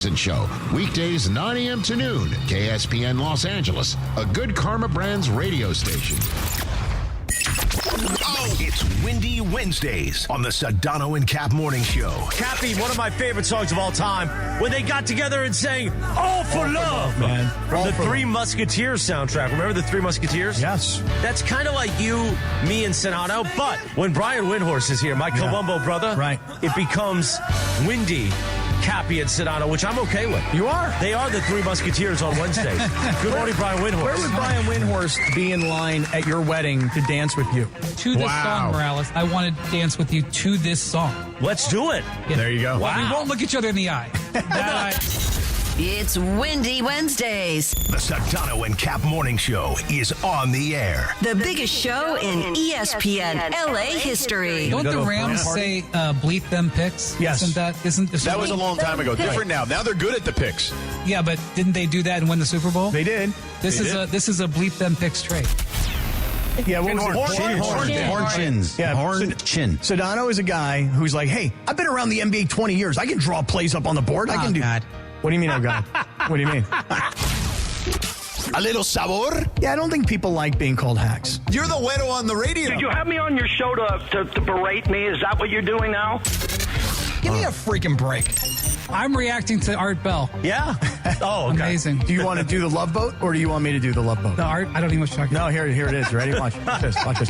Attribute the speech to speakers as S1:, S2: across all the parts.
S1: Show, weekdays 9 a.m. to noon, KSPN Los Angeles, a Good Karma Brands radio station.
S2: Oh, it's Windy Wednesdays on the Sedano and Cap Morning Show.
S3: Cappy, one of my favorite songs of all time, when they got together and sang All for Love, man. From the Three Musketeers soundtrack. Remember the Three Musketeers?
S4: Yes.
S3: That's kind of like you, me, and Sedano, but when Brian Windhorst is here, my Columbo brother,
S4: right,
S3: it becomes Windy, Cappy, and Sedano, which I'm okay with.
S4: You are.
S3: They are the Three Musketeers on Wednesdays. Good morning, Brian Windhorst.
S4: Where would Brian Windhorst be in line at your wedding to dance with you?
S5: To this song, Morales. I want to dance with you to this song.
S3: Let's do it.
S5: Yeah.
S4: There you go.
S5: Wow. We won't look each other in the eye.
S6: It's Windy Wednesdays.
S2: The Sedano and Cap Morning Show is on the air.
S6: The biggest show in ESPN LA history.
S5: Don't the Rams say bleep them picks?
S4: Yes.
S7: That was a long time ago. Different now. Now they're good at the picks.
S5: Yeah, but didn't they do that and win the Super Bowl?
S4: They did.
S5: This is a bleep them picks trade.
S4: Yeah, what was it?
S7: Horn chins.
S4: Yeah,
S7: Horn chin.
S4: Sedano is a guy who's like, hey, I've been around the NBA 20 years. I can draw plays up on the board. I can do.
S5: God.
S4: What do you mean, oh God? What do you mean?
S7: A little sabor.
S4: Yeah, I don't think people like being called hacks.
S7: You're the widow on the radio.
S8: Did you have me on your show to berate me? Is that what you're doing now?
S4: Give me a freaking break.
S5: I'm reacting to Art Bell.
S4: Yeah.
S3: Oh, okay.
S5: Amazing.
S4: Do you want to do the love boat, or do you want me to do the love boat?
S5: The Art, I don't even know what you're talking
S4: No, here it is. Ready? Watch this. Watch this.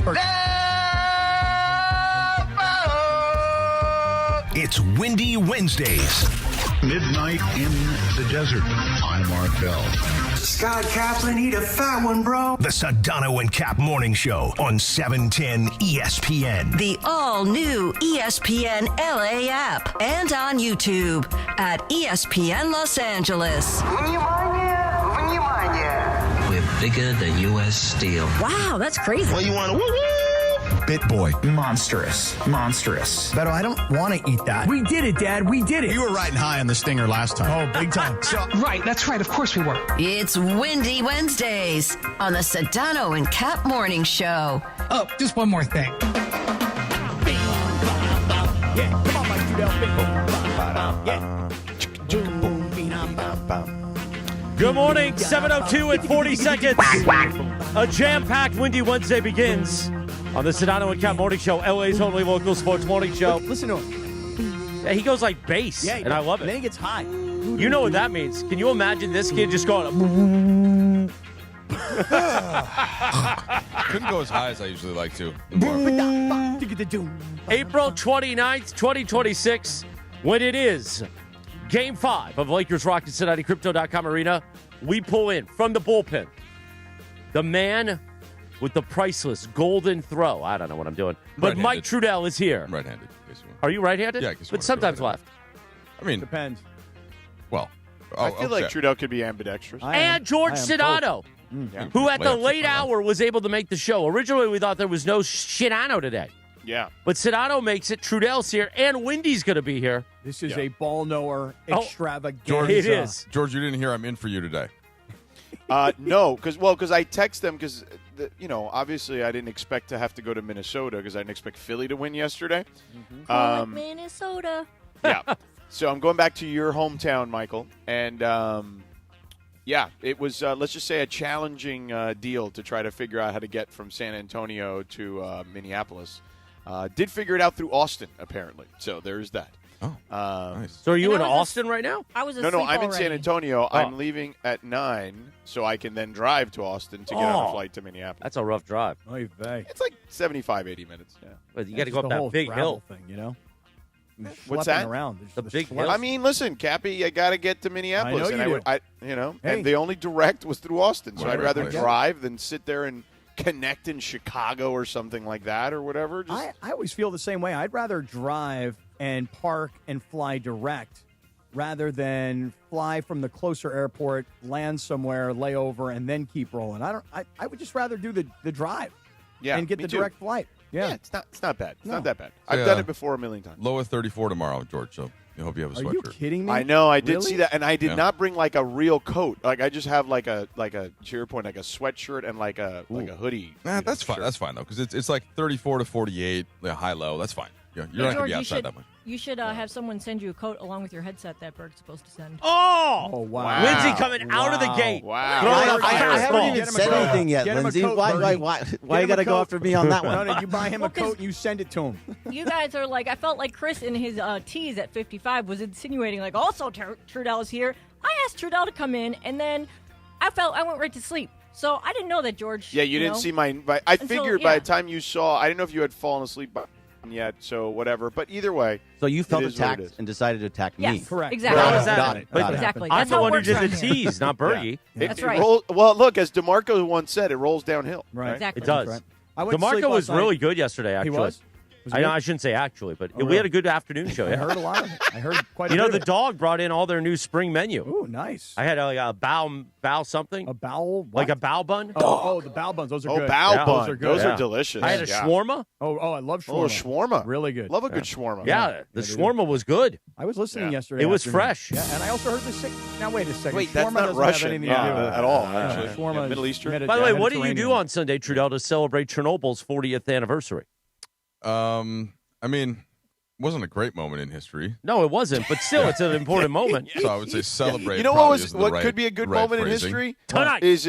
S2: It's Windy Wednesdays.
S1: Midnight in the desert. I'm Art Bell.
S9: Scott Kaplan, eat a fat one, bro.
S2: The Sedano and Cap Morning Show on 710 ESPN.
S6: The all-new ESPN LA app and on YouTube at ESPN Los Angeles.
S10: We're bigger than U.S. Steel.
S6: Wow, that's crazy.
S7: Well, you want to Bit boy.
S9: Monstrous.
S4: Beto, I don't want to eat that.
S9: We did it, Dad. We did it.
S7: You were riding high on the stinger last time.
S4: Oh, big time.
S5: Right, that's right. Of course we were.
S6: It's Windy Wednesdays on the Sedano and Cap Morning Show.
S5: Oh, just one more thing.
S4: Yeah, come on, Mike Trudell.
S3: Good morning, 7:02 and 40 seconds. A jam-packed Windy Wednesday begins on the Sedano and Cap Morning Show, LA's only local sports morning show.
S4: Listen to him.
S3: Yeah, he goes like bass, and I love it.
S4: And then he gets high.
S3: You know what that means. Can you imagine this kid just going...
S7: Couldn't go as high as I usually like to.
S3: April 29th, 2026, when it is Game 5 of Lakers Rockets Cincinnati Crypto.com Arena, we pull in from the bullpen the man with the priceless golden throw. I don't know what I'm doing. But
S7: Right-handed.
S3: Mike Trudell is here.
S7: I'm right-handed. in case you want.
S3: Are you right-handed?
S7: Yeah, I guess you
S3: but
S7: want to
S3: sometimes
S7: go
S3: left.
S7: I mean,
S4: Depends.
S7: well.
S11: I feel like Trudell could be ambidextrous.
S3: And George Sedano, who at the late hour was able to make the show. Originally, we thought there was no Sedano today.
S11: Yeah.
S3: But Sedano makes it. Trudell's here, and Windy's going to be here.
S4: This is a ball knower extravaganza.
S7: George,
S3: It is.
S7: George, you didn't hear I'm in for you today.
S11: No, because I text them because, obviously I didn't expect to have to go to Minnesota because I didn't expect Philly to win yesterday.
S6: Minnesota.
S11: Yeah. So I'm going back to your hometown, Michael. And, it was, let's just say, a challenging deal to try to figure out how to get from San Antonio to Minneapolis. Did figure it out through Austin, apparently. So there's that.
S7: Oh, nice.
S3: So are you in Austin right now?
S6: I was
S11: No, I'm in San Antonio. I'm leaving at 9, so I can then drive to Austin to get on a flight to Minneapolis.
S3: That's a rough drive.
S11: It's like 75, 80 minutes. Yeah.
S3: But you got to go up that big hill.
S4: Thing, you know?
S11: What's that?
S4: Around.
S3: The big hill.
S11: I mean, listen, Cappy, you got to get to Minneapolis.
S4: I know
S11: and and the only direct was through Austin, so I'd rather drive than sit there and connect in Chicago or something like that or whatever.
S4: I always feel the same way. I'd rather drive and park and fly direct rather than fly from the closer airport, land somewhere, lay over, and then keep rolling. I would just rather do the drive and get the direct flight. Yeah,
S11: it's not bad. It's not that bad. I've done it before a million times.
S7: Low of 34 tomorrow, George, so I hope you have a sweatshirt.
S4: Are you kidding me?
S11: I know. I did see that, and I did not bring like a real coat. Like I just have like a to your point, like a sweatshirt and like a hoodie.
S7: That's fine. That's fine though, because it's like 34 to 48, high low. That's fine.
S12: you're not going to be outside that much.
S13: You should have someone send you a coat along with your headset that Berg's supposed to send.
S3: Oh
S4: wow.
S3: Lindsay coming out of the gate.
S11: Wow.
S14: I haven't even said anything yet, Lindsay. Why you got to go after me on that one?
S4: No, you buy him a coat and you send it to him.
S13: You guys are like, I felt like Chris in his tease at 55 was insinuating, like, also Trudell is here. I asked Trudell to come in, and then I went right to sleep. So I didn't know that George.
S11: Yeah, you didn't see my invite. I figured by the time you saw, I didn't know if you had fallen asleep yet, so whatever. But either way.
S14: So you felt attacked and decided to attack me.
S13: Yes,
S4: correct.
S13: Exactly.
S3: How is that?
S14: Got it.
S13: Exactly.
S3: I'm
S13: That's
S3: the
S13: how
S3: one
S13: it
S3: who
S13: works
S3: did the
S13: around here.
S3: tease, not Bergie.
S13: That's right.
S11: Well, look, as DeMarco once said, it rolls downhill.
S4: Right.
S13: Exactly.
S3: It does.
S4: Right. I went to sleep
S3: DeMarco was
S4: last night.
S3: really good yesterday, actually.
S4: He was?
S3: I shouldn't say actually, but we
S4: really?
S3: had a good afternoon show.
S4: I
S3: Yeah.
S4: heard a lot of it. I heard quite a
S3: You know,
S4: bit
S3: the
S4: of it.
S3: dog brought in all their new spring menu.
S4: Ooh, nice.
S3: I had a bao something.
S4: A bowel?
S3: Like a bao bun.
S4: Oh, the bao buns. Those are good.
S11: bao
S3: Yeah,
S11: bun.
S4: those are good.
S11: Those
S3: Yeah.
S11: are delicious.
S3: I had a shawarma.
S4: Oh, I love shawarma.
S11: Oh, shawarma.
S4: Really good.
S11: Love a good shawarma.
S3: Yeah, the shawarma was good.
S4: I was listening yesterday.
S3: It was
S4: afternoon.
S3: fresh.
S4: Yeah, and I also heard the Now, wait a second.
S11: Wait, that's
S4: shawarma
S11: not
S4: doesn't
S11: Russian
S4: have anything to do with it.
S11: at all, actually.
S4: Shawarma
S11: Yeah,
S4: is
S11: Middle Eastern.
S3: By the way, what do you
S4: Mediterranean.
S3: do on Sunday, Trudell, to celebrate Chernobyl's 40th anniversary?
S12: I mean, it wasn't a great moment in history.
S3: No, it wasn't, but still, it's an important moment.
S12: So I would say celebrate.
S11: You know
S12: probably
S11: what
S12: isn't
S11: what
S12: the right-
S11: could be a good
S12: right
S11: moment in
S12: phrasing.
S11: history
S3: Tonight.
S11: is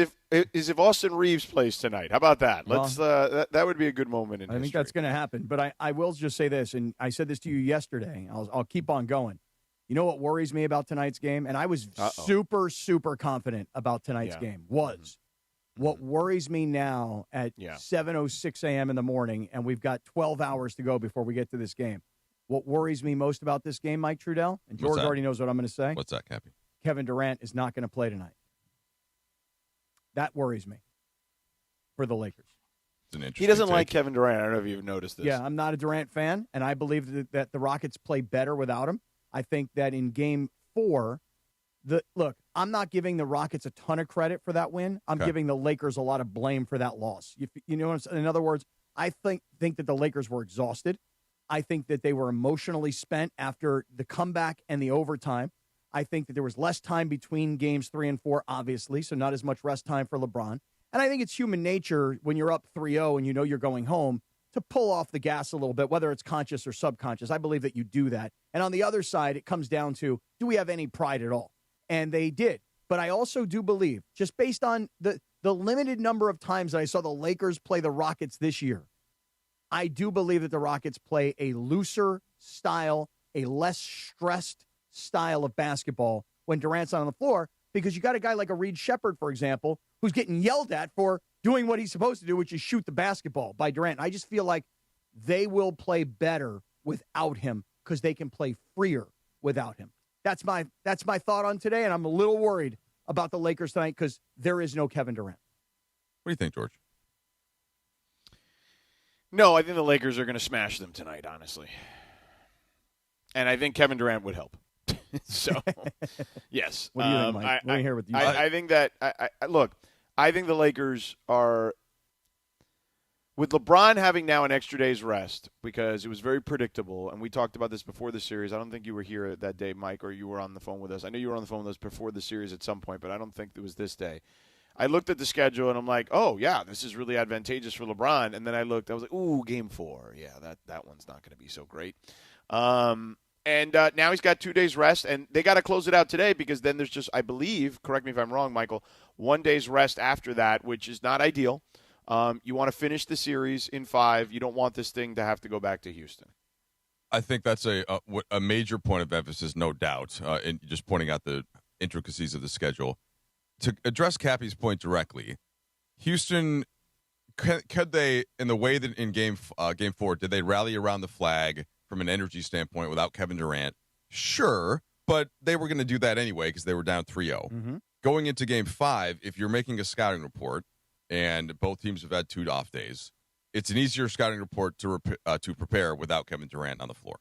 S11: if Austin Reaves plays tonight. How about that? Let's that would be a good moment in
S4: I
S11: history.
S4: think that's going to happen. But I will just say this, and I said this to you yesterday. I'll keep on going. You know what worries me about tonight's game? And I was super, super confident about tonight's game. What worries me now at 7:06 a.m. in the morning, and we've got 12 hours to go before we get to this game. What worries me most about this game, Mike Trudell, and George already knows what I'm going to say.
S12: What's that, Cappy?
S4: Kevin Durant is not going to play tonight. That worries me for the Lakers.
S12: It's an interesting
S11: He doesn't
S12: take.
S11: like Kevin Durant. I don't know if you've noticed this.
S4: Yeah, I'm not a Durant fan, and I believe that the Rockets play better without him. I think that in Game 4, look, I'm not giving the Rockets a ton of credit for that win. I'm giving the Lakers a lot of blame for that loss. You know what I'm saying? In other words, I think that the Lakers were exhausted. I think that they were emotionally spent after the comeback and the overtime. I think that there was less time between games 3 and 4, obviously, so not as much rest time for LeBron. And I think it's human nature when you're up 3-0 and you know you're going home to pull off the gas a little bit, whether it's conscious or subconscious. I believe that you do that. And on the other side, it comes down to, do we have any pride at all? And they did. But I also do believe, just based on the limited number of times that I saw the Lakers play the Rockets this year, I do believe that the Rockets play a looser style, a less stressed style of basketball when Durant's on the floor, because you got a guy like a Reed Shepherd, for example, who's getting yelled at for doing what he's supposed to do, which is shoot the basketball by Durant. I just feel like they will play better without him because they can play freer without him. That's my thought on today, and I'm a little worried about the Lakers tonight because there is no Kevin Durant.
S12: What do you think, George?
S11: No, I think the Lakers are going to smash them tonight, honestly. And I think Kevin Durant would help. So, yes.
S4: What do you think, Mike? Let me hear what you
S11: I think that look, I think the Lakers are, with LeBron having now an extra day's rest, because it was very predictable, and we talked about this before the series. I don't think you were here that day, Mike, or you were on the phone with us. I know you were on the phone with us before the series at some point, but I don't think it was this day. I looked at the schedule, and I'm like, oh, yeah, this is really advantageous for LeBron. And then I looked, I was like, ooh, Game 4. Yeah, that one's not going to be so great. And now he's got 2 days rest, and they got to close it out today because then there's just, I believe, correct me if I'm wrong, Michael, 1 day's rest after that, which is not ideal. You want to finish the series in 5. You don't want this thing to have to go back to Houston.
S12: I think that's a major point of emphasis, no doubt, in just pointing out the intricacies of the schedule. To address Cappy's point directly, Houston, could they, in the way that in Game 4, did they rally around the flag from an energy standpoint without Kevin Durant? Sure, but they were going to do that anyway because they were down 3-0.
S4: Mm-hmm.
S12: Going into Game 5, if you're making a scouting report, and both teams have had 2 off days, it's an easier scouting report to prepare without Kevin Durant on the floor.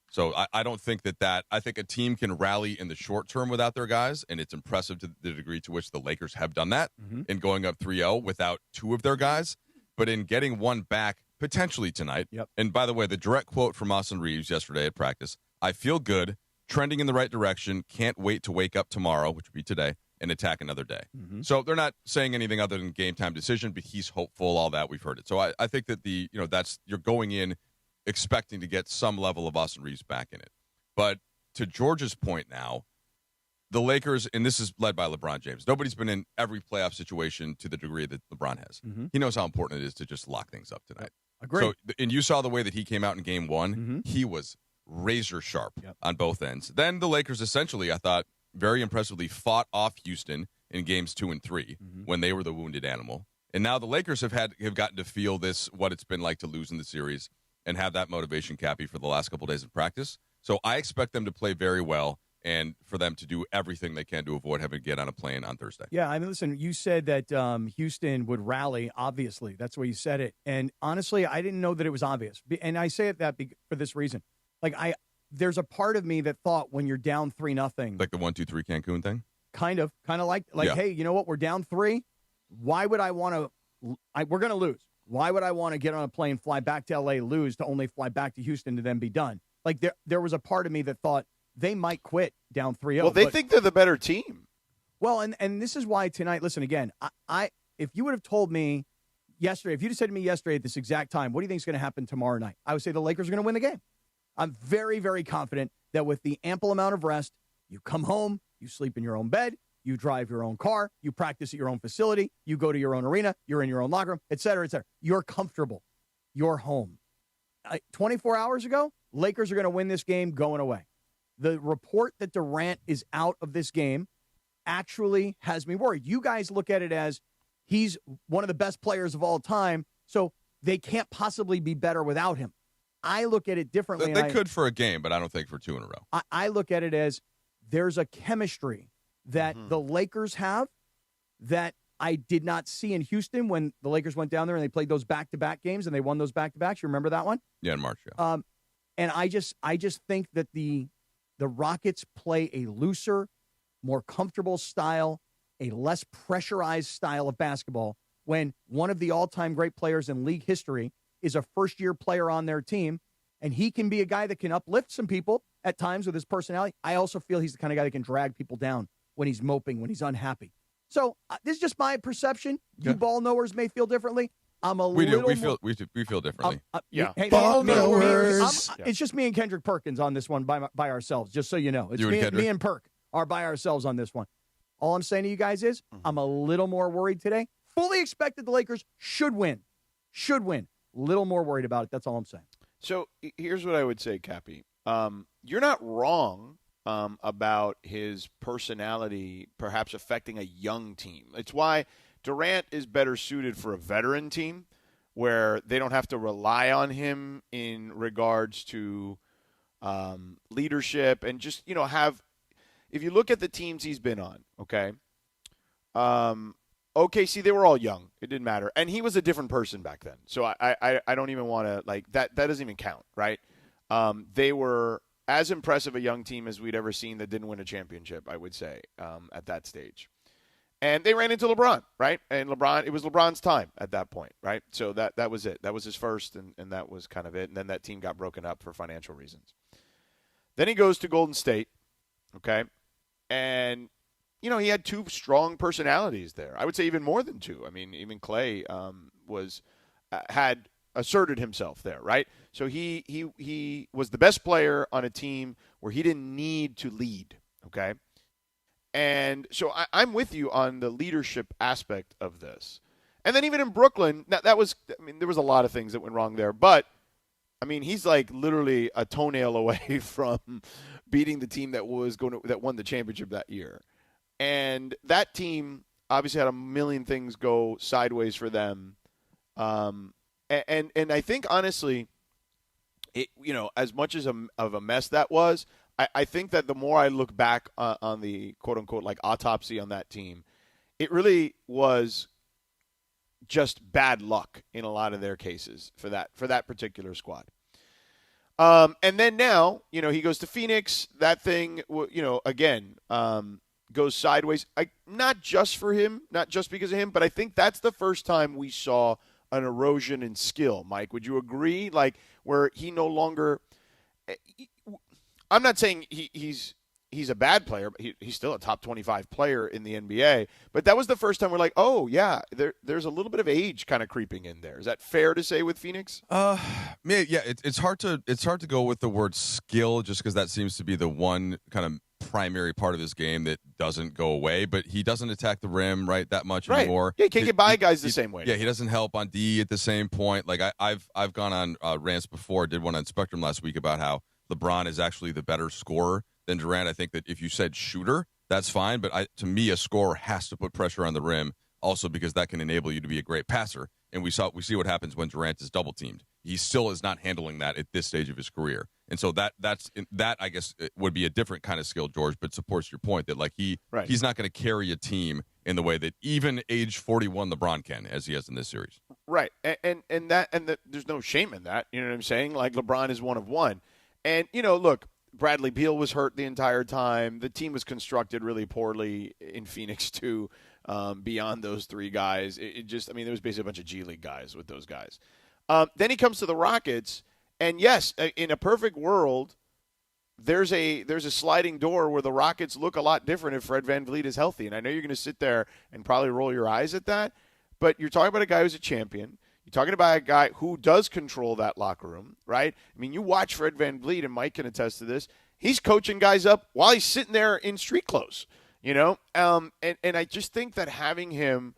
S12: So I don't think that I think a team can rally in the short term without their guys, and it's impressive to the degree to which the Lakers have done that in going up 3-0 without 2 of their guys. But in getting one back potentially tonight, and by the way, the direct quote from Austin Reaves yesterday at practice, I feel good, trending in the right direction, can't wait to wake up tomorrow, which would be today, and attack another day.
S4: Mm-hmm.
S12: So they're not saying anything other than game time decision, but he's hopeful, all that, we've heard it. So I think that that's you're going in expecting to get some level of Austin Reaves back in it. But to George's point now, the Lakers, and this is led by LeBron James, nobody's been in every playoff situation to the degree that LeBron has.
S4: Mm-hmm.
S12: He knows how important it is to just lock things up tonight.
S4: Agree.
S12: So, and you saw the way that he came out in game one. He was razor sharp on both ends. Then the Lakers essentially, I thought, very impressively fought off Houston in games 2 and 3 when they were the wounded animal. And now the Lakers have gotten to feel this, what it's been like to lose in the series, and have that motivation, Cappy, for the last couple of days of practice. So I expect them to play very well and for them to do everything they can to avoid having to get on a plane on Thursday.
S4: Yeah, I mean, listen, you said that Houston would rally, obviously. That's the way you said it. And honestly, I didn't know that it was obvious. And I say it for this reason. Like, there's a part of me that thought when you're down 3-0.
S12: Like the 1-2-3 Cancun thing?
S4: Kind of like,
S12: yeah.
S4: Hey, you know what? We're down 3. Why would I want to we're going to lose. Why would I want to get on a plane, fly back to L.A., lose, to only fly back to Houston to then be done? Like, there was a part of me that thought they might quit down 3-0.
S11: Well, they think they're the better team.
S4: Well, and this is why tonight, listen, again, I if you would have told me yesterday, if you'd have said to me yesterday at this exact time, what do you think is going to happen tomorrow night? I would say the Lakers are going to win the game. I'm very, very confident that with the ample amount of rest, you come home, you sleep in your own bed, you drive your own car, you practice at your own facility, you go to your own arena, you're in your own locker room, et cetera, et cetera. You're comfortable. You're home. 24 hours ago, Lakers are going to win this game going away. The report that Durant is out of this game actually has me worried. You guys look at it as he's one of the best players of all time, so they can't possibly be better without him. I look at it differently.
S12: They could for a game, but I don't think for 2 in a row.
S4: I look at it as there's a chemistry that the Lakers have that I did not see in Houston when the Lakers went down there and they played those back-to-back games and they won those back-to-backs. You remember that one?
S12: Yeah, in March, yeah.
S4: And I just think that the Rockets play a looser, more comfortable style, a less pressurized style of basketball when one of the all-time great players in league history is a first-year player on their team, and he can be a guy that can uplift some people at times with his personality. I also feel he's the kind of guy that can drag people down when he's moping, when he's unhappy. So this is just my perception.
S12: Yeah.
S4: You ball knowers may feel differently.
S12: We feel differently.
S4: Hey,
S12: ball knowers.
S4: It's just me and Kendrick Perkins on this one by ourselves, just so you know. It's me and Perk are by ourselves on this one. All I'm saying to you guys is I'm a little more worried today. Fully expected the Lakers should win. Little more worried about it. That's all I'm saying.
S11: So here's what I would say, Cappy. You're not wrong about his personality perhaps affecting a young team. It's why Durant is better suited for a veteran team where they don't have to rely on him in regards to leadership and just, have – if you look at the teams he's been on, okay, OKC, they were all young. It didn't matter. And he was a different person back then. So I don't even want to, that doesn't even count, right? They were as impressive a young team as we'd ever seen that didn't win a championship, I would say, at that stage. And they ran into LeBron, right? And it was LeBron's time at that point, right? So that was it. That was his first, and that was kind of it. And then that team got broken up for financial reasons. Then he goes to Golden State, okay? And he had 2 strong personalities there. I would say even more than 2. I mean, even Clay had asserted himself there, right? So he was the best player on a team where he didn't need to lead, okay? And so I'm with you on the leadership aspect of this. And then even in Brooklyn, there was a lot of things that went wrong there, but he's like literally a toenail away from beating the team that won the championship that year. And that team obviously had a million things go sideways for them. And I think, honestly, as much as of a mess that was, I think that the more I look back on the quote-unquote autopsy on that team, it really was just bad luck in a lot of their cases for that particular squad. And then now, he goes to Phoenix. That thing, again, goes sideways. Not just for him, not just because of him, but I think that's the first time we saw an erosion in skill. Mike, would you agree? Where he no longer – I'm not saying he's he's a bad player, but he's still a top 25 player in the NBA. But that was the first time we're like, oh, yeah, there's a little bit of age kind of creeping in there. Is that fair to say with Phoenix?
S12: Yeah, it's hard to go with the word skill just because that seems to be the one kind of primary part of his game that doesn't go away. But he doesn't attack the rim that much anymore.
S11: Yeah, he can't get by guys the same way.
S12: Yeah, he doesn't help on D at the same point. Like I've gone on rants before. Did one on Spectrum last week about how LeBron is actually the better scorer than Durant. I think that if you said shooter, that's fine. But to me, a scorer has to put pressure on the rim also because that can enable you to be a great passer. And we see what happens when Durant is double teamed. He still is not handling that at this stage of his career. And so that I guess it would be a different kind of skill, George, but supports your point that like he's not going to carry a team in the way that even age 41 LeBron can, as he has in this series.
S11: Right. And there's no shame in that. You know what I'm saying? Like LeBron is one of one. And, look, Bradley Beal was hurt the entire time. The team was constructed really poorly in Phoenix, too, beyond those three guys. There was basically a bunch of G League guys with those guys. Then he comes to the Rockets, and yes, in a perfect world, there's a sliding door where the Rockets look a lot different if Fred VanVleet is healthy. And I know you're going to sit there and probably roll your eyes at that, but you're talking about a guy who's a champion. You're talking about a guy who does control that locker room, right? I mean, you watch Fred VanVleet, and Mike can attest to this. He's coaching guys up while he's sitting there in street clothes, And I just think that having him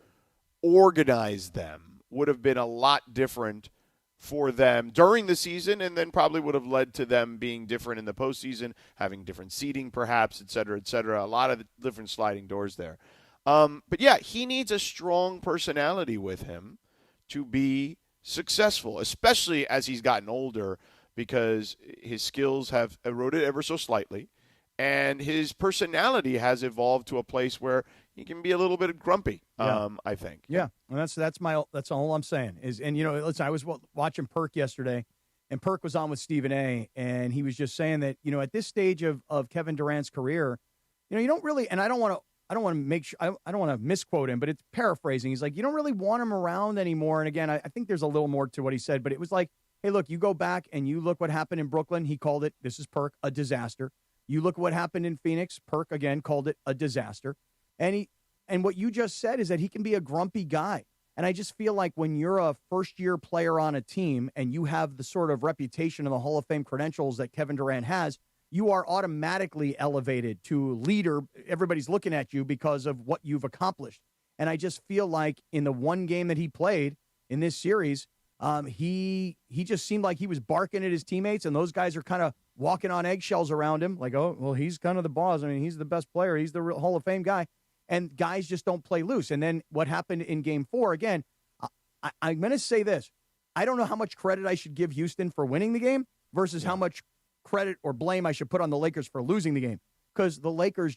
S11: organize them would have been a lot different for them during the season, and then probably would have led to them being different in the postseason, having different seating perhaps, et cetera, et cetera. A lot of different sliding doors there. But, yeah, he needs a strong personality with him to be successful, especially as he's gotten older, because his skills have eroded ever so slightly, and his personality has evolved to a place where he can be a little bit grumpy. I think.
S4: Yeah, and that's all I'm saying is, and listen, I was watching Perk yesterday, and Perk was on with Stephen A, and he was just saying that at this stage of Kevin Durant's career, you don't really, and I don't want to misquote him, but it's paraphrasing. He's like, you don't really want him around anymore. And again, I think there's a little more to what he said, but it was like, hey, look, you go back and you look what happened in Brooklyn. He called it, this is Perk, a disaster. You look what happened in Phoenix. Perk, again, called it a disaster. And what you just said is that he can be a grumpy guy. And I just feel like when you're a first-year player on a team and you have the sort of reputation and the Hall of Fame credentials that Kevin Durant has, you are automatically elevated to leader. Everybody's looking at you because of what you've accomplished. And I just feel like in the one game that he played in this series, he just seemed like he was barking at his teammates, and those guys are kind of walking on eggshells around him. Like, oh, well, he's kind of the boss. I mean, he's the best player. He's the real Hall of Fame guy. And guys just don't play loose. And then what happened in Game 4, again, I'm going to say this. I don't know how much credit I should give Houston for winning the game versus how much credit or blame I should put on the Lakers for losing the game, because the Lakers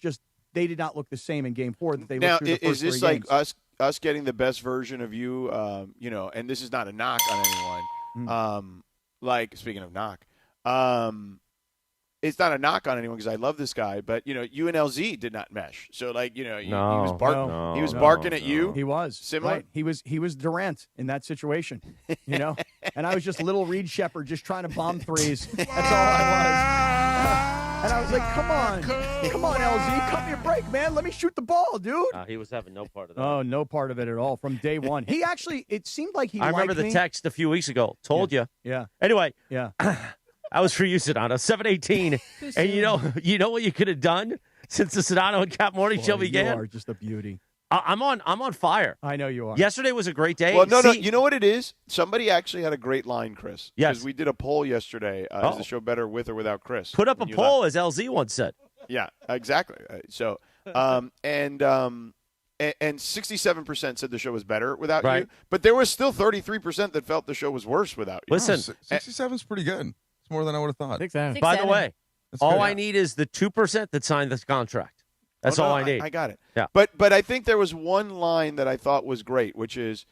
S4: they did not look the same in Game 4 that they looked through the first
S11: three games. Now, is this like us getting the best version of you, and this is not a knock on anyone. Like, speaking of knock, it's not a knock on anyone because I love this guy, but, UNLZ did not mesh. So, like, he was barking at you.
S4: He was.
S11: Similar?
S4: Right. He was Durant in that situation, And I was just little Reed Shepherd just trying to bomb threes. That's all I was. And I was like, come on, LZ, cut me a break, man. Let me shoot the ball, dude.
S3: He was having no part of that.
S4: Oh, no part of it at all from day one. He actually, it seemed like he
S3: I remember the text a few weeks ago. Told you.
S4: Yeah.
S3: Anyway.
S4: Yeah.
S3: I was for you, Sedano. 7:18. And you know what you could have done since the Sedano and Cap Morning Show began?
S4: You are just a beauty.
S3: I'm on fire.
S4: I know you are.
S3: Yesterday was a great day.
S11: Well, no. You know what it is? Somebody actually had a great line, Chris.
S3: Yes.
S11: Because we did a poll yesterday. Is the show better with or without Chris?
S3: Put up a poll, as LZ once said.
S11: Yeah, exactly. So, and 67% said the show was better without you. But there was still 33% that felt the show was worse without you.
S3: Listen.
S12: 67 is pretty good. It's more than I would have thought.
S3: By the way, all I need is the 2% that signed this contract. That's all I need.
S11: I got it.
S3: Yeah.
S11: But I think there was one line that I thought was great, which is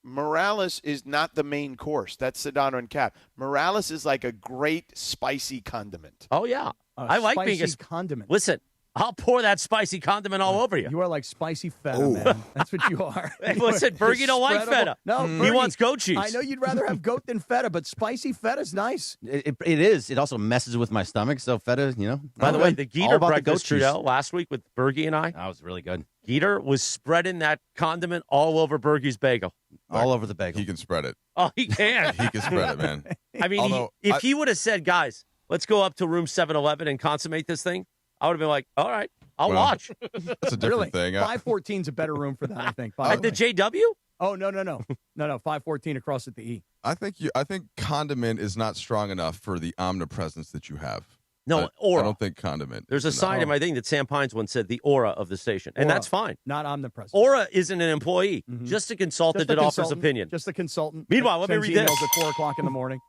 S11: Morales is not the main course. That's Sedano and Cap. Morales is like a great spicy condiment.
S3: Oh, yeah. I like being a
S4: condiment.
S3: Listen, I'll pour that spicy condiment all over you.
S4: You are like spicy feta, man. That's what you are.
S3: Listen, Bergie don't like feta.
S4: No,
S3: he
S4: Bergie,
S3: wants goat cheese.
S4: I know you'd rather have goat than feta, but spicy feta's nice.
S14: It is. It also messes with my stomach. So feta,
S3: By the way, the
S14: all
S3: Geeter
S14: about the
S3: breakfast
S14: goat cheese.
S3: Trudell last week with Bergie and I.
S14: That was really good.
S3: Geeter was spreading that condiment all over Bergie's bagel.
S14: All over the bagel.
S12: He can spread it.
S3: Oh, he can.
S12: He can spread it, man.
S3: I mean, if he would have said, guys, let's go up to room 711 and consummate this thing, I would have been like, all right, I'll watch.
S12: That's a different thing.
S4: 514's a better room for that, I think.
S3: At the JW?
S4: Oh, no. 514 across at the E.
S12: I think condiment is not strong enough for the omnipresence that you have.
S3: No,
S12: I don't think condiment.
S3: There's a sign in my thing that Sam Pines once said the aura of the station, and
S4: Aura,
S3: that's fine.
S4: Not omnipresent.
S3: Aura isn't an employee, just a consultant that offers opinion.
S4: Just a consultant.
S3: Meanwhile, let me
S4: Sends
S3: read this.
S4: emails at 4 o'clock in the morning.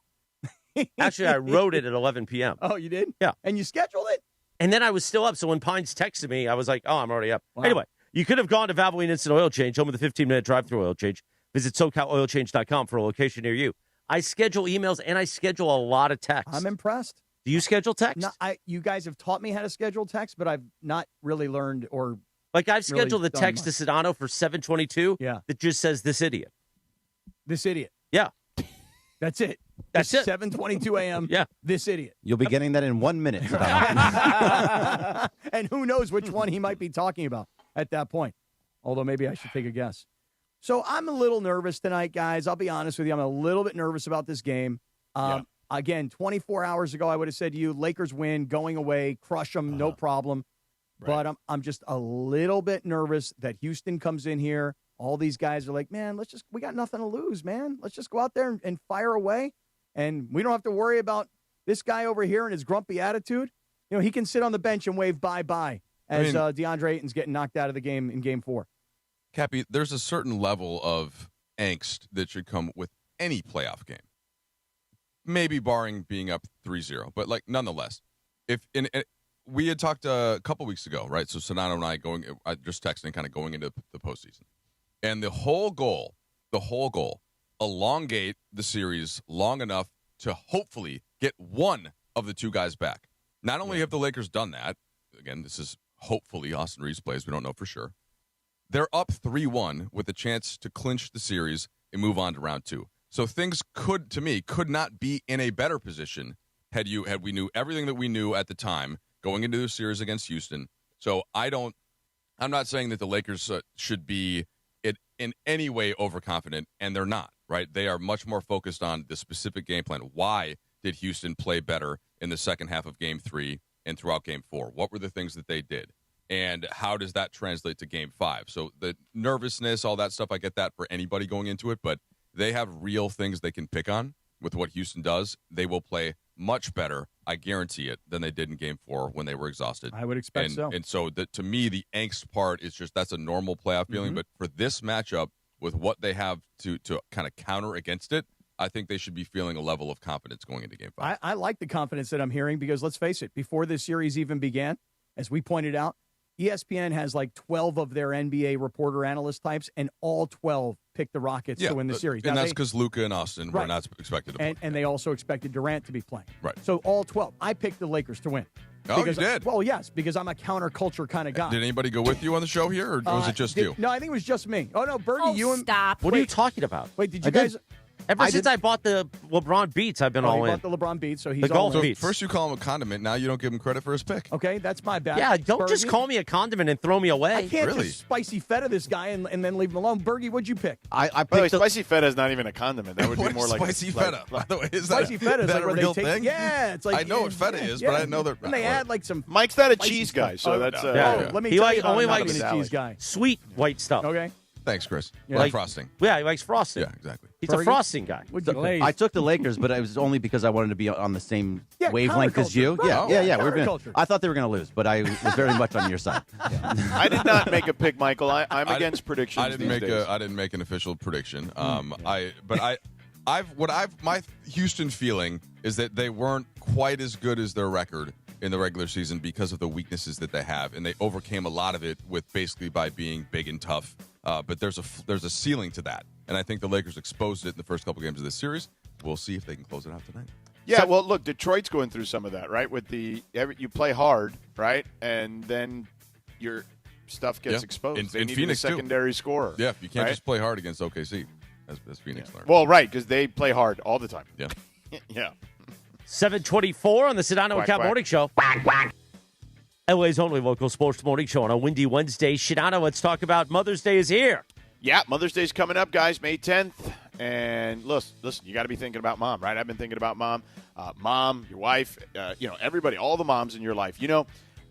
S3: Actually, I wrote it at 11 p.m.
S4: Oh, you did?
S3: Yeah.
S4: And you scheduled it?
S3: And then I was still up, so when Pines texted me, I was like, oh, I'm already up.
S4: Wow.
S3: Anyway, you could have gone to Valvoline Instant Oil Change, home of the 15-minute drive-through oil change. Visit SoCalOilChange.com for a location near you. I schedule emails, and I schedule a lot of texts.
S4: I'm impressed.
S3: Do you schedule text?
S4: No, you guys have taught me how to schedule text, but I've not really learned or
S3: Like, I've scheduled
S4: really
S3: a text to Sedano for 7:22 that just says, this idiot.
S4: This idiot.
S3: Yeah.
S4: That's it.
S3: That's it.
S4: 7:22 a.m.
S3: Yeah.
S4: This idiot.
S14: You'll be getting that in 1 minute.
S4: And who knows which one he might be talking about at that point. Although maybe I should take a guess. So I'm a little nervous tonight, guys. I'll be honest with you. I'm a little bit nervous about this game. Again, 24 hours ago, I would have said to you, Lakers win, going away, crush them, no problem.
S11: Right.
S4: But I'm just a little bit nervous that Houston comes in here. All these guys are like, man, we got nothing to lose, man. Let's just go out there and fire away. And we don't have to worry about this guy over here and his grumpy attitude. You know, he can sit on the bench and wave bye-bye as DeAndre Ayton's getting knocked out of the game in Game 4.
S12: Cappy, there's a certain level of angst that should come with any playoff game. Maybe barring being up 3-0, but nonetheless, we had talked a couple weeks ago, right? So Sedano and I just texting, kind of going into the postseason, and the whole goal, elongate the series long enough to hopefully get one of the two guys back. Not only have the Lakers done that, again, this is hopefully Austin Reaves plays, we don't know for sure. They're up 3-1 with a chance to clinch the series and move on to round 2. So things could not be in a better position had we knew everything that we knew at the time going into the series against Houston. So I'm not saying that the Lakers should be in any way overconfident, and they're not, right? They are much more focused on the specific game plan. Why did Houston play better in the second half of Game 3 and throughout Game 4? What were the things that they did? And how does that translate to Game 5? So the nervousness, all that stuff, I get that for anybody going into it, but they have real things they can pick on with what Houston does. They will play much better, I guarantee it, than they did in Game 4 when they were exhausted.
S4: I would expect so.
S12: And so to me, the angst part is just that's a normal playoff feeling. But for this matchup, with what they have to kind of counter against it, I think they should be feeling a level of confidence going into Game 5.
S4: I like the confidence that I'm hearing because, let's face it, before this series even began, as we pointed out, ESPN has 12 of their NBA reporter analyst types, and all 12 picked the Rockets to win the series.
S12: And that's because Luka and Austin were not expected to play.
S4: And they also expected Durant to be playing.
S12: Right.
S4: So all 12. I picked the Lakers to win.
S12: Oh, you did?
S4: Well, yes, because I'm a counterculture kind of guy.
S12: Did anybody go with you on the show here, or was it just you?
S4: No, I think it was just me. Oh, no, Bergie, you and...
S13: stop.
S3: What are you talking about?
S4: Wait, did you guys...
S3: Ever since I bought the LeBron Beats, I've been all in.
S4: He bought the LeBron Beats, so he's
S3: the
S4: all
S3: golf
S4: in.
S3: beats.
S12: First you call him a condiment, now you don't give him credit for his pick.
S4: Okay, that's my bad.
S3: Yeah, don't just
S4: Bergie.
S3: call me a condiment and throw me away.
S4: I can't
S12: Really?
S4: just spicy feta this guy and then leave him alone. Bergie, what'd you pick?
S14: I
S11: By the way,
S14: picked
S11: spicy feta is not even a condiment. That would be more like
S12: spicy feta. By the way, is that,
S4: Spicy feta is
S12: that
S4: like
S12: a
S4: where
S12: real
S4: they take...
S12: thing?
S4: Yeah, it's like...
S12: I know what feta is, but I know that...
S4: And they add some...
S11: Mike's not a
S4: spicy
S11: cheese
S4: stuff.
S11: guy, so that's...
S4: let me
S3: He
S4: tell you about
S3: only
S4: him not
S3: likes
S4: being a cheese guy.
S3: sweet white stuff.
S4: Okay.
S12: Thanks, Chris.
S4: Yeah.
S12: Like frosting.
S3: Yeah, he likes frosting.
S12: Yeah, exactly.
S3: He's a frosting guy.
S14: I took the Lakers, but it was only because I wanted to be on the same wavelength as you.
S4: counterculture.
S14: Yeah.
S4: Counterculture.
S14: I thought they were going to lose, but I was very much on your side.
S11: I did not make a pick, Michael. I'm against predictions.
S12: I didn't make an official prediction. My Houston feeling is that they weren't quite as good as their record in the regular season because of the weaknesses that they have, and they overcame a lot of it with basically by being big and tough. But there's a ceiling to that, and I think the Lakers exposed it in the first couple games of this series. We'll see if they can close it out tonight.
S11: Yeah, well, look, Detroit's going through some of that, right? With you play hard, right? And then your stuff gets exposed. They need
S12: Phoenix,
S11: a secondary scorer.
S12: Yeah, you can't just play hard against OKC, as Phoenix learned.
S11: Well, right, because they play hard all the time.
S12: Yeah.
S11: Yeah.
S3: 7:24 on the Sedano and Cap Morning Show. LA's only local sports morning show on a windy Wednesday. Sedano, let's talk about Mother's Day is here.
S11: Yeah, Mother's Day's coming up, guys, May 10th. And listen, you got to be thinking about mom, right? I've been thinking about mom. Mom, your wife, everybody, all the moms in your life.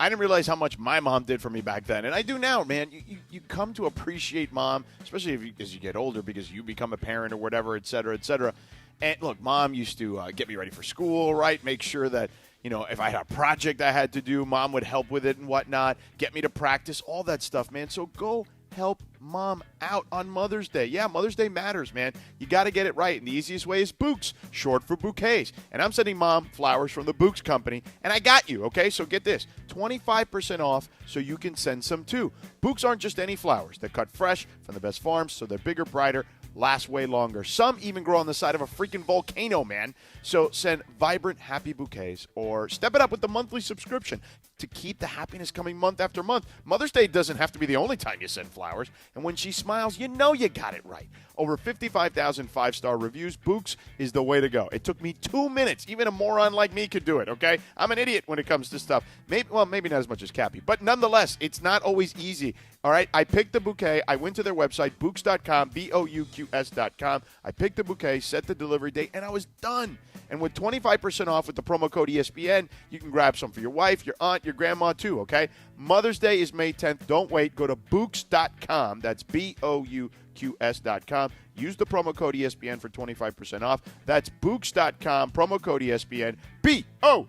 S11: I didn't realize how much my mom did for me back then. And I do now, man. You come to appreciate mom, especially as you get older because you become a parent or whatever, et cetera, et cetera. And look, mom used to get me ready for school, right? Make sure that, if I had a project I had to do, mom would help with it and whatnot, get me to practice, all that stuff, man. So go help mom out on Mother's Day. Yeah, Mother's Day matters, man. You got to get it right. And the easiest way is Bouqs, short for bouquets. And I'm sending mom flowers from the Bouqs company. And I got you, okay? So get this, 25% off so you can send some too. Bouqs aren't just any flowers. They're cut fresh from the best farms, so they're bigger, brighter, last way longer. Some even grow on the side of a freaking volcano, man. So send vibrant, happy bouquets or step it up with the monthly subscription to keep the happiness coming month after month. Mother's Day doesn't have to be the only time you send flowers. And when she smiles, you know you got it right. Over 55,000 five-star reviews. Bouqs is the way to go. It took me 2 minutes. Even a moron like me could do it, okay? I'm an idiot when it comes to stuff. Maybe not as much as Cappy. But nonetheless, it's not always easy. All right? I picked the bouquet. I went to their website, Bouqs.com, Bouqs.com. I picked the bouquet, set the delivery date, and I was done. And with 25% off with the promo code ESPN, you can grab some for your wife, your aunt, your grandma too, okay? Mother's Day is May 10th. Don't wait. Go to Bouqs.com. That's Bouqs.com. Use the promo code ESPN for 25% off. That's Bouqs.com. Promo code ESPN. Bouqs.com.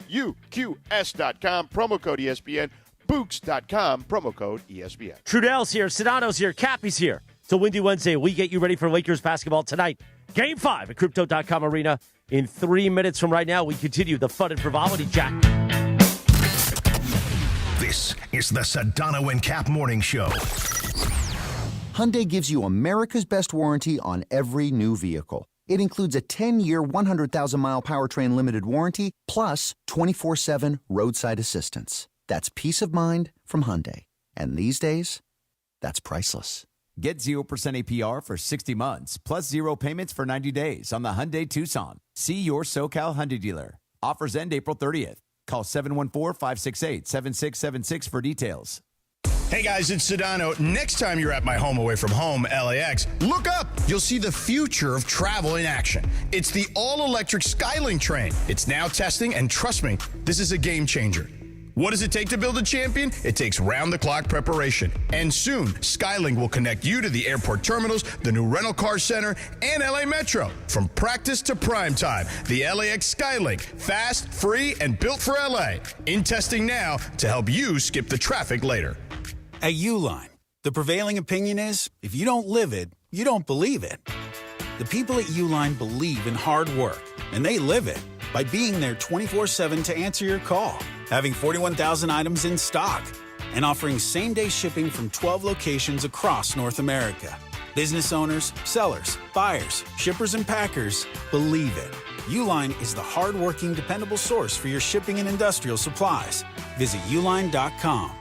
S11: Promo code ESPN. Bouqs.com. Promo code ESPN.
S3: Trudell's here. Sedano's here. Cappy's here. It's a windy Wednesday. We get you ready for Lakers basketball tonight. Game 5 at Crypto.com Arena. In 3 minutes from right now, we continue the fun and frivolity chat.
S2: This is the Sedano and Cap Morning Show.
S15: Hyundai gives you America's best warranty on every new vehicle. It includes a 10-year, 100,000-mile powertrain limited warranty, plus 24/7 roadside assistance. That's peace of mind from Hyundai. And these days, that's priceless.
S16: Get 0% APR for 60 months, plus 0 payments for 90 days on the Hyundai Tucson. See your SoCal Hyundai dealer. Offers end April 30th. Call 714-568-7676 for details.
S17: Hey guys, it's Sedano. Next time you're at my home away from home, LAX, look up. You'll see the future of travel in action. It's the all-electric Skylink train. It's now testing, and trust me, this is a game changer. What does it take to build a champion? It takes round-the-clock preparation. And soon, Skylink will connect you to the airport terminals, the new rental car center, and LA Metro. From practice to prime time, the LAX Skylink. Fast, free, and built for LA. In testing now to help you skip the traffic later.
S18: At Uline, the prevailing opinion is, if you don't live it, you don't believe it. The people at Uline believe in hard work, and they live it by being there 24/7 to answer your call, having 41,000 items in stock, and offering same-day shipping from 12 locations across North America. Business owners, sellers, buyers, shippers, and packers believe it. Uline is the hard-working, dependable source for your shipping and industrial supplies. Visit uline.com.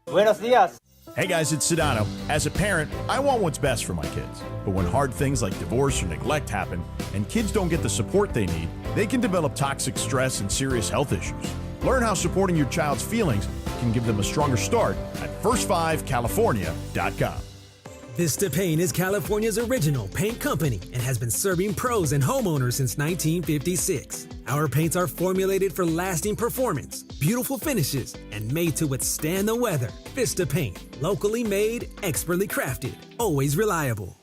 S19: Buenos dias.
S17: Hey guys, it's Sedano. As a parent, I want what's best for my kids. But when hard things like divorce or neglect happen, and kids don't get the support they need, they can develop toxic stress and serious health issues. Learn how supporting your child's feelings can give them a stronger start at first5california.com.
S20: Vista Paint is California's original paint company and has been serving pros and homeowners since 1956. Our paints are formulated for lasting performance, beautiful finishes, and made to withstand the weather. Vista Paint, locally made, expertly crafted, always reliable.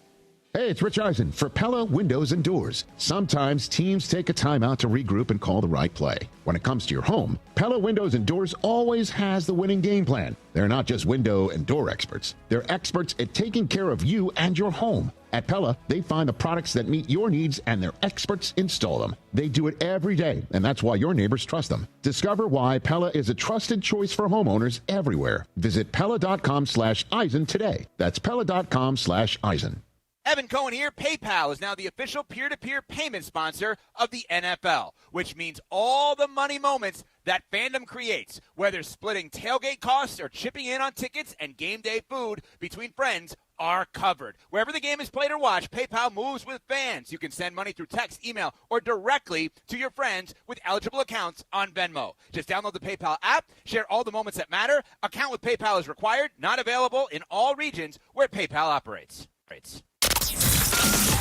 S1: Hey, it's Rich Eisen for Pella Windows and Doors. Sometimes teams take a timeout to regroup and call the right play. When it comes to your home, Pella Windows and Doors always has the winning game plan. They're not just window and door experts. They're experts at taking care of you and your home. At Pella, they find the products that meet your needs and their experts install them. They do it every day, and that's why your neighbors trust them. Discover why Pella is a trusted choice for homeowners everywhere. Visit Pella.com/Eisen today. That's Pella.com/Eisen.
S21: Evan Cohen here. PayPal is now the official peer-to-peer payment sponsor of the NFL, which means all the money moments that fandom creates, whether splitting tailgate costs or chipping in on tickets and game day food between friends, are covered. Wherever the game is played or watched, PayPal moves with fans. You can send money through text, email, or directly to your friends with eligible accounts on Venmo. Just download the PayPal app, share all the moments that matter. Account with PayPal is required, not available in all regions where PayPal operates.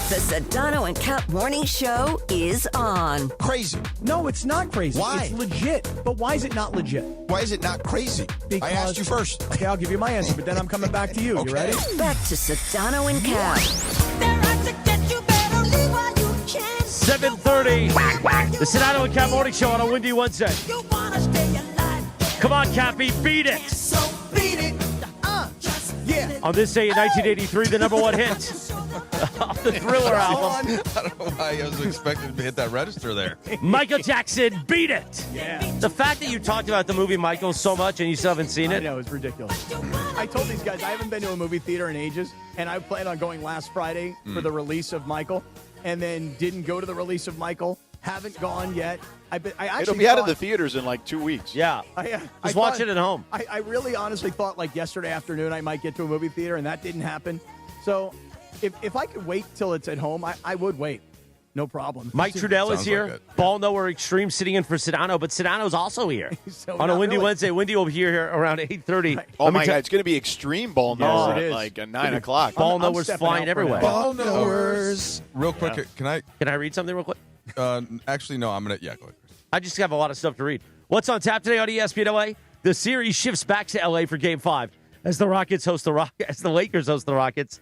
S6: The Sedano and Cap Morning Show is on.
S17: Crazy.
S4: No, it's not crazy.
S17: Why?
S4: It's legit. But why is it not legit?
S17: Why is it not crazy?
S4: Because,
S17: I asked you first.
S4: Okay, I'll give you my answer, but then I'm coming back to you.
S17: Okay.
S4: You ready?
S6: Back to Sedano and Cap.
S3: 7:30. The Sedano and Cap Morning Show on a windy Wednesday. Come on, Cappy, beat it.
S4: Yeah.
S3: On this day in 1983, the number one hit of the Thriller album.
S12: I don't know why I was expecting to hit that register there.
S3: Michael Jackson, beat it.
S4: Yeah.
S3: The fact that you talked about the movie Michael so much and you still haven't seen it.
S4: I know, it's ridiculous. I told these guys I haven't been to a movie theater in ages, and I planned on going last Friday for the release of Michael, and then didn't go to the release of Michael. Haven't gone yet.
S11: It'll be out of the theaters in like 2 weeks.
S3: Yeah. Just watch it at home.
S4: I really honestly thought like yesterday afternoon I might get to a movie theater, and that didn't happen. So if I could wait till it's at home, I would wait. No problem.
S3: Mike Trudell is here.
S12: Like
S3: Ball Nowhere Extreme sitting in for Sedano, but Sedano's also here
S4: So
S3: on a
S4: not
S3: windy
S4: really.
S3: Wednesday. Windy will be here around 8:30.
S4: Right.
S11: Oh, my God. It's going to be extreme ball
S3: Yes,
S11: nowhere
S3: it
S11: at
S3: is.
S11: like 9 o'clock.
S3: Ball
S4: I'm
S3: Nowhere's
S4: stepping
S3: flying
S4: out for
S3: everywhere.
S4: now.
S17: Ball knowers.
S12: Real quick, can I
S3: read something real quick?
S12: Actually, no, I'm going to, go ahead.
S3: I just have a lot of stuff to read. What's on tap today on ESPN LA? The series shifts back to LA for Game 5 as the Lakers host the Rockets.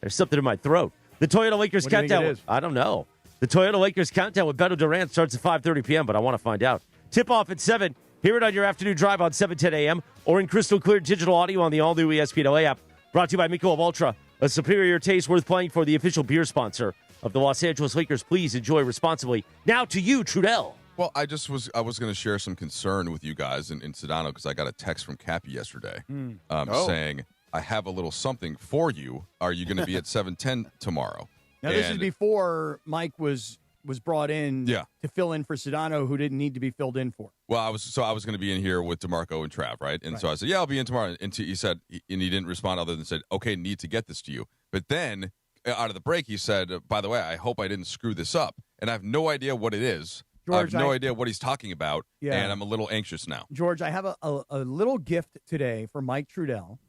S3: There's something in my throat. The Toyota Lakers
S4: What do you think
S3: countdown.
S4: it is?
S3: I don't know. The Toyota Lakers countdown with Beto Durant starts at 5:30 p.m., but I want to find out. Tip off at 7. Hear it on your afternoon drive on 7:10 a.m. or in crystal clear digital audio on the all-new ESPN LA app. Brought to you by Michelob Ultra, a superior taste worth playing for, the official beer sponsor of the Los Angeles Lakers. Please enjoy responsibly. Now to you, Trudell.
S12: Well, I was going to share some concern with you guys in Sedano because I got a text from Cappy yesterday saying, I have a little something for you. Are you going to be at 7:10 tomorrow?
S4: Now, this is before Mike was brought in to fill in for Sedano, who didn't need to be filled in for.
S12: Well, I was going to be in here with DeMarco and Trav, right? And so I said, yeah, I'll be in tomorrow. And he said, and he didn't respond other than said, okay, need to get this to you. But then out of the break, he said, by the way, I hope I didn't screw this up. And I have no idea what it is.
S4: George,
S12: I have no idea what he's talking about,
S4: Yeah.
S12: and I'm a little anxious now.
S4: George, I have a little gift today for Mike Trudell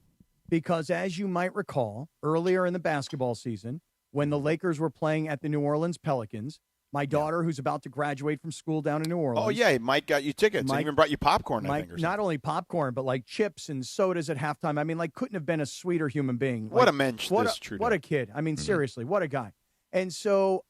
S4: because, as you might recall, earlier in the basketball season, when the Lakers were playing at the New Orleans Pelicans, my daughter, who's about to graduate from school down in New Orleans.
S11: Oh, yeah. Mike got you tickets. And even brought you popcorn, I think. Or
S4: not only popcorn, but like chips and sodas at halftime. I mean, like, couldn't have been a sweeter human being.
S11: What
S4: like,
S11: a mensch
S4: what
S11: this
S4: a,
S11: Trudell.
S4: What a kid. I mean, seriously, what a guy. And so,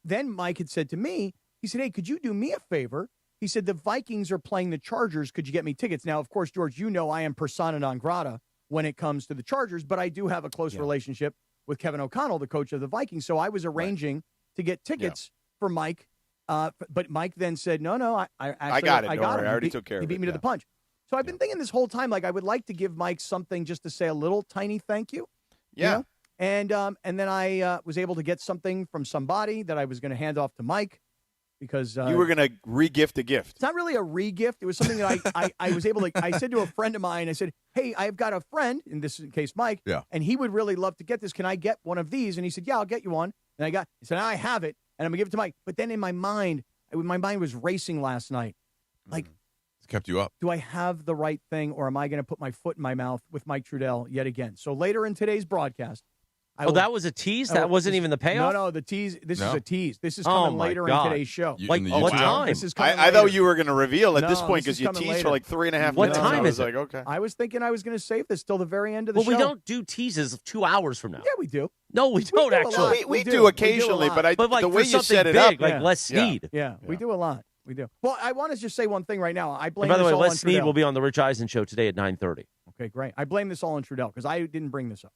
S4: then Mike had said to me, he said, hey, could you do me a favor? He said, the Vikings are playing the Chargers. Could you get me tickets? Now, of course, George, you know I am persona non grata when it comes to the Chargers, but I do have a close relationship with Kevin O'Connell, the coach of the Vikings. So I was arranging to get tickets for Mike. But Mike then said, no, I
S11: got it.
S4: I got him.
S11: I already took care of it.
S4: He beat me to the punch. So I've been thinking this whole time, like, I would like to give Mike something just to say a little tiny thank you.
S11: Yeah.
S4: You know? And then I was able to get something from somebody that I was going to hand off to Mike because
S11: you were going to re-gift a gift.
S4: It's not really a re-gift. It was something that I was able to. I said to a friend of mine, I said, "Hey, I've got a friend, in this case Mike, and he would really love to get this. Can I get one of these?" And he said, "Yeah, I'll get you one." And he said, "Now I have it, and I'm gonna give it to Mike." But then in my mind was racing last night, like.
S12: It's kept you up.
S4: Do I have the right thing, or am I going to put my foot in my mouth with Mike Trudell yet again? So later in today's broadcast.
S3: That was a tease? That wasn't even the payoff?
S4: No, the tease. This is a tease. This is coming later in today's show.
S3: Like, what time?
S4: This is coming
S11: I thought you were going to reveal at this point
S4: this
S11: because you
S4: is coming
S11: teased for
S4: later.
S11: like 3.5
S3: What
S11: minutes.
S3: time
S11: I
S3: is
S11: was
S3: it?
S11: like, okay.
S4: I was thinking I was going to save this till the very end of the show.
S3: Well, we don't do teases 2 hours from now.
S4: Yeah, we do.
S3: No, we don't actually.
S11: We do occasionally, but
S3: like
S11: the way
S3: for
S11: you set it
S3: big,
S11: up.
S3: like Les Snead.
S4: Yeah, we do a lot. We do. Well, I want to just say one thing right now. I blame
S3: And by the
S4: this
S3: way,
S4: all on
S3: Les Snead
S4: Trudell.
S3: will be on the Rich Eisen show today at 9:30.
S4: Okay, great. I blame this all on Trudell because I didn't bring this up.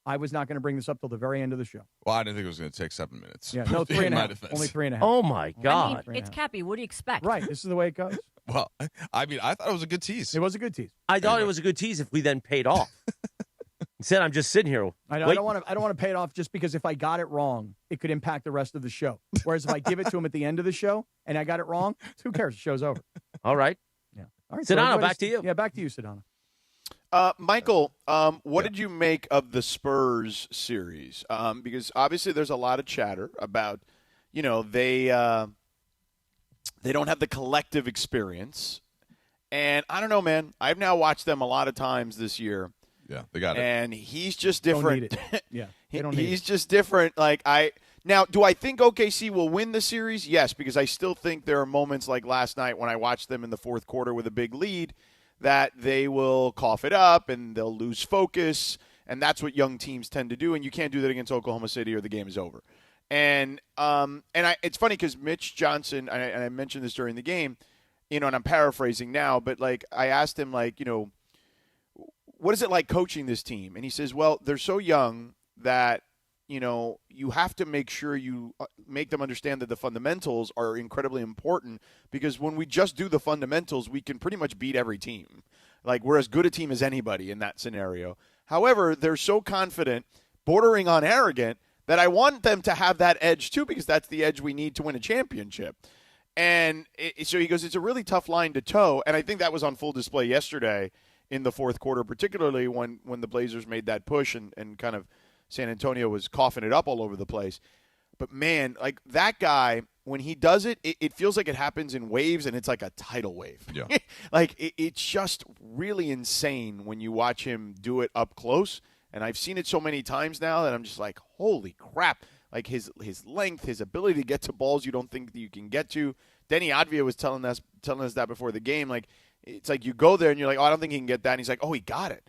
S4: I was not going to bring this up till the very end of the show.
S12: Well, I didn't think it was going to take 7 minutes.
S4: Yeah, no, 3.5. Only 3.5.
S3: Oh, my God.
S13: I mean, it's Cappy. What do you expect?
S4: Right. This is the way it goes.
S12: Well, I mean, I thought it was a good tease.
S4: It was a good tease.
S3: I thought it was a good tease if we then paid off. He said, I'm just sitting here.
S4: I don't want to pay it off just because if I got it wrong, it could impact the rest of the show. Whereas if I give it to him at the end of the show and I got it wrong, who cares? The show's over.
S3: All right.
S4: Yeah. All right.
S3: Sedano, back to you.
S4: Yeah, back to you, Sedano.
S11: Michael, what did you make of the Spurs series? Because obviously there's a lot of chatter about, they don't have the collective experience. And I don't know, man. I've now watched them a lot of times this year.
S12: Yeah, they got it.
S11: And he's just different.
S4: Don't need it. Yeah,
S11: he's just different. Now, do I think OKC will win the series? Yes, because I still think there are moments like last night when I watched them in the fourth quarter with a big lead that they will cough it up and they'll lose focus, and that's what young teams tend to do, and you can't do that against Oklahoma City or the game is over. And it's funny because Mitch Johnson, and I mentioned this during the game, and I'm paraphrasing now, but I asked him what is it like coaching this team? And he says, well, they're so young that, you have to make sure you make them understand that the fundamentals are incredibly important, because when we just do the fundamentals, we can pretty much beat every team. We're as good a team as anybody in that scenario. However, they're so confident, bordering on arrogant, that I want them to have that edge too, because that's the edge we need to win a championship. And so he goes, it's a really tough line to toe. And I think that was on full display yesterday in the fourth quarter, particularly when the Blazers made that push and kind of San Antonio was coughing it up all over the place. But, man, that guy, when he does it, it feels like it happens in waves, and it's like a tidal wave.
S12: Yeah.
S11: It's just really insane when you watch him do it up close. And I've seen it so many times now that I'm just like, holy crap. His length, his ability to get to balls you don't think that you can get to. Denny Advia was telling us that before the game. It's like you go there and you're like, oh, I don't think he can get that. And he's like, oh, he got it.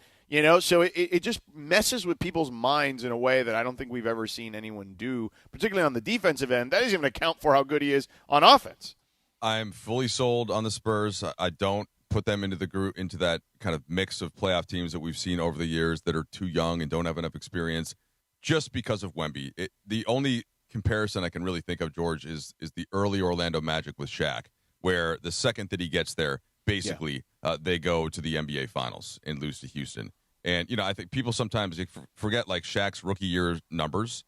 S11: So it just messes with people's minds in a way that I don't think we've ever seen anyone do, particularly on the defensive end. That doesn't even account for how good he is on offense.
S12: I'm fully sold on the Spurs. I don't put them into that kind of mix of playoff teams that we've seen over the years that are too young and don't have enough experience just because of Wemby. The only comparison I can really think of, George, is the early Orlando Magic with Shaq, where the second that he gets there, basically, they go to the NBA Finals and lose to Houston. And, I think people sometimes forget Shaq's rookie year numbers,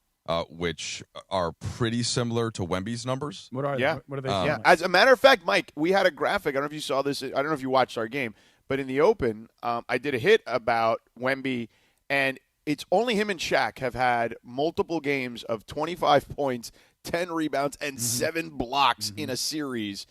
S12: which are pretty similar to Wemby's numbers.
S4: What are they? What are they?
S11: As a matter of fact, Mike, we had a graphic. I don't know if you saw this. I don't know if you watched our game. But in the Open, I did a hit about Wemby, and it's only him and Shaq have had multiple games of 25 points, 10 rebounds, and 7 blocks in a series.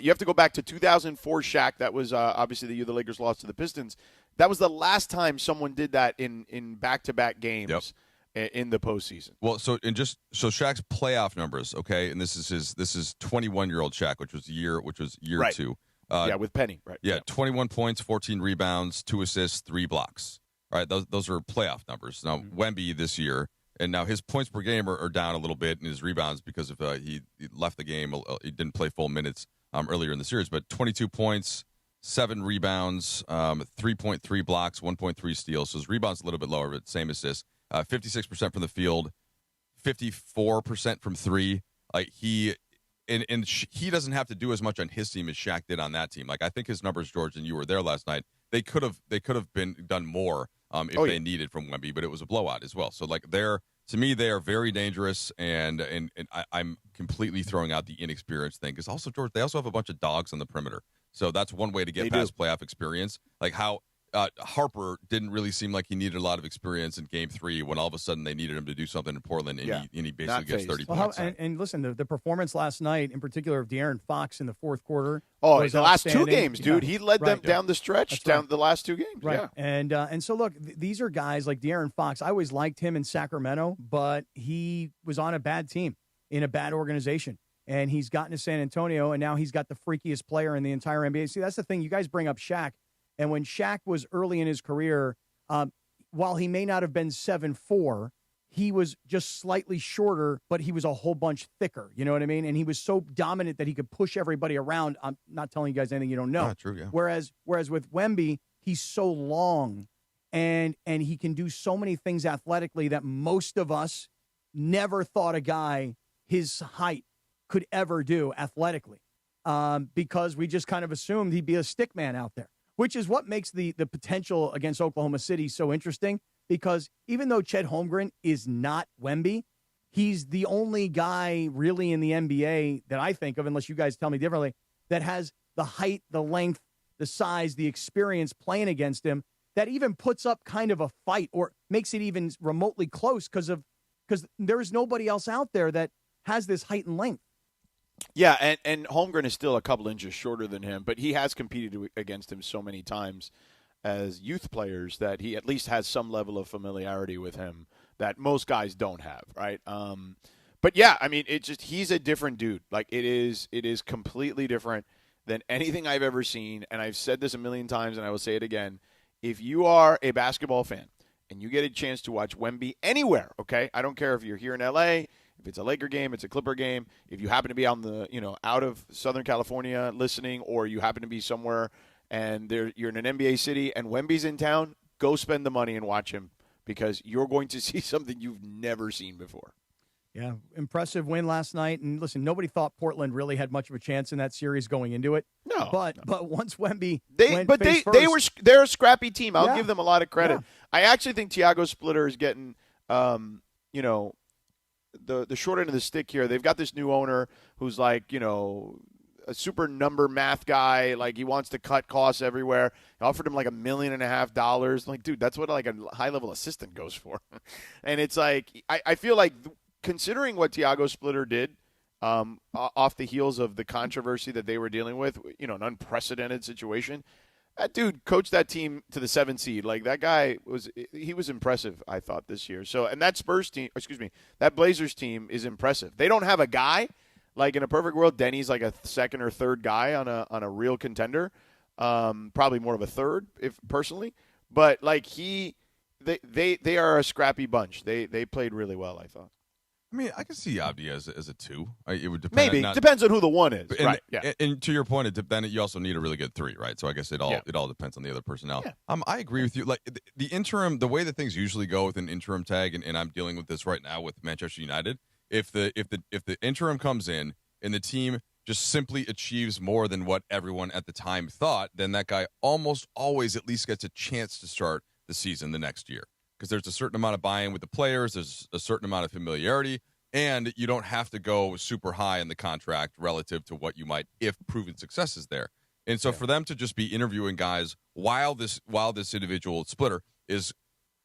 S11: You have to go back to 2004 Shaq. That was obviously the year the Lakers lost to the Pistons. That was the last time someone did that in back-to-back games in the postseason.
S12: Well, so Shaq's playoff numbers, okay, and this is 21-year-old Shaq, which was year
S11: right.
S12: 2.
S11: With Penny, right?
S12: Yeah, 21 points, 14 rebounds, 2 assists, 3 blocks. All right, those are playoff numbers. Now, Wemby this year, and now his points per game are down a little bit, and his rebounds because of he left the game. He didn't play full minutes earlier in the series, but 22 points, 7 rebounds, 3.3 blocks, 1.3 steals. So his rebounds a little bit lower, but same assists. 56% from the field, 54% from 3. He doesn't have to do as much on his team as Shaq did on that team. I think his numbers, George, and you were there last night. They could have been done more if they needed from Wemby, but it was a blowout as well. So to me, they are very dangerous, and I'm completely throwing out the inexperienced thing because also, George, they also have a bunch of dogs on the perimeter. So that's one way to get past playoff experience. How Harper didn't really seem like he needed a lot of experience in Game 3 when all of a sudden they needed him to do something in Portland, and he basically gets 30 points.
S4: And listen, the performance last night, in particular of De'Aaron Fox in the fourth quarter.
S11: Oh, the last 2 games, dude. He led them down the stretch, down the last 2 games.
S4: Right.
S11: Yeah.
S4: And so, look, these are guys like De'Aaron Fox. I always liked him in Sacramento, but he was on a bad team in a bad organization. And he's gotten to San Antonio, and now he's got the freakiest player in the entire NBA. See, that's the thing. You guys bring up Shaq. And when Shaq was early in his career, while he may not have been 7'4", he was just slightly shorter, but he was a whole bunch thicker. You know what I mean? And he was so dominant that he could push everybody around. I'm not telling you guys anything you don't know.
S12: True, yeah.
S4: Whereas with Wemby, he's so long, and he can do so many things athletically that most of us never thought a guy his height could ever do athletically, because we just kind of assumed he'd be a stick man out there, which is what makes the potential against Oklahoma City so interesting, because even though Chet Holmgren is not Wemby, he's the only guy really in the NBA that I think of, unless you guys tell me differently, that has the height, the length, the size, the experience playing against him that even puts up kind of a fight or makes it even remotely close because there's nobody else out there that has this height and length.
S11: Yeah, and Holmgren is still a couple inches shorter than him, but he has competed against him so many times as youth players that he at least has some level of familiarity with him that most guys don't have, right? But yeah, I mean, he's a different dude. Like it is completely different than anything I've ever seen, and I've said this a million times, and I will say it again. If you are a basketball fan and you get a chance to watch Wemby anywhere, okay? I don't care if you're here in LA, if it's a Laker game, it's a Clipper game, if you happen to be out of Southern California listening, or you happen to be somewhere and you're in an NBA city and Wemby's in town, go spend the money and watch him because you're going to see something you've never seen before.
S4: Yeah, impressive win last night. And listen, nobody thought Portland really had much of a chance in that series going into it.
S11: No,
S4: but once Wemby
S11: they're a scrappy team. I'll give them a lot of credit.
S4: Yeah.
S11: I actually think Thiago Splitter is getting the short end of the stick here. They've got this new owner who's like, a super number math guy. Like he wants to cut costs everywhere. He offered him like $1.5 million. Like, dude, that's what like a high level assistant goes for. And it's like, I feel like considering what Thiago Splitter did off the heels of the controversy that they were dealing with, an unprecedented situation, that dude coached that team to the 7th seed. Like that guy was impressive, I thought, this year. So, and that that Blazers team is impressive. They don't have a guy. Like in a perfect world, Denny's like a second or third guy on a real contender, probably more of a third, if personally. But like they are a scrappy bunch. They played really well, I thought.
S12: I mean, I can see Abdi as a 2. It would depend.
S11: Maybe depends on who the 1 is,
S12: and,
S11: right? Yeah.
S12: And to your point, then you also need a really good 3, right? So I guess it all depends on the other personnel.
S11: Yeah.
S12: I agree with you. Like the interim, the way that things usually go with an interim tag, and I'm dealing with this right now with Manchester United. If the interim comes in and the team just simply achieves more than what everyone at the time thought, then that guy almost always at least gets a chance to start the season the next year. Because there's a certain amount of buy-in with the players, there's a certain amount of familiarity, and you don't have to go super high in the contract relative to what you might if proven success is there. And so for them to just be interviewing guys while this individual Splitter is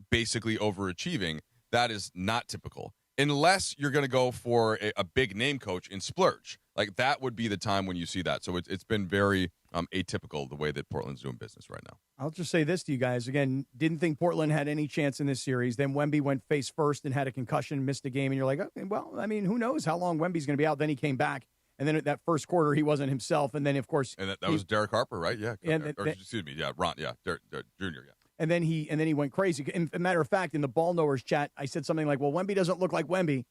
S12: basically overachieving, that is not typical. Unless you're going to go for a big name coach in splurge. Like that would be the time when you see that. So it's been very atypical the way that Portland's doing business right now.
S4: I'll just say this to you guys. Again, didn't think Portland had any chance in this series. Then Wemby went face first and had a concussion, missed a game. And you're like, okay, well, I mean, who knows how long Wemby's going to be out. Then he came back. And then at that first quarter, he wasn't himself. And then, of course.
S12: And that was Derek Harper, right? Yeah.
S4: Excuse
S12: me. Yeah. Ron. Yeah. Derek Jr. Yeah.
S4: And then he went crazy. And a matter of fact, in the Ball Knowers chat, I said something like, well, Wemby doesn't look like Wemby, ...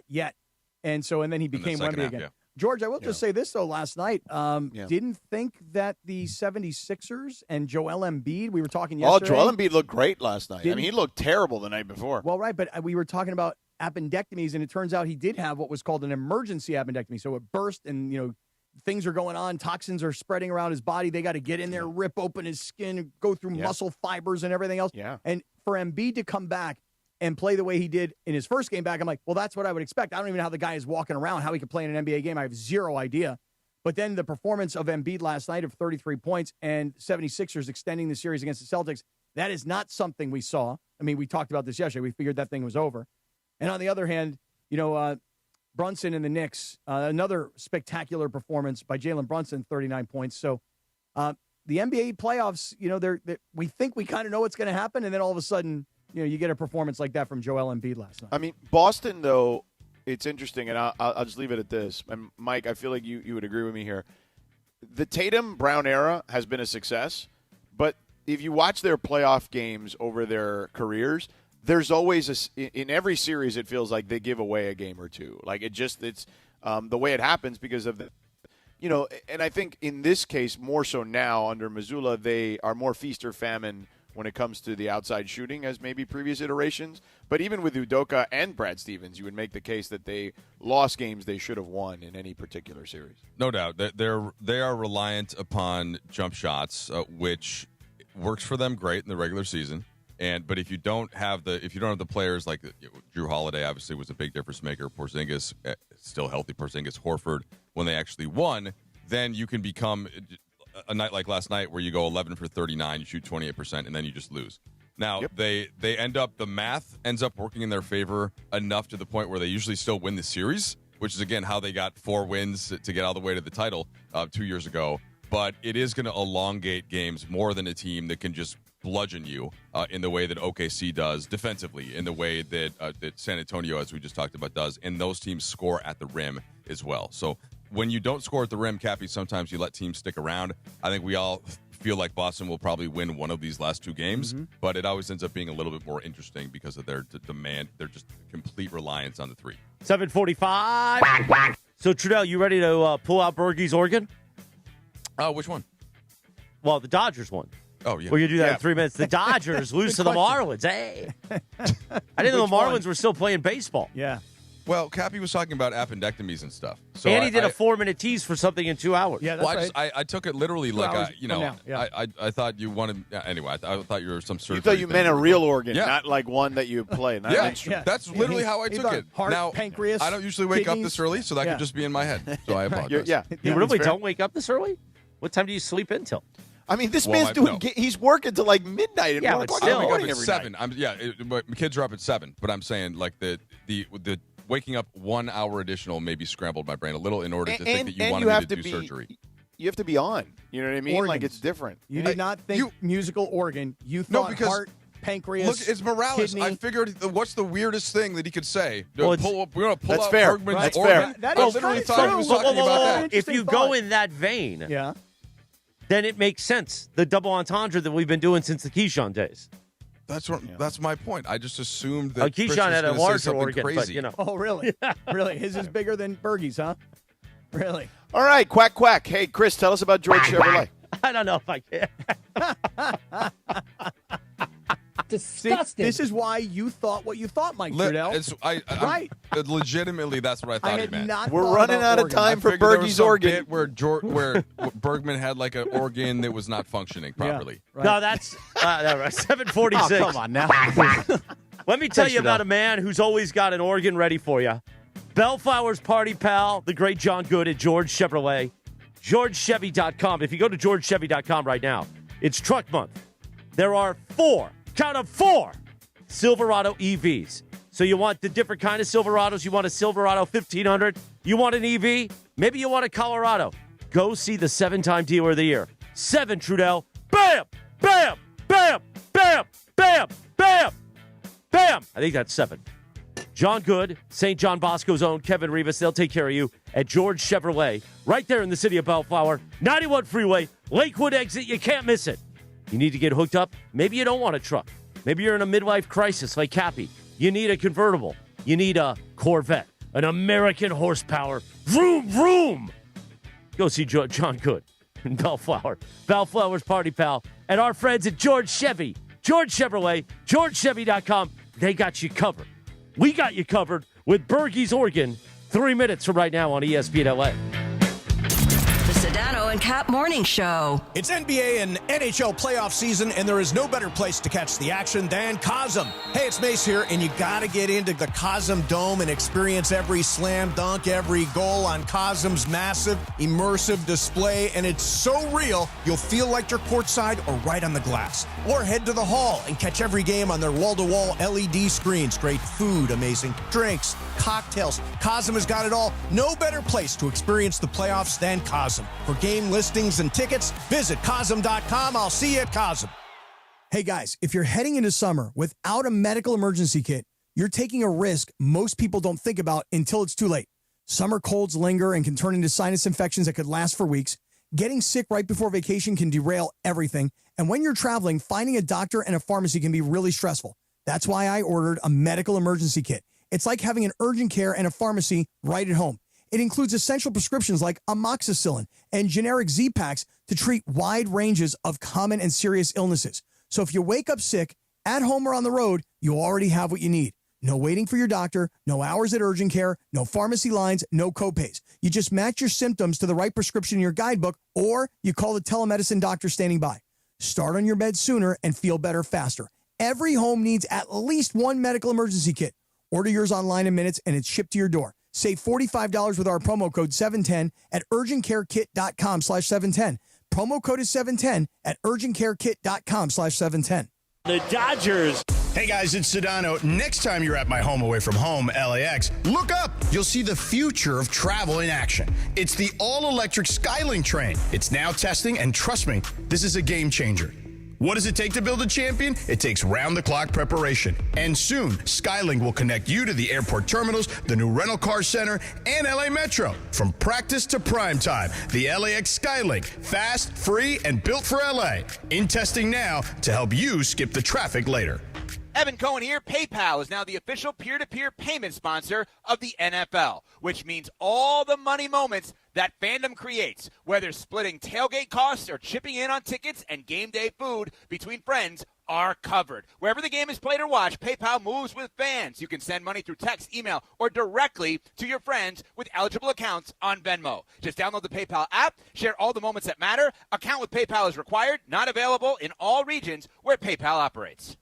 S4: yet. And then he became Wemby again.
S12: Yeah.
S4: George, I will just say this, though, last night. Didn't think that the 76ers and Joel Embiid, we were talking yesterday.
S11: Oh, Joel Embiid looked great last night. I mean, he looked terrible the night before.
S4: Well, right, but we were talking about appendectomies, and it turns out he did have what was called an emergency appendectomy. So it burst, and, things are going on. Toxins are spreading around his body. They got to get in there, rip open his skin, go through muscle fibers and everything else.
S11: Yeah.
S4: And for Embiid to come back and play the way he did in his first game back, I'm like, well, that's what I would expect. I don't even know how the guy is walking around, how he could play in an NBA game. I have zero idea. But then the performance of Embiid last night of 33 points and 76ers extending the series against the Celtics, that is not something we saw. I mean, we talked about this yesterday. We figured that thing was over. And on the other hand, Brunson and the Knicks, another spectacular performance by Jalen Brunson, 39 points. So the NBA playoffs, we think we kind of know what's going to happen, and then all of a sudden, you get a performance like that from Joel Embiid last night.
S11: I mean, Boston, though, it's interesting, and I'll just leave it at this. And Mike, I feel like you would agree with me here. The Tatum-Brown era has been a success, but if you watch their playoff games over their careers, there's always in every series it feels like they give away a game or two. Like it's the way it happens because of the, and I think in this case more so now under Mazzulla, they are more feast or famine when it comes to the outside shooting as maybe previous iterations. But even with Udoka and Brad Stevens, you would make the case that they lost games they should have won in any particular series.
S12: No doubt. They are reliant upon jump shots, which works for them great in the regular season. But if you don't have the players like Drew Holiday, obviously was a big difference maker. Porzingis, still healthy. Porzingis, Horford, when they actually won, then you can become a night like last night where you go 11 for 39, you shoot 28%, and then you just lose. Now they end up, the math ends up working in their favor enough to the point where they usually still win the series, which is again how they got 4 wins to get all the way to the title 2 years ago. But it is going to elongate games more than a team that can just bludgeon you in the way that OKC does defensively, in the way that San Antonio, as we just talked about, does. And those teams score at the rim as well. So when you don't score at the rim, Cappy, sometimes you let teams stick around. I think we all feel like Boston will probably win one of these last 2 games, but it always ends up being a little bit more interesting because of their demand, their just complete reliance on the 3.
S3: 7:45. So, Trudell, you ready to pull out Bergey's organ?
S12: Which one?
S3: Well, the Dodgers one.
S12: Oh, yeah.
S3: We're going to do that in 3 minutes. The Dodgers lose to the Marlins. Hey. I didn't know the Marlins were still playing baseball.
S4: Yeah.
S12: Well, Cappy was talking about appendectomies and stuff. So
S3: and he did a 4-minute tease for something in 2 hours.
S4: Yeah, that's
S12: right. I took it literally like,
S4: I
S12: thought you wanted, anyway, I thought you were some sort of.
S11: You thought you meant a real organ, not like one that you play. Not an instrument.
S12: That's literally how I took it.
S4: Heart,
S12: now,
S4: pancreas,
S12: I don't usually wake up
S4: kidneys.
S12: this early, so that could just be in my head. So I apologize.
S3: You really don't wake up this early? What time do you sleep until?
S11: I mean, this man's he's working till like midnight and 1 o'clock in the morning every
S12: 7.
S11: night.
S12: My kids are up at 7, but I'm saying like the waking up 1 hour additional maybe scrambled my brain a little in order to think that you wanted me to do surgery.
S11: You have to be on. You know what I mean?
S4: Organs.
S11: Like it's different.
S4: You did not think musical organ. You thought heart, pancreas.
S12: Look, it's Morales.
S4: Kidney.
S12: I figured what's the weirdest thing that he could say?
S3: Well,
S12: we're going to pull
S11: that's
S12: out
S11: fair.
S12: Bergman's
S11: That's
S12: organ.
S11: fair.
S12: I literally thought he was talking about that.
S3: If you go in that vein, then it makes sense. The double entendre that we've been doing since the Keyshawn days.
S12: That's my point. I just assumed that
S3: Keyshawn had a larger organ,
S12: crazy.
S3: but you know.
S4: Oh, really? Really? His is bigger than Bergey's, huh? Really?
S11: All right, quack, quack. Hey, Chris, tell us about George Chevrolet.
S3: I don't know if I can.
S4: Disgusting. See, this is why you thought what you thought, Mike Trudell.
S12: Right. Legitimately, that's what I thought he meant.
S11: We're running out of time for Bergey's organ.
S12: Where Bergman had like an organ that was not functioning properly.
S3: Yeah, right. No, that's 7:46.
S14: Oh, come on now.
S3: Let me tell you about a man who's always got an organ ready for you. Bellflower's party pal, the great John Good at George Chevrolet. GeorgeChevy.com. If you go to GeorgeChevy.com right now, it's truck month. There are 4 Silverado EVs. So you want the different kind of Silverados. You want a Silverado 1500. You want an EV. Maybe you want a Colorado. Go see the 7-time dealer of the year. 7, Trudell. Bam! Bam! Bam! Bam! Bam! Bam! Bam! I think that's 7. John Good, St. John Bosco's own Kevin Reaves. They'll take care of you at George Chevrolet, right there in the city of Bellflower. 91 Freeway, Lakewood exit. You can't miss it. You need to get hooked up. Maybe you don't want a truck. Maybe you're in a midlife crisis like Cappy. You need a convertible. You need a Corvette, an American horsepower. Vroom, vroom. Go see John Good in Bellflower. Bellflower's party pal. And our friends at George Chevy. George Chevrolet, GeorgeChevy.com. They got you covered. We got you covered with Bergey's organ 3 minutes from right now on ESPN LA.
S6: The Sedano and Cap Morning Show.
S8: It's NBA and NHL playoff season, and there is no better place to catch the action than Cosm. Hey, it's Mace here, and you got to get into the Cosm Dome and experience every slam dunk, every goal on Cosm's massive, immersive display, and it's so real, you'll feel like you're courtside or right on the glass. Or head to the hall and catch every game on their wall-to-wall LED screens. Great food, amazing drinks, cocktails. Cosm has got it all. No better place to experience the playoffs than Cosm. For game listings and tickets, visit Cosm.com. I'll see you at Cosm.
S4: Hey guys, if you're heading into summer without a medical emergency kit, you're taking a risk most people don't think about until it's too late. Summer colds linger and can turn into sinus infections that could last for weeks. Getting sick right before vacation can derail everything. And when you're traveling, finding a doctor and a pharmacy can be really stressful. That's why I ordered a medical emergency kit. It's like having an urgent care and a pharmacy right at home. It includes essential prescriptions like amoxicillin and generic Z-Packs to treat wide ranges of common and serious illnesses. So if you wake up sick, at home or on the road, you already have what you need. No waiting for your doctor, no hours at urgent care, no pharmacy lines, no copays. You just match your symptoms to the right prescription in your guidebook, or you call the telemedicine doctor standing by. Start on your meds sooner and feel better faster.
S10: Every home needs at least one medical emergency kit. Order yours online in minutes, and it's shipped to your door. Save $45 with our promo code 710 at urgentcarekit.com/710. Promo code is 710 at urgentcarekit.com/710.
S17: The Dodgers. Hey guys, it's Sedano. Next time you're at my home away from home, LAX, look up. You'll see the future of travel in action. It's the all-electric Skylink train. It's now testing, and trust me, this is a game changer. What does it take to build a champion? It takes round-the-clock preparation. And soon, Skylink will connect you to the airport terminals, the new rental car center, and LA Metro. From practice to prime time, the LAX Skylink. Fast, free, and built for LA. In testing now to help you skip the traffic later.
S21: Evan Cohen here. PayPal is now the official peer-to-peer payment sponsor of the NFL, which means all the money moments that fandom creates, whether splitting tailgate costs or chipping in on tickets and game day food between friends, are covered. Wherever the game is played or watched, PayPal moves with fans. You can send money through text, email, or directly to your friends with eligible accounts on Venmo. Just download the PayPal app, share all the moments that matter. Account with PayPal is required, not available in all regions where PayPal operates.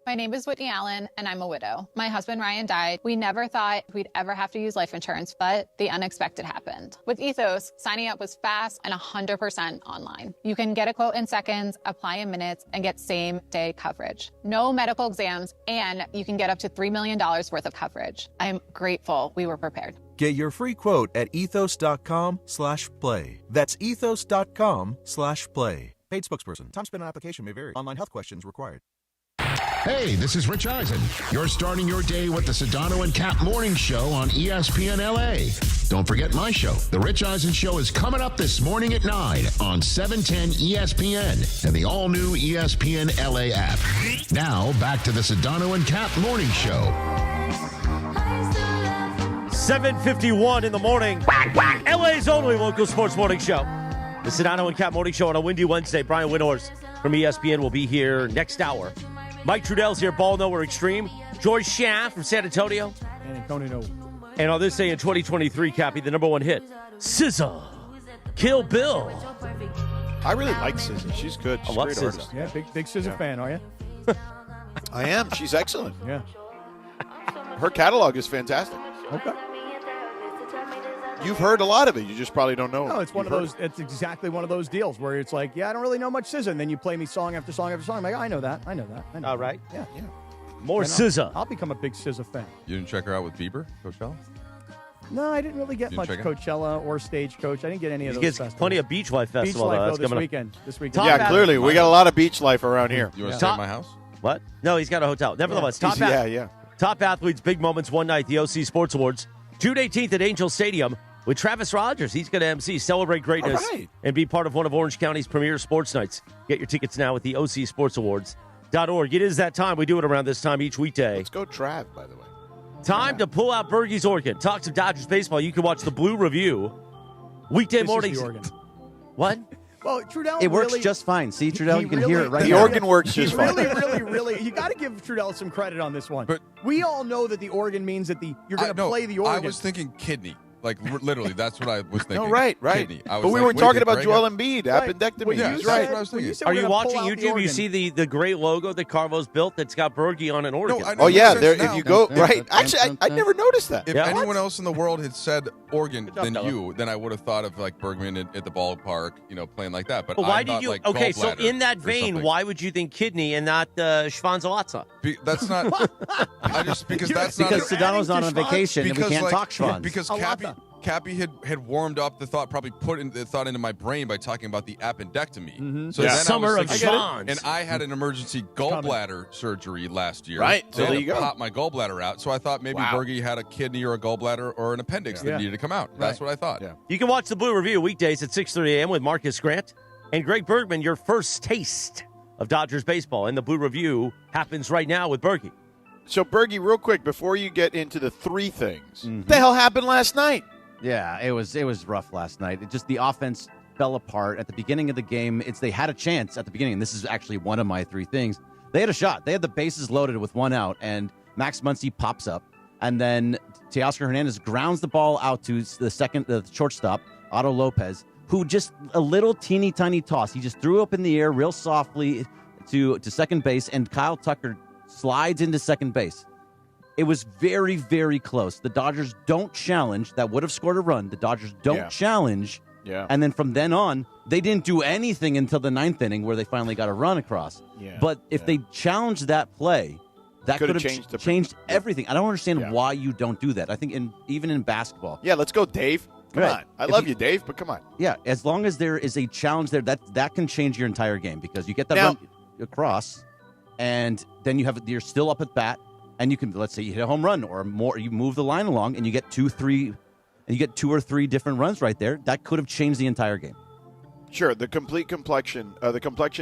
S22: My name is Whitney Allen, and I'm a widow. My husband, Ryan, died. We never thought we'd ever have to use life insurance, but the unexpected happened. With Ethos, signing up was fast and 100% online. You can get a quote in seconds, apply in minutes, and get same-day coverage. No medical exams, and you can get up to $3 million worth of coverage. I'm grateful we were prepared.
S23: Get your free quote at ethos.com/play. That's ethos.com/play. Paid spokesperson. Time spent on application may vary. Online health questions required.
S1: Hey, this is Rich Eisen. You're starting your day with the Sedano and Cap Morning Show on ESPN LA. Don't forget my show. The Rich Eisen Show is coming up this morning at 9 on 710 ESPN and the all-new ESPN LA app. Now, back to the Sedano and Cap Morning Show.
S3: 7:51 in the morning. LA's only local sports morning show. The Sedano and Cap Morning Show on a windy Wednesday. Brian Windhorst from ESPN will be here next hour. Mike Trudell's here, Ball Nowhere Extreme. George Schaff from San Antonio.
S4: San Antonio.
S3: And on this day in 2023, Cappy, the number one hit, SZA, Kill Bill.
S11: I really like SZA. She's good. She's
S3: I love
S11: a great
S3: SZA.
S11: artist.
S4: Yeah, big SZA fan, are you?
S11: I am. She's excellent.
S4: Yeah.
S11: Her catalog is fantastic.
S4: Okay.
S11: You've heard a lot of it. You just probably don't know.
S4: No, it's one of those. It's exactly one of those deals where it's like, yeah, I don't really know much SZA, and then you play me song after song after song. I'm like, I know that.
S3: All right.
S4: Yeah.
S3: More
S4: And
S3: SZA.
S4: I'll become a big SZA fan.
S12: You didn't check her out with Bieber, Coachella?
S4: No, I didn't really get
S12: Didn't
S4: much
S12: check it?
S4: Coachella or Stagecoach. I didn't get any of
S3: He
S4: those
S3: gets
S4: festivals.
S3: plenty of Beach Life
S4: Beach
S3: Festival.
S4: Life,
S3: though.
S4: though,
S3: That's
S4: this
S3: coming up.
S4: weekend. This weekend.
S3: Top
S11: Yeah,
S3: Athlete-
S11: clearly. We got a lot of beach life around here.
S12: You want to
S3: Yeah.
S12: stay at my house?
S3: What? No, he's got a hotel. Nevertheless,
S11: Yeah.
S3: Top athletes, big moments, one night, the OC Sports Awards. June 18th at Angel Stadium with Travis Rogers. He's going to MC, celebrate greatness, and be part of one of Orange County's premier sports nights. Get your tickets now at the OCSportsAwards.org. It is that time. We do it around this time each weekday.
S11: Let's go Trav, by the way.
S3: Time to pull out Bergie's organ. Talk some Dodgers baseball. You can watch the Blue Review weekday
S4: This is
S3: mornings.
S4: the organ.
S3: What?
S4: Well, Trudell
S14: It works
S4: really,
S14: just fine. See, Trudell,
S4: he
S14: you can
S4: really-
S14: hear it right
S11: The
S14: now.
S11: organ works
S4: He
S11: just fine.
S4: really, you got to give Trudell some credit on this one.
S12: But
S4: we all know that the organ means that you're going to play the organ.
S12: I was thinking kidney. Like, literally, that's what I was thinking.
S11: No, right.
S12: Kidney. I was
S11: But we
S12: like,
S11: were
S12: wait,
S11: talking
S12: did
S11: about
S12: Greg
S11: Joel
S12: have-
S11: Embiid,
S4: Right.
S11: appendectomy.
S12: Well, yeah,
S11: He's
S12: that's
S11: right.
S12: what I was thinking.
S3: Are you
S4: gonna
S3: watching
S4: pull out the
S3: YouTube? You
S4: organ.
S3: see the great logo that Carvo's built that's got Bergie on an organ.
S12: No, I know.
S11: Oh, yeah.
S12: Makes
S11: There,
S12: sense
S11: if you
S12: now.
S11: go, right. Actually, I never noticed that.
S12: If
S3: Yeah.
S12: anyone else in the world had said organ
S3: job,
S12: than
S3: fella.
S12: you, then I would have thought of like Bergman at the ballpark, playing like that. But
S3: Well, why
S12: I
S3: did
S12: thought,
S3: you?
S12: like,
S3: Okay, so
S12: gallbladder
S3: in that
S12: or
S3: vein,
S12: something.
S3: why would you think kidney and not Schwanzalazza?
S12: That's not. I just because that's not.
S14: Because Sedano's not on vacation and we can't talk
S12: yeah,
S14: Schwanz.
S12: because Cappy had warmed up the thought, probably put the thought into my brain by talking about the appendectomy. So
S3: Yeah.
S12: then
S3: Summer
S12: I
S3: of
S12: was
S3: Schwanz.
S12: thinking, and I had an emergency gallbladder surgery last year.
S11: Right, so
S12: They had
S11: there
S12: to
S11: you go.
S12: pop my gallbladder out. So I thought maybe Bergie had a kidney or a gallbladder or an appendix that needed to come out. That's what I thought.
S11: Yeah.
S3: You can watch the Blue Review weekdays at 6:30 a.m. with Marcus Grant and Greg Bergman. Your first taste of Dodgers baseball, and the Blue Review happens right now with Bergie.
S11: So, Bergie, real quick, before you get into the three things, what the hell happened last night?
S14: Yeah, it was rough last night. The offense fell apart at the beginning of the game. They had a chance at the beginning, and this is actually one of my three things. They had a shot. They had the bases loaded with one out, and Max Muncy pops up, and then Teoscar Hernandez grounds the ball out to the shortstop, Otto Lopez, who just a little teeny tiny toss. He just threw up in the air real softly. to second base, and Kyle Tucker slides into second base. It was very, very close. The Dodgers don't challenge. That would have scored a run. The Dodgers don't challenge.
S11: Yeah.
S14: And then from then on, they didn't do anything until the 9th inning where they finally got a run across.
S11: Yeah.
S14: But if they challenged that play, that could have changed everything. I don't understand why you don't do that. I think even in basketball.
S11: Yeah, let's go, Dave. Come on. I love you, Dave, but come on.
S14: Yeah, as long as there is a challenge there, that can change your entire game because you get that run across, and then you're still up at bat, and you can, let's say you hit a home run or more, you move the line along, and you get 2 or 3 different runs right there. That could have changed the entire game.
S11: Sure, the complexion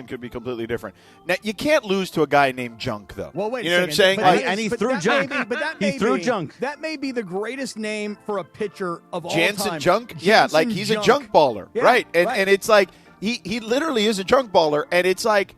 S11: could be completely different. Now, you can't lose to a guy named Junk, though.
S4: Well, wait
S11: you
S4: a
S11: know
S4: second.
S11: what I'm saying?
S14: And he threw Junk.
S4: He
S14: threw Junk.
S4: That may be the greatest name for a pitcher of all
S11: Jansen
S4: time.
S11: Junk? Yeah, like he's a junk baller.
S4: Yeah,
S11: right. And it's like he literally is a junk baller, and it's like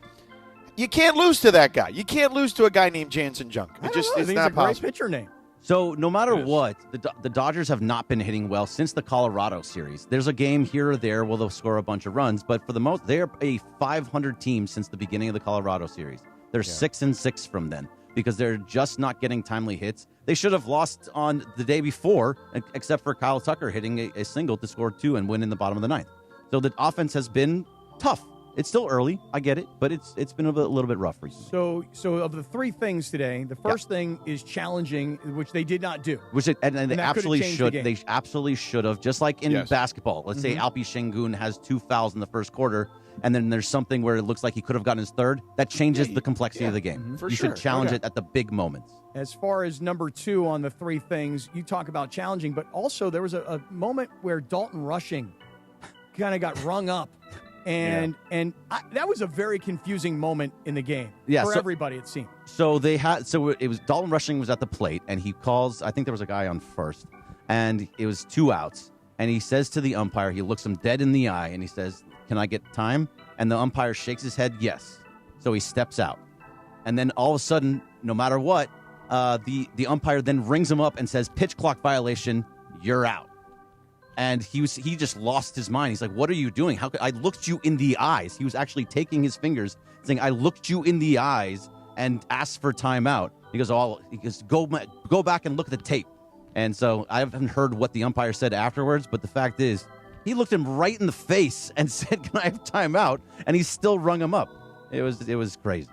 S11: you can't lose to that guy. You can't lose to a guy named Jansen Junk. It's not possible.
S4: Great pitcher name.
S14: So no matter what, the Dodgers have not been hitting well since the Colorado series. There's a game here or there where they'll score a bunch of runs, but for the most, they're a 500 team since the beginning of the Colorado series. They're 6-6 from then because they're just not getting timely hits. They should have lost on the day before, except for Kyle Tucker hitting a single to score 2 and win in the bottom of the 9th. So the offense has been tough. It's still early, I get it, but it's been a little bit rough recently.
S4: So of the 3 things today, the first thing is challenging, which they did not do.
S14: And they absolutely should.
S4: The
S14: they absolutely should have. Just like in basketball, let's say Alpi Şengün has 2 fouls in the first quarter, and then there's something where it looks like he could have gotten his 3rd. That changes the complexity of the game.
S4: For
S14: you
S4: sure.
S14: should challenge it at the big moments.
S4: As far as number 2 on the 3 things, you talk about challenging, but also there was a moment where Dalton Rushing kind of got rung up. And that was a very confusing moment in the game for everybody, it seemed.
S14: So it was Dalton Rushing was at the plate, and he calls, I think there was a guy on first, and it was 2 outs. And he says to the umpire, he looks him dead in the eye, and he says, "Can I get time?" And the umpire shakes his head, yes. So he steps out. And then all of a sudden, no matter what, the umpire then rings him up and says, "Pitch clock violation, you're out." And he just lost his mind. He's like, "What are you doing? I looked you in the eyes." He was actually taking his fingers, saying, "I looked you in the eyes and asked for timeout." He goes, "Go back and look at the tape." And so I haven't heard what the umpire said afterwards, but the fact is, he looked him right in the face and said, "Can I have timeout?" And he still rung him up. It was crazy.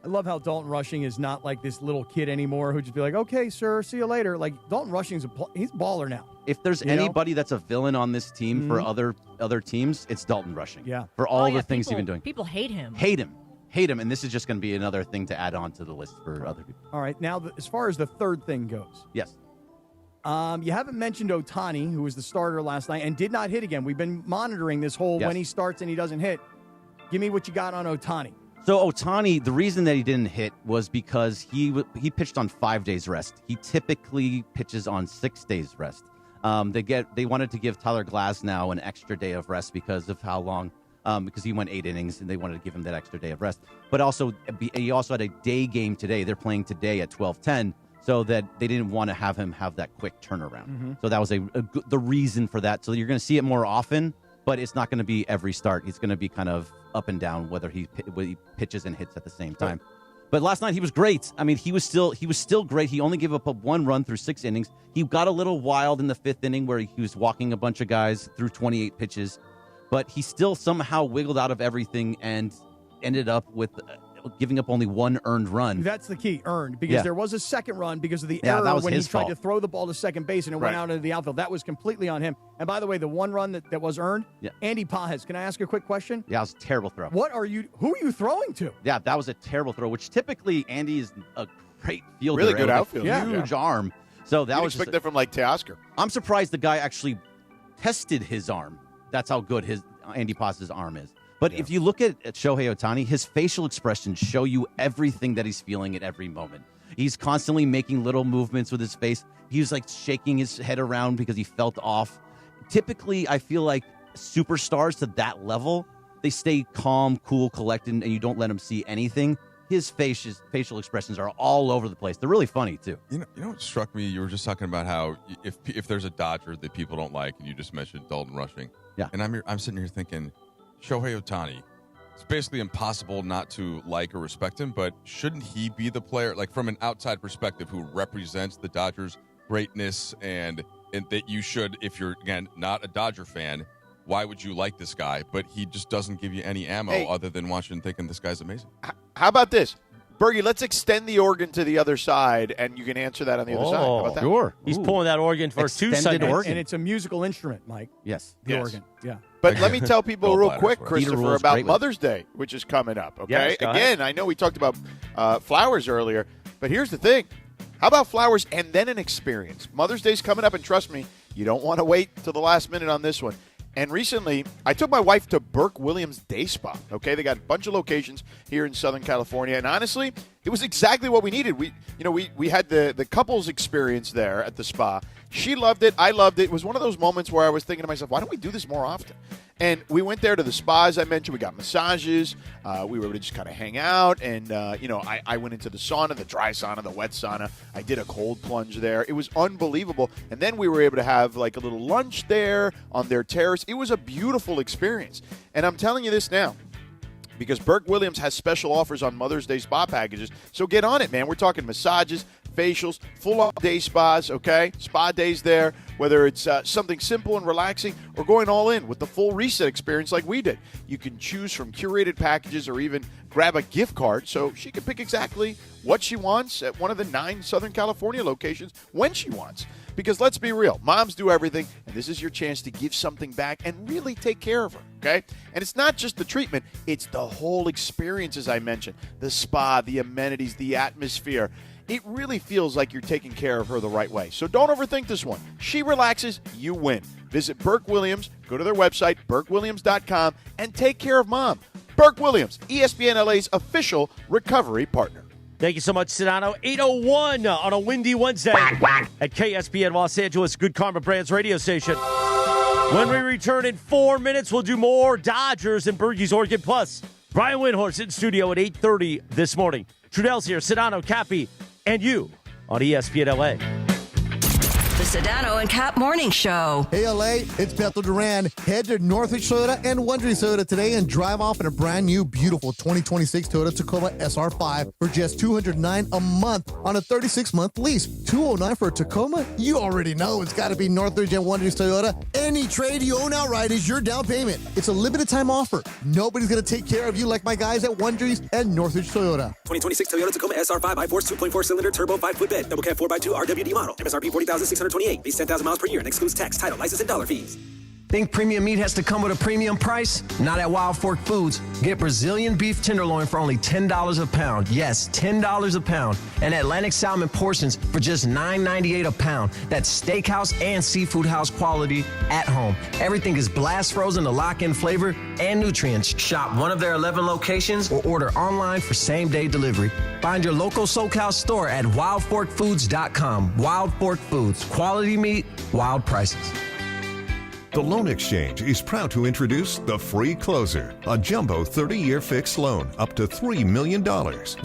S4: I love how Dalton Rushing is not like this little kid anymore who just be like, "Okay, sir, see you later." Like Dalton Rushing's he's a baller now.
S14: If there's anybody that's a villain on this team for other teams, it's Dalton Rushing.
S4: Yeah.
S14: For all the things he's been doing.
S13: People hate him.
S14: Hate him. And this is just going to be another thing to add on to the list for other people.
S4: All right. Now, as far as the 3rd thing goes.
S14: Yes.
S4: You haven't mentioned Ohtani, who was the starter last night and did not hit again. We've been monitoring this whole when he starts and he doesn't hit. Give me what you got on Ohtani.
S14: So Ohtani, the reason that he didn't hit was because he pitched on 5 days rest. He typically pitches on 6 days rest. They wanted to give Tyler Glasnow an extra day of rest because of how long, because he went 8 innings and they wanted to give him that extra day of rest. But also, he also had a day game today. They're playing today at 12:10, so that they didn't want to have him have that quick turnaround. So that was the reason for that. So you're going to see it more often, but it's not going to be every start. It's going to be kind of up and down whether he pitches and hits at the same time. But last night he was great. I mean, he was still great. He only gave up 1 run through 6 innings. He got a little wild in the 5th inning where he was walking a bunch of guys through 28 pitches, but he still somehow wiggled out of everything and ended up with giving up only 1 earned run.
S4: That's the key, earned, because there was a second run because of the error when he tried to throw the ball to second base and it went out into the outfield. That was completely on him. And by the way, the 1 run that was earned, Andy Pajes, can I ask a quick question?
S14: Yeah, it was a terrible throw.
S4: Who are you throwing to?
S14: Yeah, that was a terrible throw, which typically Andy is a great fielder.
S11: Really good outfield.
S14: Huge arm. So that was
S11: expect that from like Teoscar.
S14: I'm surprised the guy actually tested his arm. That's how good Andy Pajes' arm is. But if you look at Shohei Ohtani, his facial expressions show you everything that he's feeling at every moment. He's constantly making little movements with his face. He was like shaking his head around because he felt off. Typically, I feel like superstars to that level, they stay calm, cool, collected, and you don't let them see anything. His facial expressions are all over the place. They're really funny, too.
S12: You know what struck me? You were just talking about how if there's a Dodger that people don't like, and you just mentioned Dalton Rushing.
S14: Yeah.
S12: And I'm sitting here thinking, Shohei Ohtani, it's basically impossible not to like or respect him, but shouldn't he be the player, like from an outside perspective, who represents the Dodgers' greatness and that you should, if you're, again, not a Dodger fan, why would you like this guy? But he just doesn't give you any ammo other than watching and thinking this guy's amazing.
S11: How about this? Bergie, let's extend the organ to the other side, and you can answer that on the other side. How about that?
S3: Sure. He's pulling that organ for
S4: Extended
S3: 2 seconds.
S4: organ. And it's a musical instrument, Mike.
S14: Yes.
S4: The organ. Yeah.
S11: But let me tell people real quick,
S14: Peter
S11: Christopher,
S14: rules
S11: about
S14: greatly.
S11: Mother's Day, which is coming up, okay?
S3: Yes, go ahead.
S11: Again, I know we talked about flowers earlier, but here's the thing. How about flowers and then an experience? Mother's Day's coming up, and trust me, you don't want to wait till the last minute on this one. And recently, I took my wife to Burke Williams Day Spa, okay? They got a bunch of locations here in Southern California, and honestly, it was exactly what we needed. We had the couples experience there at the spa. She loved it. I loved it. It was one of those moments where I was thinking to myself, why don't we do this more often? And we went there to the spa, as I mentioned. We got massages. We were able to just kind of hang out. And, I went into the sauna, the dry sauna, the wet sauna. I did a cold plunge there. It was unbelievable. And then we were able to have like a little lunch there on their terrace. It was a beautiful experience. And I'm telling you this now, because Burke Williams has special offers on Mother's Day spa packages. So get on it, man. We're talking massages, facials, full-on day spas, okay? Spa days there, whether it's something simple and relaxing or going all in with the full reset experience like we did. You can choose from curated packages or even grab a gift card so she can pick exactly what she wants at one of the 9 Southern California locations when she wants. Because let's be real, moms do everything, and this is your chance to give something back and really take care of her, okay? And it's not just the treatment, it's the whole experience, as I mentioned. The spa, the amenities, the atmosphere. It really feels like you're taking care of her the right way. So don't overthink this one. She relaxes, you win. Visit Burke Williams, go to their website, burkewilliams.com, and take care of mom. Burke Williams, ESPN LA's official recovery partner.
S3: Thank you so much, Sedano. 8:01 on a windy Wednesday at KSPN Los Angeles, Good Karma Brands radio station. When we return in 4 minutes, we'll do more Dodgers and Bergie's Organ Plus. Brian Windhorst in studio at 8:30 this morning. Trudell's here, Sedano, Cappy, and you on ESPN LA.
S6: The Sedano and Cap Morning Show.
S5: Hey, LA, it's Bethel Durant. Head to Northridge Toyota and Wondry Toyota today and drive off in a brand new, beautiful 2026 Toyota Tacoma SR5 for just $209 a month on a 36-month lease. $209 for a Tacoma? You already know it's got to be Northridge and Wondry Toyota. Any trade you own outright is your down payment. It's a limited time offer. Nobody's going to take care of you like my guys at Wondry's and Northridge Toyota.
S20: 2026 Toyota Tacoma SR5 I-Force 2.4-cylinder turbo 5-foot bed, double cab 4x2 RWD model. MSRP $40,628. Base 10,000 miles per year and excludes tax, title, license, and dollar fees.
S7: Think premium meat has to come with a premium price? Not at Wild Fork Foods. Get Brazilian beef tenderloin for only $10 a pound. Yes, $10 a pound. And Atlantic salmon portions for just $9.98 a pound. That's steakhouse and seafood house quality at home. Everything is blast frozen to lock in flavor and nutrients. Shop one of their 11 locations or order online for same-day delivery. Find your local SoCal store at wildforkfoods.com. Wild Fork Foods. Quality meat, wild prices.
S9: The Loan Exchange is proud to introduce the Free Closer, a jumbo 30-year fixed loan up to $3 million.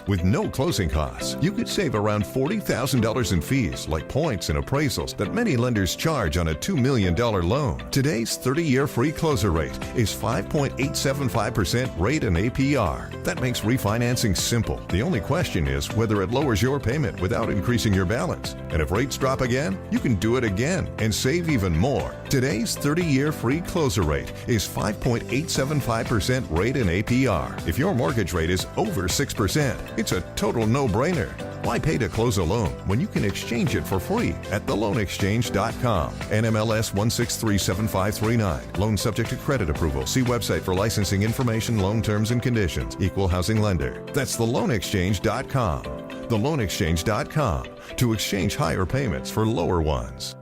S9: With no closing costs, you could save around $40,000 in fees like points and appraisals that many lenders charge on a $2 million loan. Today's 30-year Free Closer rate is 5.875% rate and APR. That makes refinancing simple. The only question is whether it lowers your payment without increasing your balance. And if rates drop again, you can do it again and save even more. Today's 30-year Free Closer rate is 5.875% rate and APR. If your mortgage rate is over 6%, it's a total no-brainer. Why pay to close a loan when you can exchange it for free at theloanexchange.com? NMLS 1637539. Loan subject to credit approval. See website for licensing information, loan terms and conditions. Equal housing lender. That's theloanexchange.com. Theloanexchange.com to exchange higher payments for lower ones.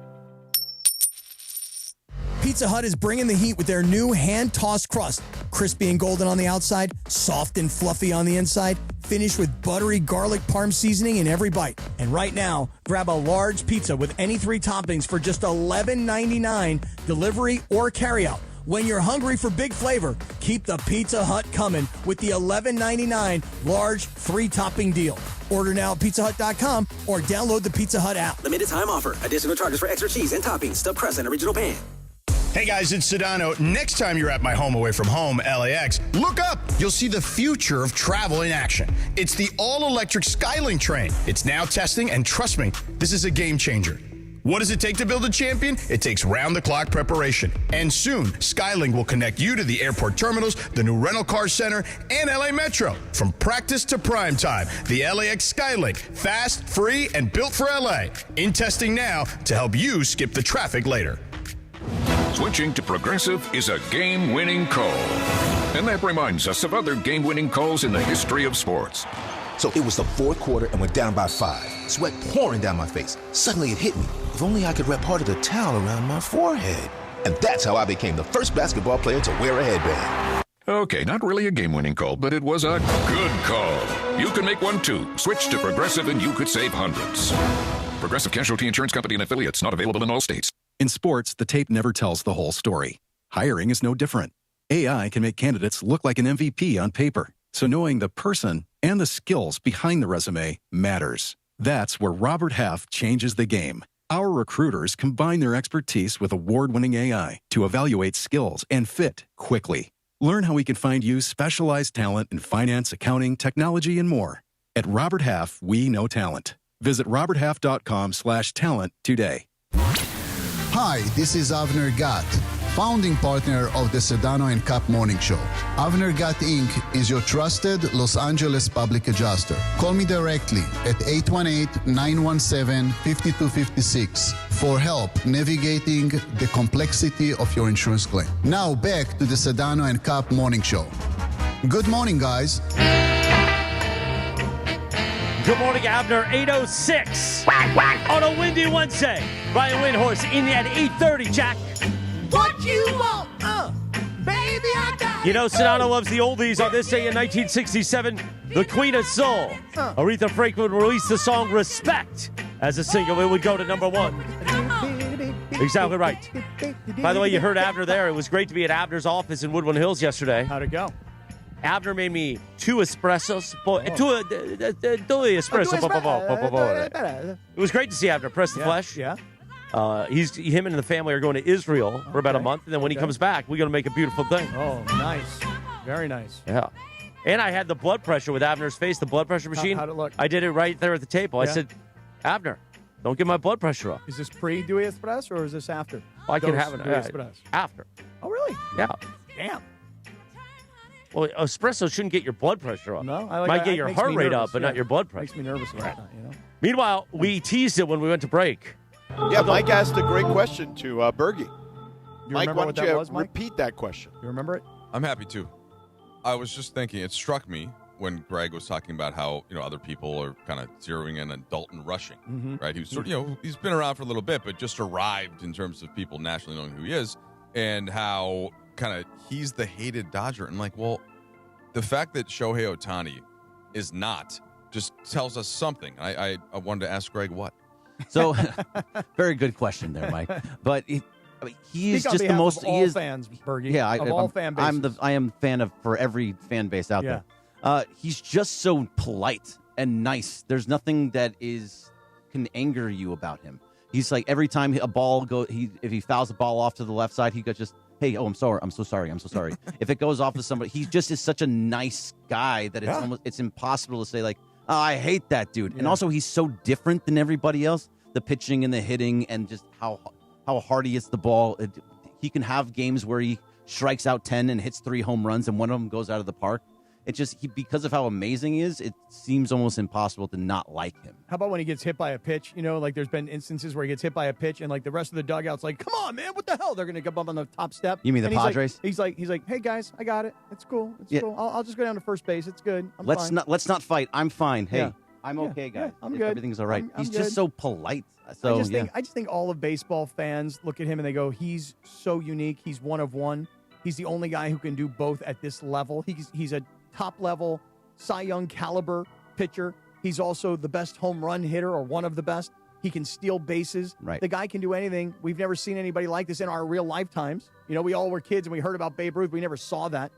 S10: Pizza Hut is bringing the heat with their new hand-tossed crust. Crispy and golden on the outside, soft and fluffy on the inside, finished with buttery garlic parm seasoning in every bite. And right now, grab a large pizza with any 3 toppings for just $11.99, delivery or carryout. When you're hungry for big flavor, keep the Pizza Hut coming with the $11.99 large 3-topping deal. Order now at pizzahut.com or download the Pizza Hut app.
S20: Limited time offer. Additional charges for extra cheese and toppings, stuffed crust, and original pan.
S17: Hey guys, it's Sedano. Next time you're at my home away from home, LAX, look up. You'll see the future of travel in action. It's the all-electric Skylink train. It's now testing, and trust me, this is a game changer. What does it take to build a champion? It takes round-the-clock preparation. And soon, Skylink will connect you to the airport terminals, the new rental car center, and LA Metro. From practice to prime time, the LAX Skylink. Fast, free, and built for LA. In testing now to help you skip the traffic later.
S2: Switching to Progressive is a game-winning call. And that reminds us of other game-winning calls in the history of sports.
S15: So it was the fourth quarter and we're down by 5. Sweat pouring down my face. Suddenly it hit me. If only I could wrap part of the towel around my forehead. And that's how I became the first basketball player to wear a headband.
S2: Okay, not really a game-winning call, but it was a good call. You can make one too. Switch to Progressive and you could save hundreds. Progressive Casualty Insurance Company and Affiliates, not available in all states.
S16: In sports, the tape never tells the whole story. Hiring is no different. AI can make candidates look like an MVP on paper. So knowing the person and the skills behind the resume matters. That's where Robert Half changes the game. Our recruiters combine their expertise with award-winning AI to evaluate skills and fit quickly. Learn how we can find you specialized talent in finance, accounting, technology, and more. At Robert Half, we know talent. Visit roberthalf.com/talent today.
S24: Hi, this is Avner Gatt, founding partner of the Sedano and Cup Morning Show. Avner Gatt Inc. is your trusted Los Angeles public adjuster. Call me directly at 818-917-5256 for help navigating the complexity of your insurance claim. Now back to the Sedano and Cup Morning Show. Good morning, guys.
S3: Good morning, Abner. 8:06 on a windy Wednesday. Brian Windhorst in at 8:30, Jack.
S25: What you want, baby, I got
S3: You know, Sedano loves the oldies. On this day in 1967, the Queen of Soul, Aretha Franklin, released the song Respect as a single. It would go to number 1. Exactly right. By the way, you heard Abner there. It was great to be at Abner's office in Woodland Hills yesterday.
S4: How'd it go?
S3: Abner made me 2 espressos. Two espresso. It was great to see Abner press the flesh.
S4: Yeah.
S3: Him and the family are going to Israel for about a month, and then when he comes back, we're going to make a beautiful thing.
S4: Oh, nice. Very nice.
S3: Yeah. And I had the blood pressure with Abner's face, the blood pressure machine.
S4: How'd it look?
S3: I did it right there at the table.
S4: Yeah.
S3: I said, Abner, don't get my blood pressure up.
S4: Is this pre-Dewey Espresso or is this after?
S3: I can have it
S4: Dewey Espresso.
S3: after.
S4: Oh, really?
S3: Yeah.
S4: Damn.
S3: Well, espresso shouldn't get your blood pressure up.
S4: No,
S3: Might get your heart rate up, but not your blood pressure.
S4: Makes me nervous about that, you know?
S3: Meanwhile, we teased it when we went to break.
S11: Yeah, Mike asked a great question to Bergie. Mike, why
S4: what
S11: don't
S4: that
S11: you
S4: was, Mike?
S11: repeat that question?
S4: You remember it?
S12: I'm happy to. I was just thinking, it struck me when Greg was talking about how, other people are kind of zeroing in on Dalton Rushing, right? He was sort of, he's been around for a little bit, but just arrived in terms of people nationally knowing who he is, and how kind of he's the hated Dodger. And like, well, the fact that Shohei Ohtani is not just tells us something. I wanted to ask Greg what.
S14: So, very good question there, Mike. But he is
S4: Speak on
S14: just the
S4: behalf
S14: most.
S4: of all fans, Bergie.
S14: Yeah,
S4: of all fan bases.
S14: I am fan of for every fan base out there. He's just so polite and nice. There's nothing that can anger you about him. He's like every time a ball if he fouls the ball off to the left side, he goes just, hey, I'm sorry, I'm so sorry. If it goes off to somebody, he just is such a nice guy that it's impossible to say like, oh, I hate that dude. And also he's so different than everybody else. The pitching and the hitting and just how hard he hits the ball. He can have games where he strikes out 10 and hits 3 home runs and one of them goes out of the park. It's just because of how amazing he is, it seems almost impossible to not like him.
S4: How about when he gets hit by a pitch? Like there's been instances where he gets hit by a pitch and like the rest of the dugout's like, come on, man, what the hell? They're going to come up on the top step.
S14: You mean the
S4: and
S14: Padres?
S4: He's like, hey guys, I got it. It's cool. It's cool. I'll just go down to first base. It's good.
S14: Let's not fight. I'm fine. Hey, I'm okay, guys.
S4: I'm good.
S14: Everything's all right.
S4: I'm
S14: He's
S4: good.
S14: just so polite. So
S4: I just think all of baseball fans look at him and they go, he's so unique. He's one of one. He's the only guy who can do both at this level. He's a top level Cy Young caliber pitcher. He's also the best home run hitter or one of the best. He can steal bases.
S14: Right.
S4: The guy can do anything. We've never seen anybody like this in our real lifetimes. We all were kids and we heard about Babe Ruth. We never saw that.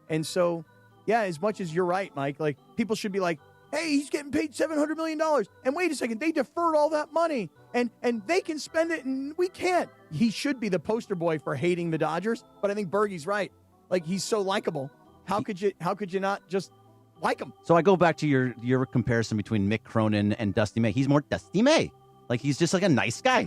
S4: And so, yeah, as much as you're right, Mike, like people should be like, hey, he's getting paid $700 million. And wait a second, they deferred all that money. And they can spend it, and we can't. He should be the poster boy for hating the Dodgers, but I think Bergie's right. Like, he's so likable. How could you not just like him?
S14: So I go back to your comparison between Mick Cronin and Dusty May. He's more Dusty May. Like, he's just like a nice guy.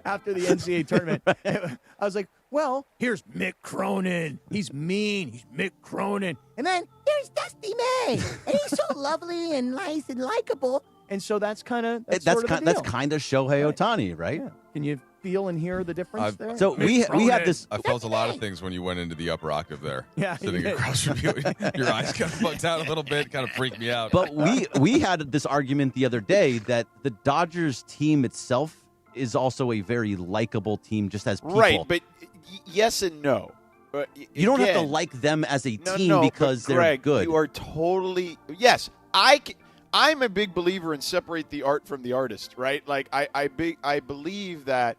S4: After the NCAA tournament, I was like, well, here's Mick Cronin. He's mean. He's Mick Cronin. And then here's Dusty May. And he's so lovely and nice and likable. And so that's kind of
S14: That's
S4: sort of the
S14: that's
S4: deal.
S14: kind of Shohei Ohtani, right?
S4: Yeah. Can you feel and hear the difference there?
S14: So we had this.
S12: I felt a lot of things when you went into the upper octave there.
S4: Yeah,
S12: Sitting
S4: you did.
S12: across from you. Your eyes kind of bugged out a little bit, kind of freaked me out.
S14: But we had this argument the other day that the Dodgers team itself is also a very likable team, just as people.
S11: Right, but yes and no.
S14: You don't have to
S11: Again,
S14: like them as a team
S11: no,
S14: because
S11: but
S14: they're
S11: Greg,
S14: good.
S11: You are totally yes. I'm a big believer in separate the art from the artist. Right, like I believe that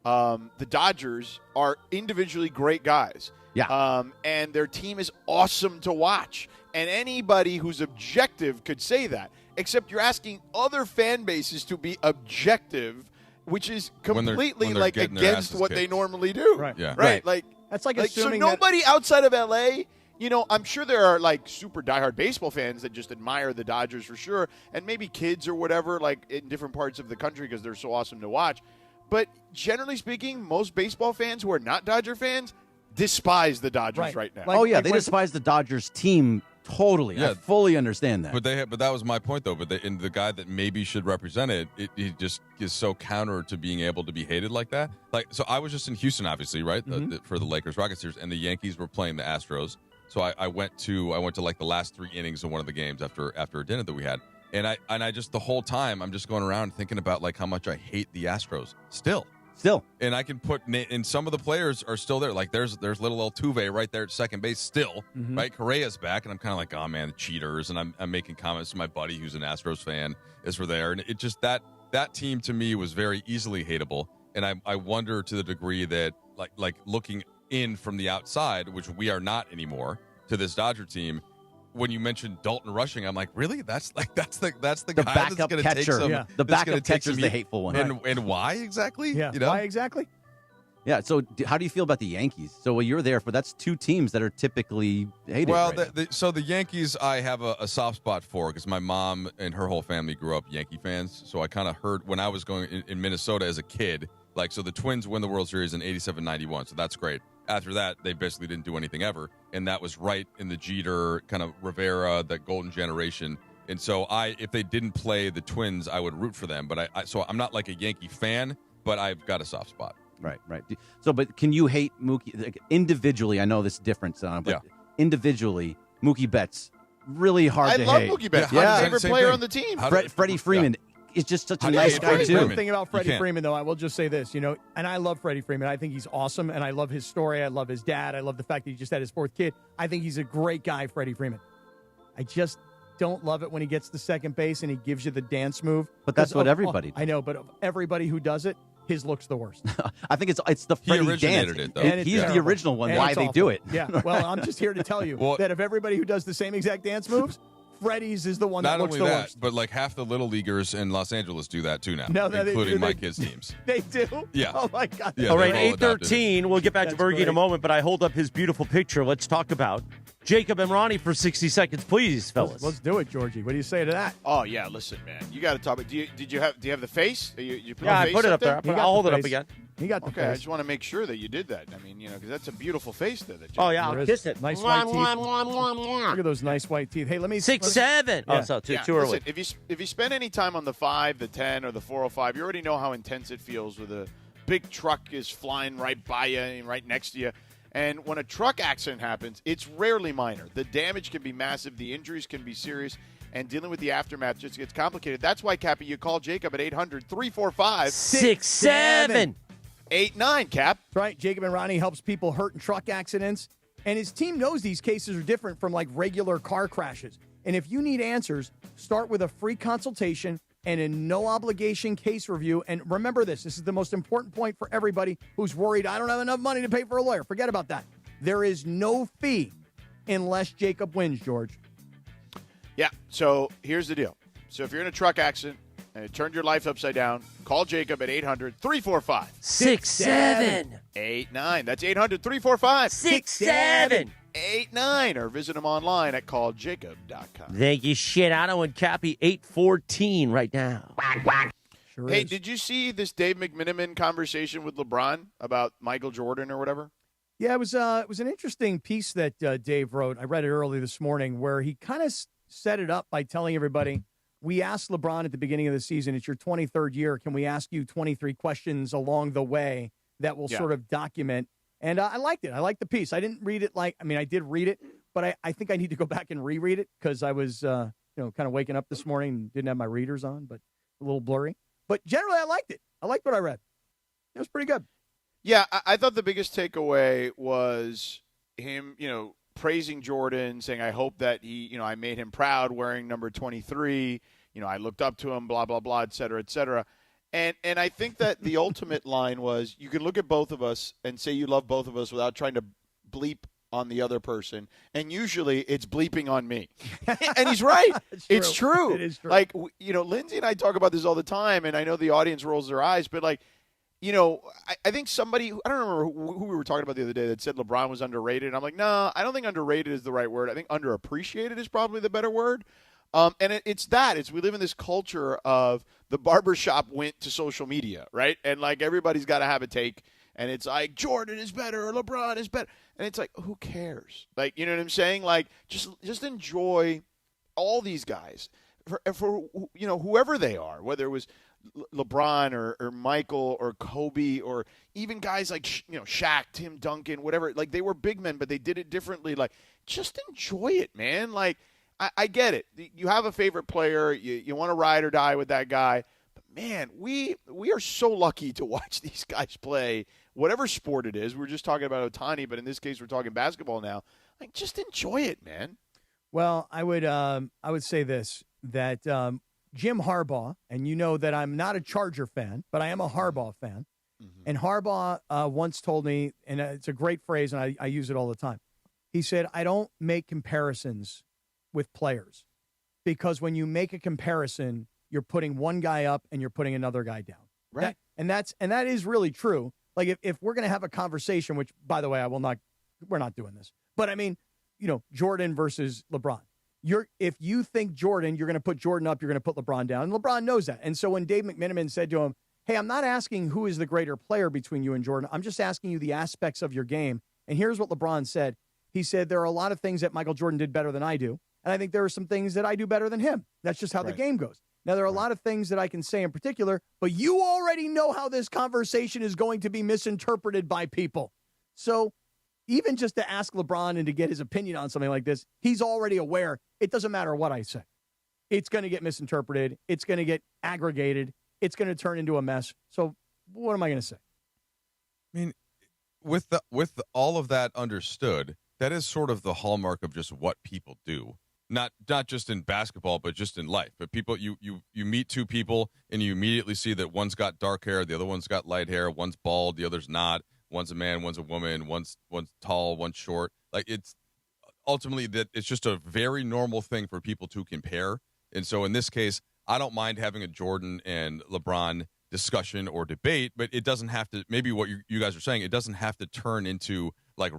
S11: the Dodgers are individually great guys.
S14: Yeah.
S11: And their team is awesome to watch. And anybody who's objective could say that. Except you're asking other fan bases to be objective, which is completely
S12: when they're
S11: like
S12: getting their
S11: against
S12: asses
S11: what
S12: kicked.
S11: they normally do.
S4: Right.
S12: Yeah.
S11: Right. Like
S4: that's like
S11: so
S4: assuming
S11: nobody outside of LA. You know, I'm sure there are like super diehard baseball fans that just admire the Dodgers for sure, and maybe kids or whatever, like in different parts of the country because they're so awesome to watch. But generally speaking, most baseball fans who are not Dodger fans despise the Dodgers right now.
S14: They despise the Dodgers team totally. I fully understand that.
S12: But that was my point, though. But the guy that maybe should represent it, he just is so counter to being able to be hated like that. Like, so I was just in Houston, obviously, right, for the Lakers Rockets series, and the Yankees were playing the Astros. So I went to like the last 3 innings of one of the games after a dinner that we had, and I just the whole time I'm just going around thinking about like how much I hate the Astros still. And I can put and some of the players are still there. Like there's little Altuve right there at second base still, right? Correa's back, and I'm kind of like, oh man, the cheaters. And I'm making comments to my buddy who's an Astros fan as we're there, and it just that team to me was very easily hateable. And I wonder to the degree that like looking in from the outside, which we are not anymore, to this Dodger team. When you mentioned Dalton Rushing, I'm like, really? That's the guy that's
S14: backup
S12: going to
S14: catcher.
S12: take some.
S14: Yeah. The backup catcher's the hateful one.
S12: And why exactly?
S4: Yeah.
S12: You know?
S4: Why exactly?
S14: Yeah. So how do you feel about the Yankees? So you're there for that's 2 teams that are typically hated.
S12: Well,
S14: right
S12: so the Yankees, I have a soft spot for because my mom and her whole family grew up Yankee fans. So I kind of heard when I was going in Minnesota as a kid. Like, so the Twins win the World Series in 87-91, so that's great. After that, they basically didn't do anything ever, and that was right in the Jeter, kind of Rivera, that golden generation. And so if they didn't play the Twins, I would root for them. But so I'm not like a Yankee fan, but I've got a soft spot.
S14: Right. So, but can you hate Mookie like, individually? I know this is different, but individually, Mookie Betts, really hard to hate.
S11: I love Mookie Betts.
S14: Yeah.
S11: My favorite player on the team.
S14: Freddie Freeman. Is just such a
S11: How do you
S14: nice
S11: hate
S14: guy
S11: Freddie
S14: too.
S4: One thing about Freddie Freeman, though, I will just say this, and I love Freddie Freeman. I think he's awesome, and I love his story. I love his dad. I love the fact that he just had his 4th kid. I think he's a great guy, Freddie Freeman. I just don't love it when he gets to second base and he gives you the dance move.
S14: But that's what everybody does.
S4: I know, but of everybody who does it, his looks the worst.
S14: I think it's the Freddie
S12: originated
S14: dance.
S12: it, though.
S4: And it's
S14: He's the
S4: terrible.
S14: original one.
S4: And
S14: Why
S4: it's
S14: they
S4: awful.
S14: do it?
S4: Yeah. Well, I'm just here to tell you that of everybody who does the same exact dance moves, Freddie's is the one that
S12: Not
S4: looks
S12: only
S4: the
S12: that,
S4: worst.
S12: but like half the little leaguers in Los Angeles do that too now,
S4: No, they
S12: including
S4: do.
S12: my
S4: They-
S12: kids' teams.
S4: They do?
S12: Yeah.
S4: Oh, my God.
S12: Yeah,
S3: all right,
S12: they've all adopted it.
S3: 8:13. We'll get back to
S4: That's
S3: Bergie in a
S4: great.
S3: moment, but I hold up his beautiful picture. Let's talk about Jacob and Ronnie for 60 seconds, please, fellas.
S4: Let's do it, Georgie. What do you say to that?
S11: Oh yeah, listen, man, you got to talk about. Do you have the face? You put
S3: Yeah,
S11: the
S3: I
S11: face
S3: put it up there.
S4: He got
S3: I'll hold
S4: the
S3: it up
S4: face.
S3: again.
S4: He got the
S11: Okay, I
S4: face.
S11: just want to make sure that you did that. I mean, because that's a beautiful face there.
S3: Oh, yeah,
S4: There
S3: I'll
S4: is.
S3: kiss it.
S4: Nice white teeth. Look at those nice white teeth. Hey, let me
S3: 6,
S4: let's-
S3: 7.
S4: Yeah.
S3: Oh, so too
S11: Yeah,
S3: early.
S11: listen, if you spend any time on the 5, the 10, or the 405, you already know how intense it feels with a big truck is flying right by you and right next to you. And when a truck accident happens, it's rarely minor. The damage can be massive. The injuries can be serious. And dealing with the aftermath just gets complicated. That's why, Cappy, you call Jacob at 800-345-6789, Cap.
S4: That's right. Jacob and Ronnie helps people hurt in truck accidents. And his team knows these cases are different from like regular car crashes. And if you need answers, start with a free consultation and a no-obligation case review. And remember this is the most important point for everybody who's worried, I don't have enough money to pay for a lawyer. Forget about that. There is no fee unless Jacob wins, George.
S11: Yeah, so here's the deal. So if you're in a truck accident, and it turned your life upside down, call Jacob at 800-345.
S3: 6789.
S11: That's 800-345.
S3: 6789.
S11: Or visit him online at calljacob.com.
S3: Thank you, Sedano and Cappy. 814 right now.
S4: Sure
S11: Hey,
S4: is.
S11: did you see this Dave McMenamin conversation with LeBron about Michael Jordan or whatever?
S4: Yeah, it was an interesting piece that Dave wrote. I read it early this morning where he kind of set it up by telling everybody, we asked LeBron at the beginning of the season, it's your 23rd year. Can we ask you 23 questions along the way that will sort of document? And I liked it. I liked the piece. I didn't read it I did read it, but I think I need to go back and reread it because I was, kind of waking up this morning and didn't have my readers on, but a little blurry. But generally, I liked it. I liked what I read. It was pretty good.
S11: Yeah, I thought the biggest takeaway was him, praising Jordan, saying, I hope that he, I made him proud wearing number 23. I looked up to him, blah, blah, blah, et cetera, et cetera. And I think that the ultimate line was you can look at both of us and say you love both of us without trying to bleep on the other person. And usually it's bleeping on me. And he's right. It's true.
S4: It is true.
S11: Like, Lindsay and I talk about this all the time, and I know the audience rolls their eyes, but I think somebody, I don't remember who we were talking about the other day that said LeBron was underrated. And I'm like, no, I don't think underrated is the right word. I think underappreciated is probably the better word. And it's we live in this culture of the barbershop went to social media, right? And everybody's got to have a take. And it's like Jordan is better or LeBron is better. And it's like, who cares? You know what I'm saying? Just enjoy all these guys for whoever they are, whether it was LeBron or Michael or Kobe or even guys like Shaq, Tim Duncan, whatever. They were big men, but they did it differently. Just enjoy it, man. I get it. You have a favorite player. You want to ride or die with that guy. But man, we are so lucky to watch these guys play whatever sport it is. We're just talking about Ohtani, but in this case, we're talking basketball now. Just enjoy it, man.
S4: Well, I would say this, that Jim Harbaugh, and you know that I'm not a Charger fan, but I am a Harbaugh fan. Mm-hmm. And Harbaugh once told me, and it's a great phrase, and I use it all the time. He said, I don't make comparisons with players because when you make a comparison, you're putting one guy up and you're putting another guy down.
S11: Right.
S4: That is really true. If we're going to have a conversation, which, by the way, we're not doing this. But I mean, Jordan versus LeBron. If you think Jordan, you're going to put Jordan up, you're going to put LeBron down. And LeBron knows that. And so when Dave McMenamin said to him, hey, I'm not asking who is the greater player between you and Jordan. I'm just asking you the aspects of your game. And here's what LeBron said. He said, there are a lot of things that Michael Jordan did better than I do. And I think there are some things that I do better than him. That's just how the game goes. Now, there are a lot of things that I can say in particular, but you already know how this conversation is going to be misinterpreted by people. So even just to ask LeBron and to get his opinion on something like this, he's already aware it doesn't matter what I say. It's going to get misinterpreted. It's going to get aggregated. It's going to turn into a mess. So what am I going to say?
S12: I mean, with all of that understood, that is sort of the hallmark of just what people do. Not just in basketball, but just in life. But people, you meet two people and you immediately see that one's got dark hair, the other one's got light hair, one's bald, the other's not. One's a man, one's a woman, one's tall, one's short. It's ultimately that it's just a very normal thing for people to compare. And so in this case, I don't mind having a Jordan and LeBron discussion or debate, but it doesn't have to. Maybe what you guys are saying, it doesn't have to turn into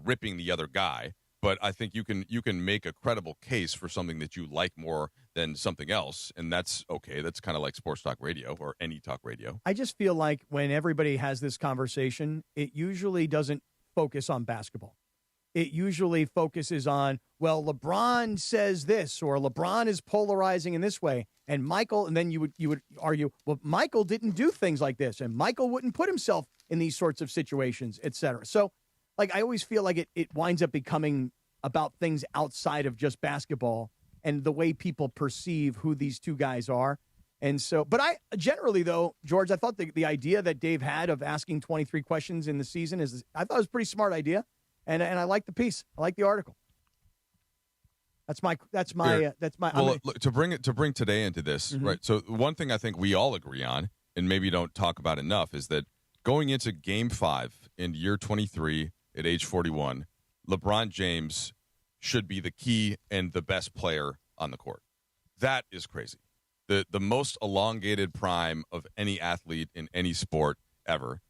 S12: ripping the other guy. But I think you can make a credible case for something that you like more than something else, and that's okay. That's kind of like sports talk radio or any talk radio.
S4: I just feel like when everybody has this conversation, it usually doesn't focus on basketball. It usually focuses on, well, LeBron says this, or LeBron is polarizing in this way, and Michael, and then you would argue, well, Michael didn't do things like this, and Michael wouldn't put himself in these sorts of situations, et cetera. So, I always feel like it winds up becoming about things outside of just basketball and the way people perceive who these two guys are. And so, but I generally, though, George, I thought the idea that Dave had of asking 23 questions in the season I thought it was a pretty smart idea. And I like the piece. I like the article. That's my.
S12: Well, look, to bring today into this, mm-hmm. Right? So one thing I think we all agree on, and maybe don't talk about enough, is that going into Game 5 in year 23 at age 41, LeBron James should be the key and the best player on the court. That is crazy. the most elongated prime of any athlete in any sport ever.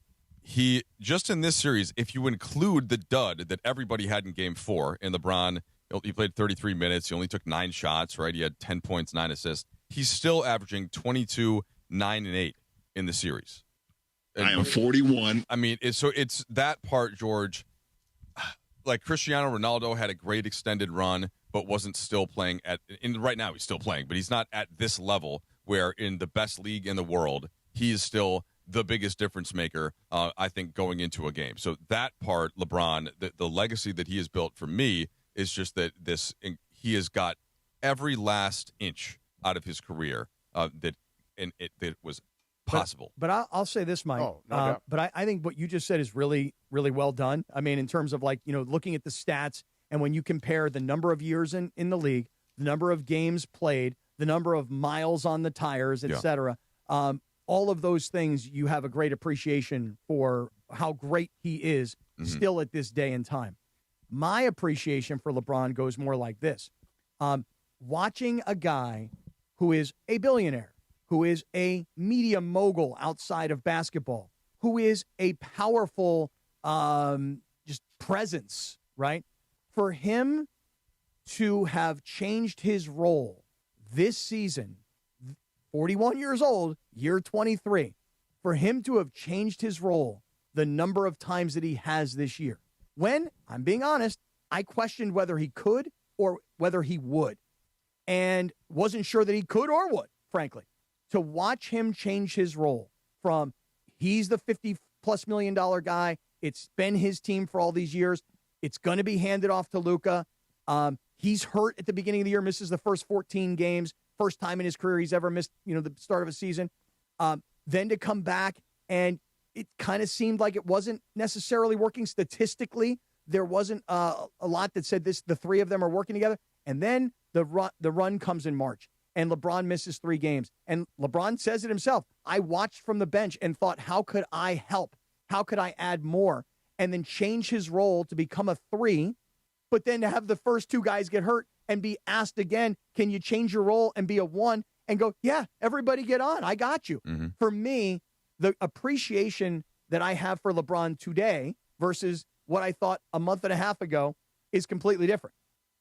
S12: He, just in this series, if you include the dud that everybody had in Game 4, and LeBron, he played 33 minutes, he only took 9 shots, right? He had 10 points, 9 assists. He's still averaging 22, 9, and 8 in the series.
S8: I am 41.
S12: I mean, it's that part, George. Like Cristiano Ronaldo had a great extended run, but wasn't still playing right now he's still playing, but he's not at this level where in the best league in the world, he is still the biggest difference maker, I think, going into a game. So that part, LeBron, the legacy that he has built for me is just that he has got every last inch out of his career that was possible.
S4: But I'll say this, Mike.
S11: Oh, no doubt.
S4: But I think what you just said is really, really well done. I mean, in terms of looking at the stats, and when you compare the number of years in the league, the number of games played, the number of miles on the tires, et cetera, all of those things, you have a great appreciation for how great he is still at this day and time. My appreciation for LeBron goes more like this. Watching a guy who is a billionaire, who is a media mogul outside of basketball, who is a powerful just presence, right? For him to have changed his role this season, 41 years old, year 23, for him to have changed his role the number of times that he has this year. When, I'm being honest, I questioned whether he could or whether he would, and wasn't sure that he could or would, frankly. To watch him change his role from he's the $50+ million guy, it's been his team for all these years, it's going to be handed off to Luka. He's hurt at the beginning of the year, misses the first 14 games, first time in his career he's ever missed, the start of a season. Then to come back, and it kind of seemed like it wasn't necessarily working statistically. There wasn't a lot that said the three of them are working together. And then the run comes in March, and LeBron misses 3 games. And LeBron says it himself. I watched from the bench and thought, how could I help? How could I add more? And then change his role to become a 3, but then to have the first 2 guys get hurt and be asked again, can you change your role and be a 1? And go, yeah, everybody get on. I got you. Mm-hmm. For me, the appreciation that I have for LeBron today versus what I thought a month and a half ago is completely different.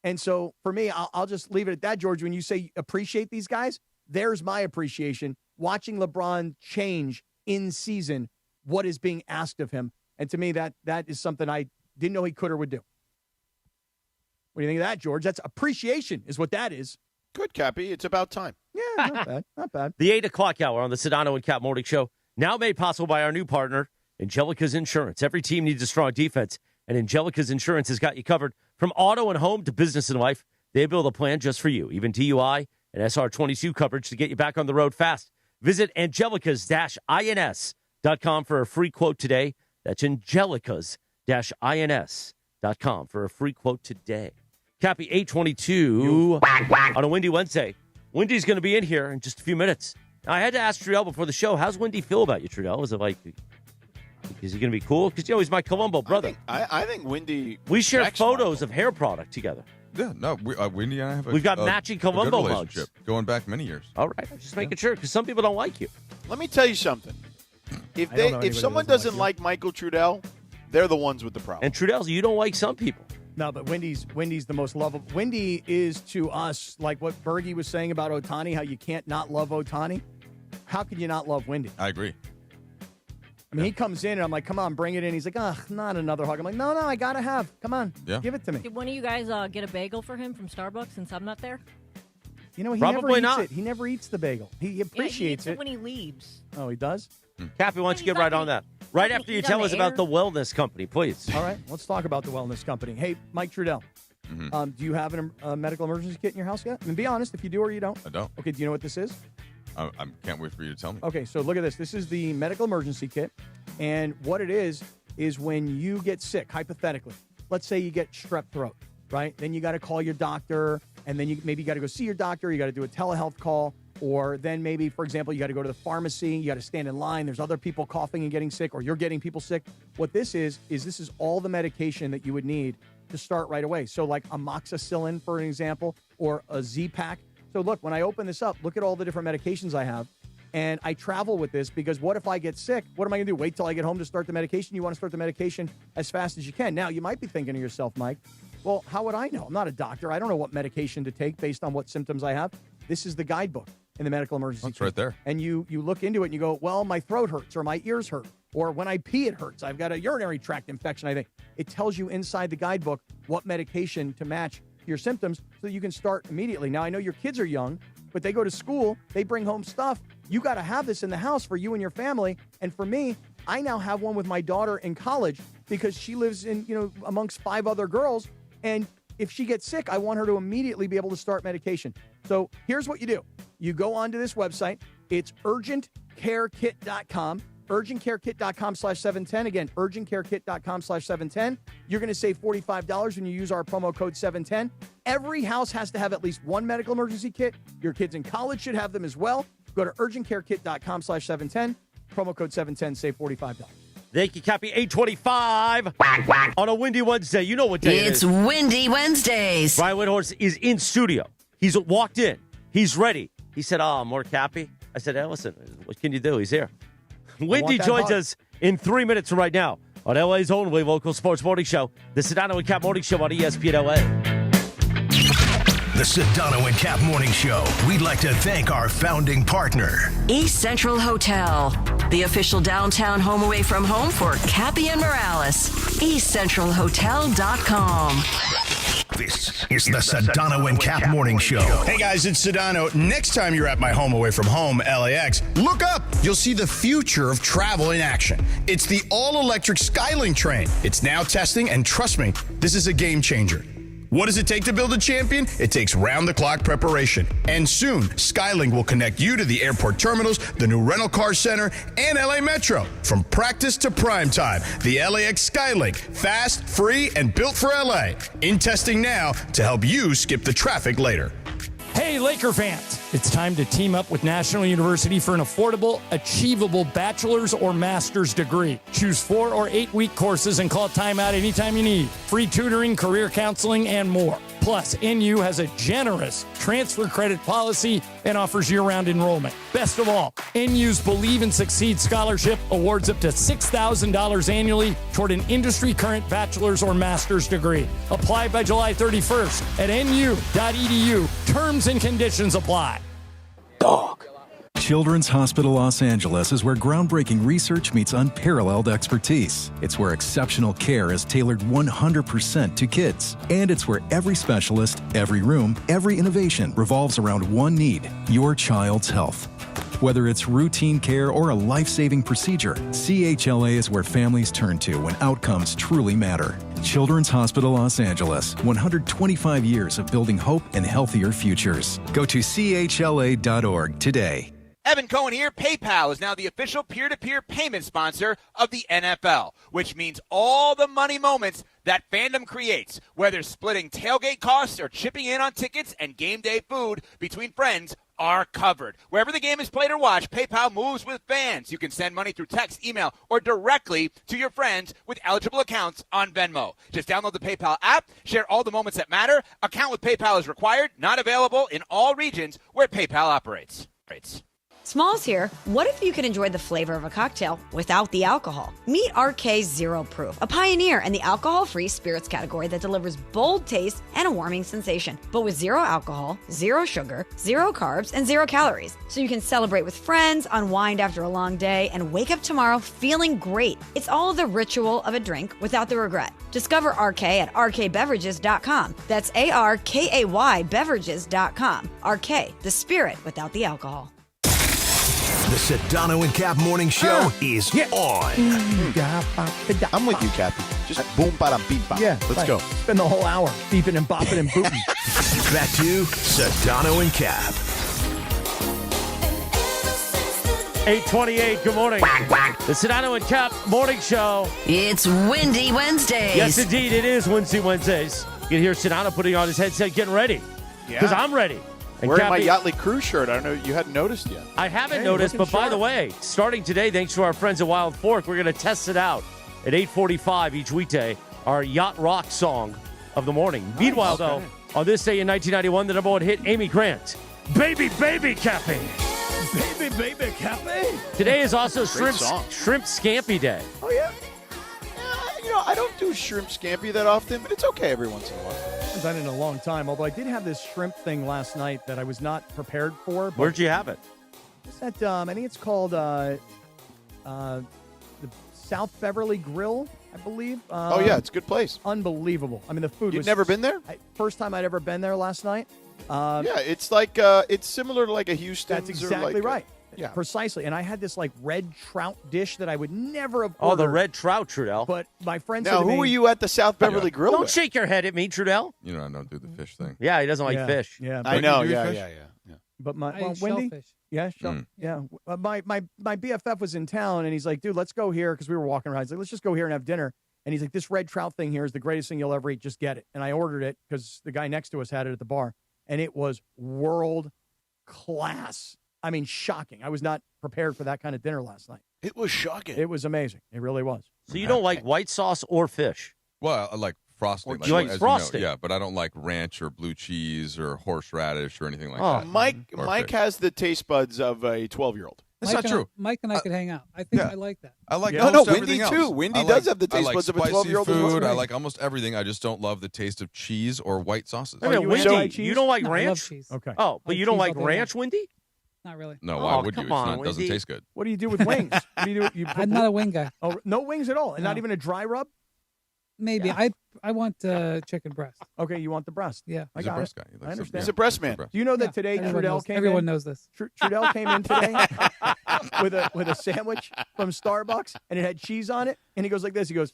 S4: And so for me, I'll just leave it at that, George. When you say appreciate these guys, there's my appreciation. Watching LeBron change in season what is being asked of him. And to me, that is something I didn't know he could or would do. What do you think of that, George? That's appreciation is what that is.
S11: Good, Cappy. It's about time.
S4: Yeah, not bad. Not bad.
S3: The 8 o'clock hour on the Sedano and Cap Morning Show, now made possible by our new partner, Angelica's Insurance. Every team needs a strong defense, and Angelica's Insurance has got you covered. From auto and home to business and life, they build a plan just for you. Even DUI and SR22 coverage to get you back on the road fast. Visit Angelicas-INS.com for a free quote today. That's Angelicas-INS.com for a free quote today. Cappy 822 on a windy Wednesday. Wendy's going to be in here in just a few minutes. Now, I had to ask Trudell before the show, how's Wendy feel about you, Trudell? Was it like, is he going to be cool? Because, he's my Colombo brother.
S11: I think Wendy...
S3: We share photos of hair product together.
S12: Yeah, no, Wendy and I have
S3: We've got matching Colombo
S12: mugs. Going back many years.
S3: All right, I'm just making sure, because some people don't like you.
S11: Let me tell you something. If someone doesn't like Michael Trudell, they're the ones with the problem.
S3: And Trudell, you don't like some people.
S4: No, but Wendy's the most lovable. Wendy is to us like what Bergie was saying about Ohtani, how you can't not love Ohtani. How can you not love Wendy?
S12: I agree.
S4: I mean, he comes in, and I'm like, come on, bring it in. He's like, not another hug. I'm like, no, I got to have. Come on, give it to me.
S13: Did one of you guys get a bagel for him from Starbucks since I'm not there?
S4: He
S3: Probably
S4: never eats
S3: not.
S4: it. He never eats the bagel. He appreciates
S13: it when he leaves.
S4: Oh, he does?
S3: Cappy, why don't you get right on that? Right after you tell us about the wellness company, please.
S4: All right, let's talk about the wellness company. Hey, Mike Trudell, do you have a medical emergency kit in your house yet? I mean, be honest, if you do or you don't.
S12: I don't.
S4: Okay, do you know what this is?
S12: I can't wait for you to tell me.
S4: Okay, so look at this. This is the medical emergency kit, and what it is when you get sick, hypothetically. Let's say you get strep throat, right? Then you got to call your doctor, and then you got to go see your doctor. You got to do a telehealth call. Or then maybe, for example, you got to go to the pharmacy. You got to stand in line. There's other people coughing and getting sick, or you're getting people sick. What this is this is all the medication that you would need to start right away. So like amoxicillin, for an example, or a Z-Pack. So look, when I open this up, look at all the different medications I have. And I travel with this because what if I get sick? What am I going to do? Wait till I get home to start the medication? You want to start the medication as fast as you can. Now, you might be thinking to yourself, Mike, well, how would I know? I'm not a doctor. I don't know what medication to take based on what symptoms I have. This is the guidebook in the medical emergency.
S12: That's right there.
S4: And you look into it and you go, well, my throat hurts or my ears hurt. Or when I pee, it hurts. I've got a urinary tract infection, I think. It tells you inside the guidebook what medication to match your symptoms so that you can start immediately. Now, I know your kids are young, but they go to school, they bring home stuff. You got to have this in the house for you and your family. And for me, I now have one with my daughter in college because she lives in, amongst 5 other girls. And if she gets sick, I want her to immediately be able to start medication. So here's what you do. You go onto this website. It's urgentcarekit.com. urgentcarekit.com/710. Again, urgentcarekit.com/710. You're going to save $45 when you use our promo code 710. Every house has to have at least one medical emergency kit. Your kids in college should have them as well. Go to urgentcarekit.com/710. Promo code 710. Save $45.
S3: Thank you, Cappy. 825 on a windy Wednesday. You know what day it is.
S6: It's Windy Wednesdays.
S3: Brian Windhorst is in studio. He's walked in. He's ready. He said, more Cappy? I said, hey, listen, what can you do? He's here. Windy joins us in 3 minutes from right now on LA's only local sports morning show, the Sedano and Cap Morning Show on ESPN LA.
S17: The Sedano and Cap Morning Show. We'd like to thank our founding partner,
S6: East Central Hotel, the official downtown home away from home for Cappy and Morales. EastCentralHotel.com.
S17: This is the Sedano and Cap Morning Show. Hey guys, it's Sedano. Next time you're at my home away from home, LAX, look up. You'll see the future of travel in action. It's the all-electric Skylink train. It's now testing, and trust me, this is a game changer. What does it take to build a champion? It takes round-the-clock preparation. And soon, Skylink will connect you to the airport terminals, the new rental car center, and LA Metro. From practice to prime time, the LAX Skylink. Fast, free, and built for LA. In testing now to help you skip the traffic later.
S18: Hey, Laker fans! It's time to team up with National University for an affordable, achievable bachelor's or master's degree. Choose 4 or 8 week courses and call timeout anytime you need. Free tutoring, career counseling, and more. Plus, NU has a generous transfer credit policy and offers year-round enrollment. Best of all, NU's Believe and Succeed Scholarship awards up to $6,000 annually toward an industry-current bachelor's or master's degree. Apply by July 31st at nu.edu. Terms and conditions apply.
S16: Dog. Children's Hospital Los Angeles is where groundbreaking research meets unparalleled expertise. It's where exceptional care is tailored 100% to kids. And it's where every specialist, every room, every innovation revolves around one need: your child's health. Whether it's routine care or a life-saving procedure, CHLA is where families turn to when outcomes truly matter. Children's Hospital Los Angeles, 125 years of building hope and healthier futures. Go to chla.org today.
S19: Evan Cohen here. PayPal is now the official peer-to-peer payment sponsor of the NFL, which means all the money moments that fandom creates, whether splitting tailgate costs or chipping in on tickets and game day food between friends, are covered. Wherever the game is played or watched, PayPal moves with fans. You can send money through text, email, or directly to your friends with eligible accounts on Venmo. Just download the PayPal app, share all the moments that matter. Account with PayPal is required, not available in all regions where PayPal operates.
S21: Smalls here. What if you could enjoy the flavor of a cocktail without the alcohol? Meet RK Zero Proof, a pioneer in the alcohol-free spirits category that delivers bold taste and a warming sensation, but with 0 alcohol, 0 sugar, 0 carbs, and 0 calories. So you can celebrate with friends, unwind after a long day, and wake up tomorrow feeling great. It's all the ritual of a drink without the regret. Discover RK at rkbeverages.com. That's ARKAY beverages.com. RK, the spirit without the alcohol.
S17: The Sedano and Cap Morning Show is on.
S11: I'm with you, Cappy. Just boom, bada, beep, bop.
S4: Yeah,
S11: let's
S4: right.
S11: go.
S4: Spend the whole hour beeping and bopping and booting.
S17: Back to Sedano and Cap.
S3: 828, good morning. The Sedano and Cap Morning Show.
S6: It's Windy Wednesdays.
S3: Yes, indeed, it is Windy Wednesdays. You can hear Sedano putting on his headset, getting ready. Because I'm ready. And
S11: Wearing my
S3: Cappy,
S11: Yachtly Crew shirt. I don't know. You hadn't noticed yet.
S3: I haven't noticed, but by the way, starting today, thanks to our friends at Wild Fork, we're going to test it out at 8:45 each weekday, our Yacht Rock song of the morning. Meanwhile, though, on this day in 1991, the number 1 hit, Amy Grant, Baby Cafe.
S4: Baby cafe.
S3: Today is also
S11: Great song.
S3: shrimp scampi day.
S4: Oh yeah.
S11: I don't do shrimp scampi that often, but it's okay every once in a while.
S4: I haven't done it in a long time. Although I did have this shrimp thing last night that I was not prepared for. But
S3: Where'd you have it?
S4: What's that? I think it's called the South Beverly Grill, I believe.
S11: Oh yeah, it's a good place.
S4: Unbelievable. I mean, the food.
S11: You've never been there?
S4: First time I'd ever been there last night.
S11: Yeah, it's like it's similar to like a Houston's.
S4: That's exactly
S11: or like
S4: right.
S11: Yeah,
S4: precisely. And I had this like red trout dish that I would never have.
S3: Oh, the
S4: ordered,
S3: red trout, Trudell.
S4: But my friend
S11: Now,
S4: said to
S11: who
S4: me,
S11: were you at the South Beverly Grill
S3: Don't
S11: with?
S3: shake your head at me, Trudell.
S12: You know, I don't do the fish thing.
S3: Yeah, he doesn't like
S4: Yeah,
S3: fish.
S4: Yeah,
S11: I
S4: but-
S11: know.
S12: you do
S11: Yeah,
S12: fish?
S11: yeah.
S4: But my
S1: I
S4: well,
S1: eat
S4: Wendy,
S1: shellfish.
S4: yeah, yeah. My BFF was in town, and he's like, "Dude, let's go here," because we were walking around. He's like, "Let's just go here and have dinner." And he's like, "This red trout thing here is the greatest thing you'll ever eat. Just get it." And I ordered it because the guy next to us had it at the bar, and it was world class. I mean, shocking. I was not prepared for that kind of dinner last night.
S11: It was shocking.
S4: It was amazing. It really was.
S3: So you don't like white sauce or fish?
S12: Well, I like frosting.
S3: You like
S12: as
S3: frosting?
S12: yeah, but I don't like ranch or blue cheese or horseradish or anything like
S3: Oh,
S12: that.
S11: Mike
S12: Or
S11: Mike
S12: fish.
S11: has the taste buds of a 12-year-old.
S12: That's
S1: Mike
S12: not
S1: and
S12: true.
S1: Mike and I could hang out. I think
S12: Yeah.
S1: I like that.
S12: I like
S11: No,
S12: almost
S11: Windy
S12: everything else.
S11: too. Windy
S12: I
S11: does have the
S12: I
S11: taste
S12: like
S11: buds of a
S12: spicy
S11: 12-year-old as well.
S12: food. I like almost everything. I just don't love the taste of cheese or white sauces.
S3: Wait a minute,
S4: you
S3: Windy,
S4: anti-cheese?
S3: you don't like
S1: No, I love
S3: ranch?
S1: cheese.
S4: Okay.
S3: Oh, but
S1: Like
S3: you don't
S1: cheese
S3: like
S1: all day
S3: ranch, Windy?
S1: Not really.
S12: No,
S3: Oh,
S12: why would
S3: come
S12: you?
S3: on,
S12: It doesn't
S3: Windy.
S12: taste good.
S4: What do you do with wings? What do you do? You put
S1: I'm not a wing guy.
S4: Oh, no wings at all, and not
S1: No.
S4: even a dry rub.
S1: Maybe
S4: Yeah.
S1: I want chicken breast.
S4: Okay, you want the breast.
S1: Yeah.
S4: I
S12: He's a
S4: got
S12: breast
S4: it.
S12: guy. He
S4: I
S12: likes
S4: understand.
S11: He's a breast man.
S4: Do you know that today
S1: everyone
S4: Trudell
S1: knows,
S4: came
S1: everyone
S4: in?
S1: knows this.
S4: Trudell came in today with a sandwich from Starbucks, and it had cheese on it. And he goes like this. He goes,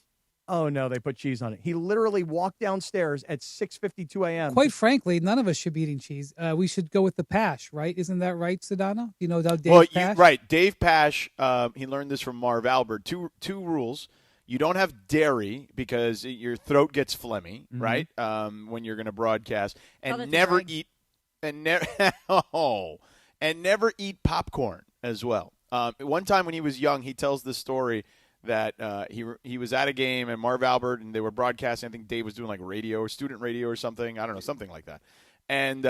S4: "Oh no, they put cheese on it." He literally walked downstairs at 6:52 a.m.
S1: Quite frankly, none of us should be eating cheese. We should go with the pash, right? Isn't that right, Sedano? Do you know how Dave
S11: Well,
S1: Pash?
S11: right. Dave Pash, he learned this from Marv Albert. Two rules. You don't have dairy because your throat gets phlegmy, right? When you're going to broadcast, and
S13: that's
S11: never
S13: right.
S11: eat and never and never eat popcorn as well. One time when he was young, he tells the story that he was at a game and Marv Albert and they were broadcasting. I think Dave was doing like radio or student radio or something. I don't know, something like that. And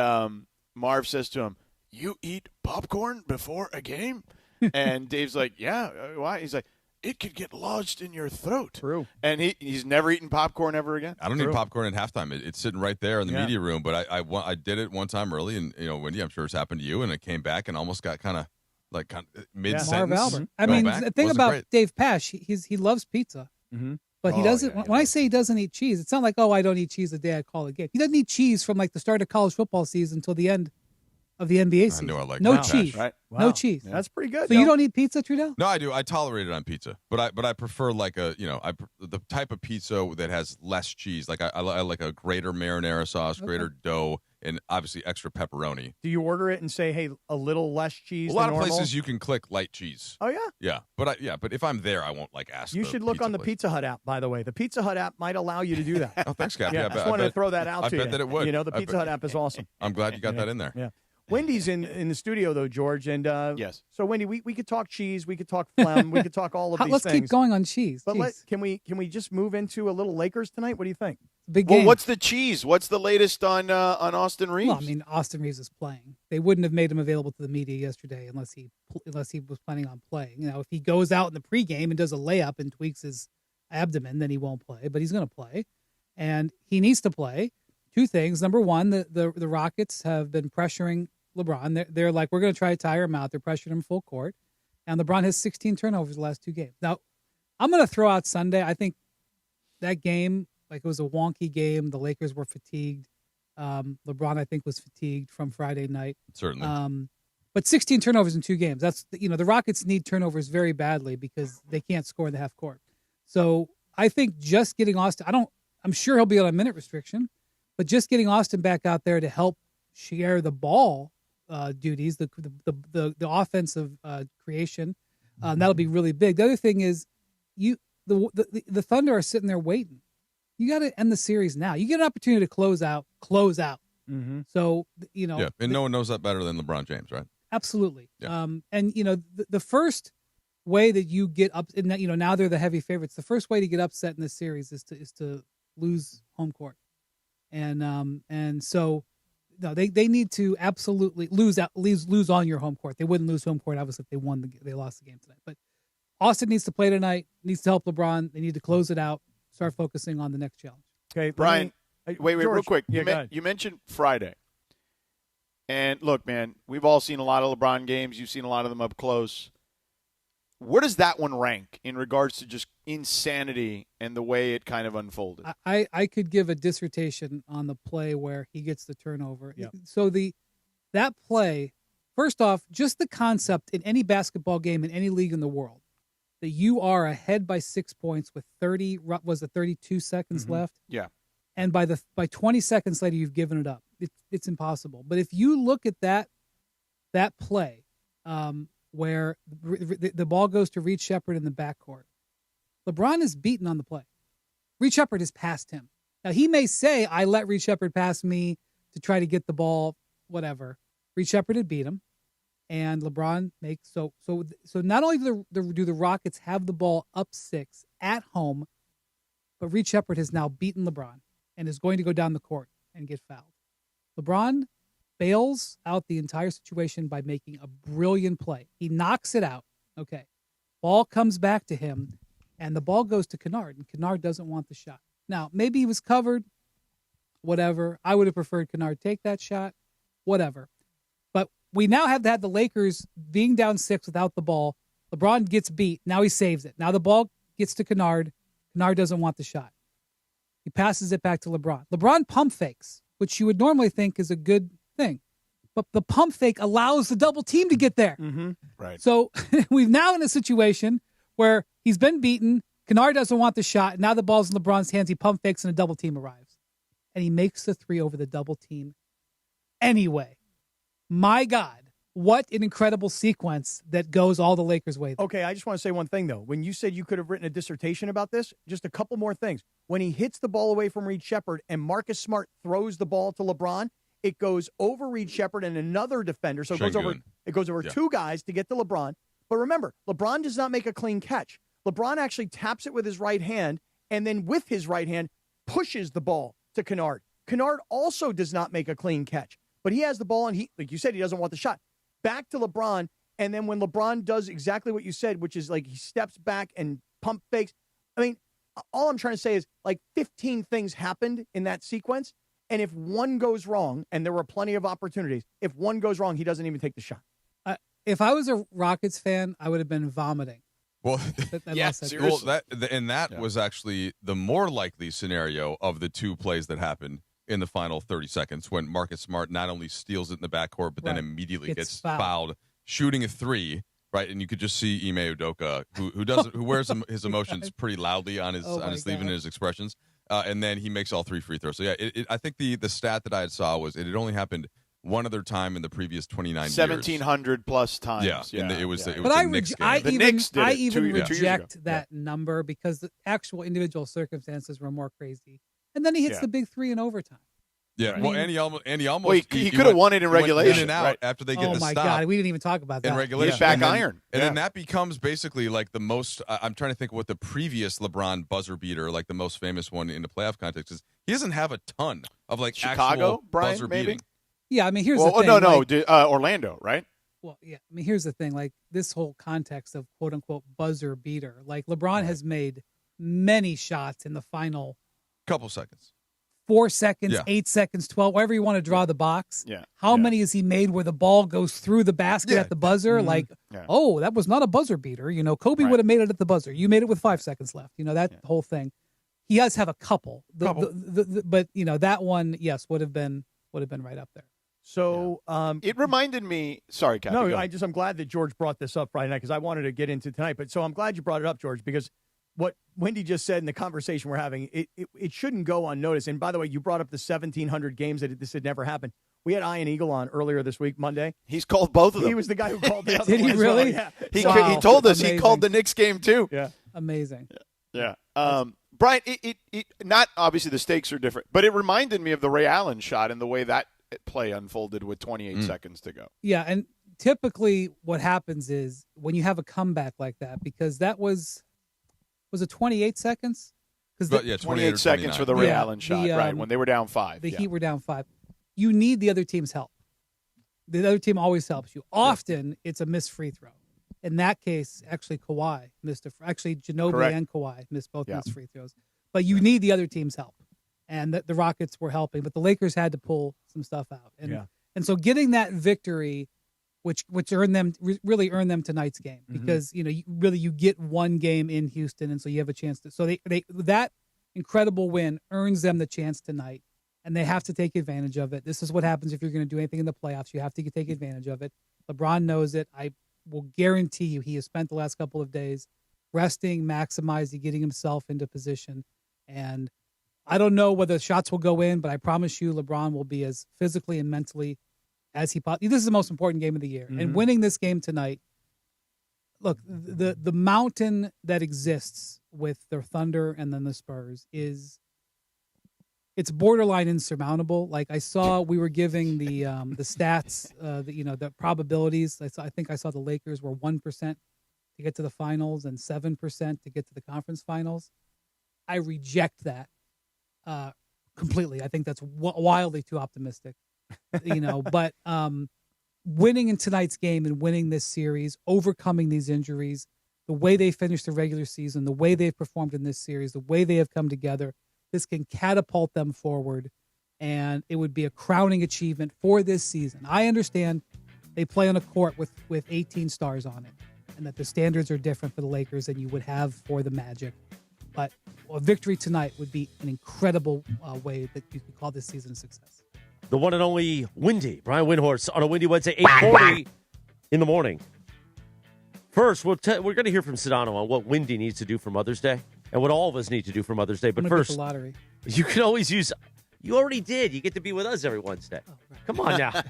S11: Marv says to him, "You eat popcorn before a game?" And Dave's like, "Yeah, why?" He's like, "It could get lodged in your throat."
S4: True.
S11: And he's never eaten popcorn ever again.
S12: I don't eat popcorn at halftime. It's sitting right there in the
S4: Yeah.
S12: media room. But I did it one time early, and Wendy, I'm sure it's happened to you, and it came back and almost got kind of mid
S1: Marv
S12: sentence.
S1: Albert. I mean, the thing about Dave Pash, he loves pizza, but he doesn't. When I say he doesn't eat cheese, it's not like, oh, I don't eat cheese the day I call a game. He doesn't eat cheese from like the start of college football season until the end of the NBA season.
S12: knew I liked
S1: no
S12: Dave Pash.
S1: cheese,
S11: Right.
S1: no
S4: Wow.
S1: cheese.
S4: That's pretty good.
S1: So you don't eat pizza, Trudell?
S12: No, I do. I tolerate it on pizza, but I prefer like the type of pizza that has less cheese. Like I like a greater marinara sauce, greater dough, and obviously extra pepperoni.
S4: Do you order it and say, "Hey, a little less cheese"?
S12: A lot
S4: than
S12: of
S4: normal?
S12: places you can click light cheese.
S4: Oh yeah.
S12: Yeah, but if I'm there, I won't ask.
S4: You
S12: the
S4: should look
S12: pizza
S4: on the
S12: place.
S4: Pizza Hut app, by the way. The Pizza Hut app might allow you to do that.
S12: Oh, thanks, Cap.
S4: Yeah,
S12: I
S4: just
S12: bet-
S4: wanted to throw that out
S12: I
S4: to
S12: bet
S4: you.
S12: that it would.
S4: You know, the
S12: I
S4: Pizza
S12: bet-
S4: Hut app is awesome.
S12: I'm glad you got that in there.
S4: Yeah. Wendy's in the studio though, George, and
S11: Yes.
S4: So Wendy, we could talk cheese, we could talk phlegm, we could talk all of these
S1: Let's
S4: things.
S1: keep going on cheese.
S4: But
S1: Jeez.
S4: can we just move into a little Lakers tonight? What do you think?
S1: Big
S11: Well,
S1: game.
S11: what's the cheese? What's the latest on Austin Reaves?
S1: Well, I mean, Austin Reaves is playing. They wouldn't have made him available to the media yesterday unless he was planning on playing. If he goes out in the pregame and does a layup and tweaks his abdomen, then he won't play. But he's going to play, and he needs to play. Two things. Number one, the Rockets have been pressuring LeBron. They're like, we're going to try to tire him out. They're pressuring him full court, and LeBron has 16 turnovers the last two games. Now, I'm going to throw out Sunday. I think that game, like, it was a wonky game. The Lakers were fatigued. LeBron, I think, was fatigued from Friday night.
S12: Certainly.
S1: But 16 turnovers in two games. That's, the Rockets need turnovers very badly because they can't score in the half court. So I think just getting Austin, I'm sure he'll be on a minute restriction, but just getting Austin back out there to help share the ball duties, the offensive creation, that'll be really big. The other thing is, the Thunder are sitting there waiting. You got to end the series now. You get an opportunity to close out.
S4: Mm-hmm.
S1: So
S12: yeah, and no one knows that better than LeBron James, right?
S1: Absolutely.
S12: Yeah.
S1: And the first way that you get up, and now they're the heavy favorites. The first way to get upset in this series is to lose home court, and so no, they need to absolutely lose on your home court. They wouldn't lose home court obviously if they lost the game tonight. But Austin needs to play tonight. Needs to help LeBron. They need to close it out. Start focusing on the next challenge.
S4: Okay,
S11: Brian. Wait,
S4: George,
S11: real quick.
S4: yeah,
S11: You mentioned Friday, and look, man, we've all seen a lot of LeBron games. You've seen a lot of them up close. Where does that one rank in regards to just insanity and the way it kind of unfolded?
S1: I could give a dissertation on the play where he gets the turnover.
S4: Yep.
S1: So that play, first off, just the concept in any basketball game in any league in the world that you are ahead by 6 points with 32 seconds left.
S11: Yeah.
S1: And by 20 seconds later, you've given it up. It's impossible. But if you look at that play, where the ball goes to Reed Sheppard in the backcourt, LeBron is beaten on the play. Reed Sheppard has passed him. Now, he may say, I let Reed Sheppard pass me to try to get the ball, whatever. Reed Sheppard had beat him, and LeBron makes so not only do the Rockets have the ball up 6 at home, but Reed Sheppard has now beaten LeBron and is going to go down the court and get fouled. LeBron bails out the entire situation by making a brilliant play. He knocks it out. Okay. Ball comes back to him, and the ball goes to Kennard, and Kennard doesn't want the shot. Now, maybe he was covered, whatever. I would have preferred Kennard take that shot, whatever. But we now have had the Lakers being down 6 without the ball. LeBron gets beat. Now he saves it. Now the ball gets to Kennard. Kennard doesn't want the shot. He passes it back to LeBron. LeBron pump fakes, which you would normally think is a good thing. But the pump fake allows the double team to get there.
S4: Mm-hmm.
S11: Right.
S1: So we've now in a situation where he's been beaten. Kennard doesn't want the shot. Now the ball's in LeBron's hands. He pump fakes and a double team arrives. And he makes the 3 over the double team anyway. My God, what an incredible sequence that goes all the Lakers' way there.
S4: Okay, I just want to say one thing, though. When you said you could have written a dissertation about this, just a couple more things. When he hits the ball away from Reed Sheppard and Marcus Smart throws the ball to LeBron, it goes over Reed Sheppard and another defender. So it goes over 2 guys to get to LeBron. But remember, LeBron does not make a clean catch. LeBron actually taps it with his right hand, and then with his right hand pushes the ball to Kennard. Kennard also does not make a clean catch. But he has the ball, and he, like you said, he doesn't want the shot. Back to LeBron, and then when LeBron does exactly what you said, which is like he steps back and pump fakes. I mean, all I'm trying to say is like 15 things happened in that sequence, and if one goes wrong, and there were plenty of opportunities, if one goes wrong, he doesn't even take the shot.
S1: If I was a Rockets fan, I would have been vomiting.
S12: Well,
S11: that
S12: was actually the more likely scenario of the 2 plays that happened in the final 30 seconds when Marcus Smart not only steals it in the backcourt, but then immediately gets fouled, shooting a 3, right? And you could just see Ime Udoka, who wears his emotions pretty loudly on his sleeve and his expressions, and then he makes all 3 free throws. So yeah, I think the stat that I saw was it had only happened one other time in the previous 29 years.
S11: 1,700 plus times.
S12: Yeah. It was
S1: but
S12: the Knicks game.
S1: I even reject
S11: years
S1: that number because the actual individual circumstances were more crazy. And then he hits the big 3 in overtime.
S12: Yeah,
S1: I
S12: well,
S1: mean,
S12: and he almost
S11: well, he could have won it in regulation.
S12: In and out after they get the stop.
S1: Oh my God, we didn't even talk about that
S12: in regulation.
S11: Back iron,
S12: and then that becomes basically like the most. I'm trying to think what the previous LeBron buzzer beater, like the most famous one in the playoff context, is. He doesn't have a ton of like
S11: Chicago,
S12: actual
S11: Brian,
S12: buzzer
S11: maybe?
S12: beating.
S1: Yeah, I mean, here's the thing.
S11: Orlando, right?
S1: Well, yeah, I mean, here's the thing. Like this whole context of quote unquote buzzer beater. Like LeBron has made many shots in the final
S12: couple seconds.
S1: 4 seconds, 8 seconds, 12, wherever you want to draw the box.
S11: Yeah.
S1: How many has he made where the ball goes through the basket at the buzzer?
S11: Mm-hmm.
S1: Like, oh, that was not a buzzer beater. You know, Kobe would have made it at the buzzer. You made it with 5 seconds left. You know, that whole thing. He does have a couple. But, you know, that one, yes, would have been right up there.
S4: So
S11: it reminded me. Sorry, Kathy.
S4: No, I'm glad that George brought this up Friday night because I wanted to get into tonight. But so I'm glad you brought it up, George, because what Wendy just said in the conversation we're having, it shouldn't go unnoticed. And by the way, you brought up the 1,700 games that this had never happened. We had Ian Eagle on earlier this week, Monday.
S11: He's called both of them.
S4: He was the guy who called the other
S1: Did
S4: one
S1: he
S4: as well.
S1: really?
S4: Yeah.
S11: He told us he called the Knicks game too.
S4: Yeah.
S1: Amazing.
S11: Yeah. Brian, it not obviously the stakes are different, but it reminded me of the Ray Allen shot and the way that play unfolded with 28 seconds to go.
S1: Yeah, and typically what happens is when you have a comeback like that, because that was it 28 seconds?
S11: 28 seconds for the Ray Allen shot, right, when they were down 5.
S1: The Heat were down 5. you need the other team's help. The other team always helps you. Often it's a missed free throw. In that case, actually Kawhi missed actually Ginobili
S11: Correct.
S1: and Kawhi missed both missed free throws. But you need the other team's help. And the Rockets were helping, but the Lakers had to pull some stuff out. And so getting that victory, which earned them really earned them tonight's game, because you get one game in Houston, and so you have a chance to. So they that incredible win earns them the chance tonight, and they have to take advantage of it. This is what happens if you're going to do anything in the playoffs. You have to take advantage of it. LeBron knows it. I will guarantee you he has spent the last couple of days resting, maximizing, getting himself into position. And I don't know whether the shots will go in, but I promise you LeBron will be as physically and mentally as he possibly. This is the most important game of the year. And winning this game tonight, look, the mountain that exists with the Thunder and then the Spurs it's borderline insurmountable. Like I saw, we were giving the stats, the probabilities. I think I saw the Lakers were 1% to get to the finals and 7% to get to the conference finals. I reject that completely. I think that's wildly too optimistic. But winning in tonight's game and winning this series, overcoming these injuries, the way they finished the regular season, the way they've performed in this series, the way they have come together, this can catapult them forward, and it would be a crowning achievement for this season. I understand they play on a court with 18 stars on it, and that the standards are different for the Lakers than you would have for the Magic. But a victory tonight would be an incredible way that you could call this season a success.
S3: The one and only Windy, Brian Windhorst, on a windy Wednesday, 8:40 in the morning. First, we're going to hear from Sedano on what Windy needs to do for Mother's Day and what all of us need to do for Mother's Day. But first,
S1: the lottery.
S3: You can always use. You already did. You get to be with us every Wednesday. Oh, right. Come on now.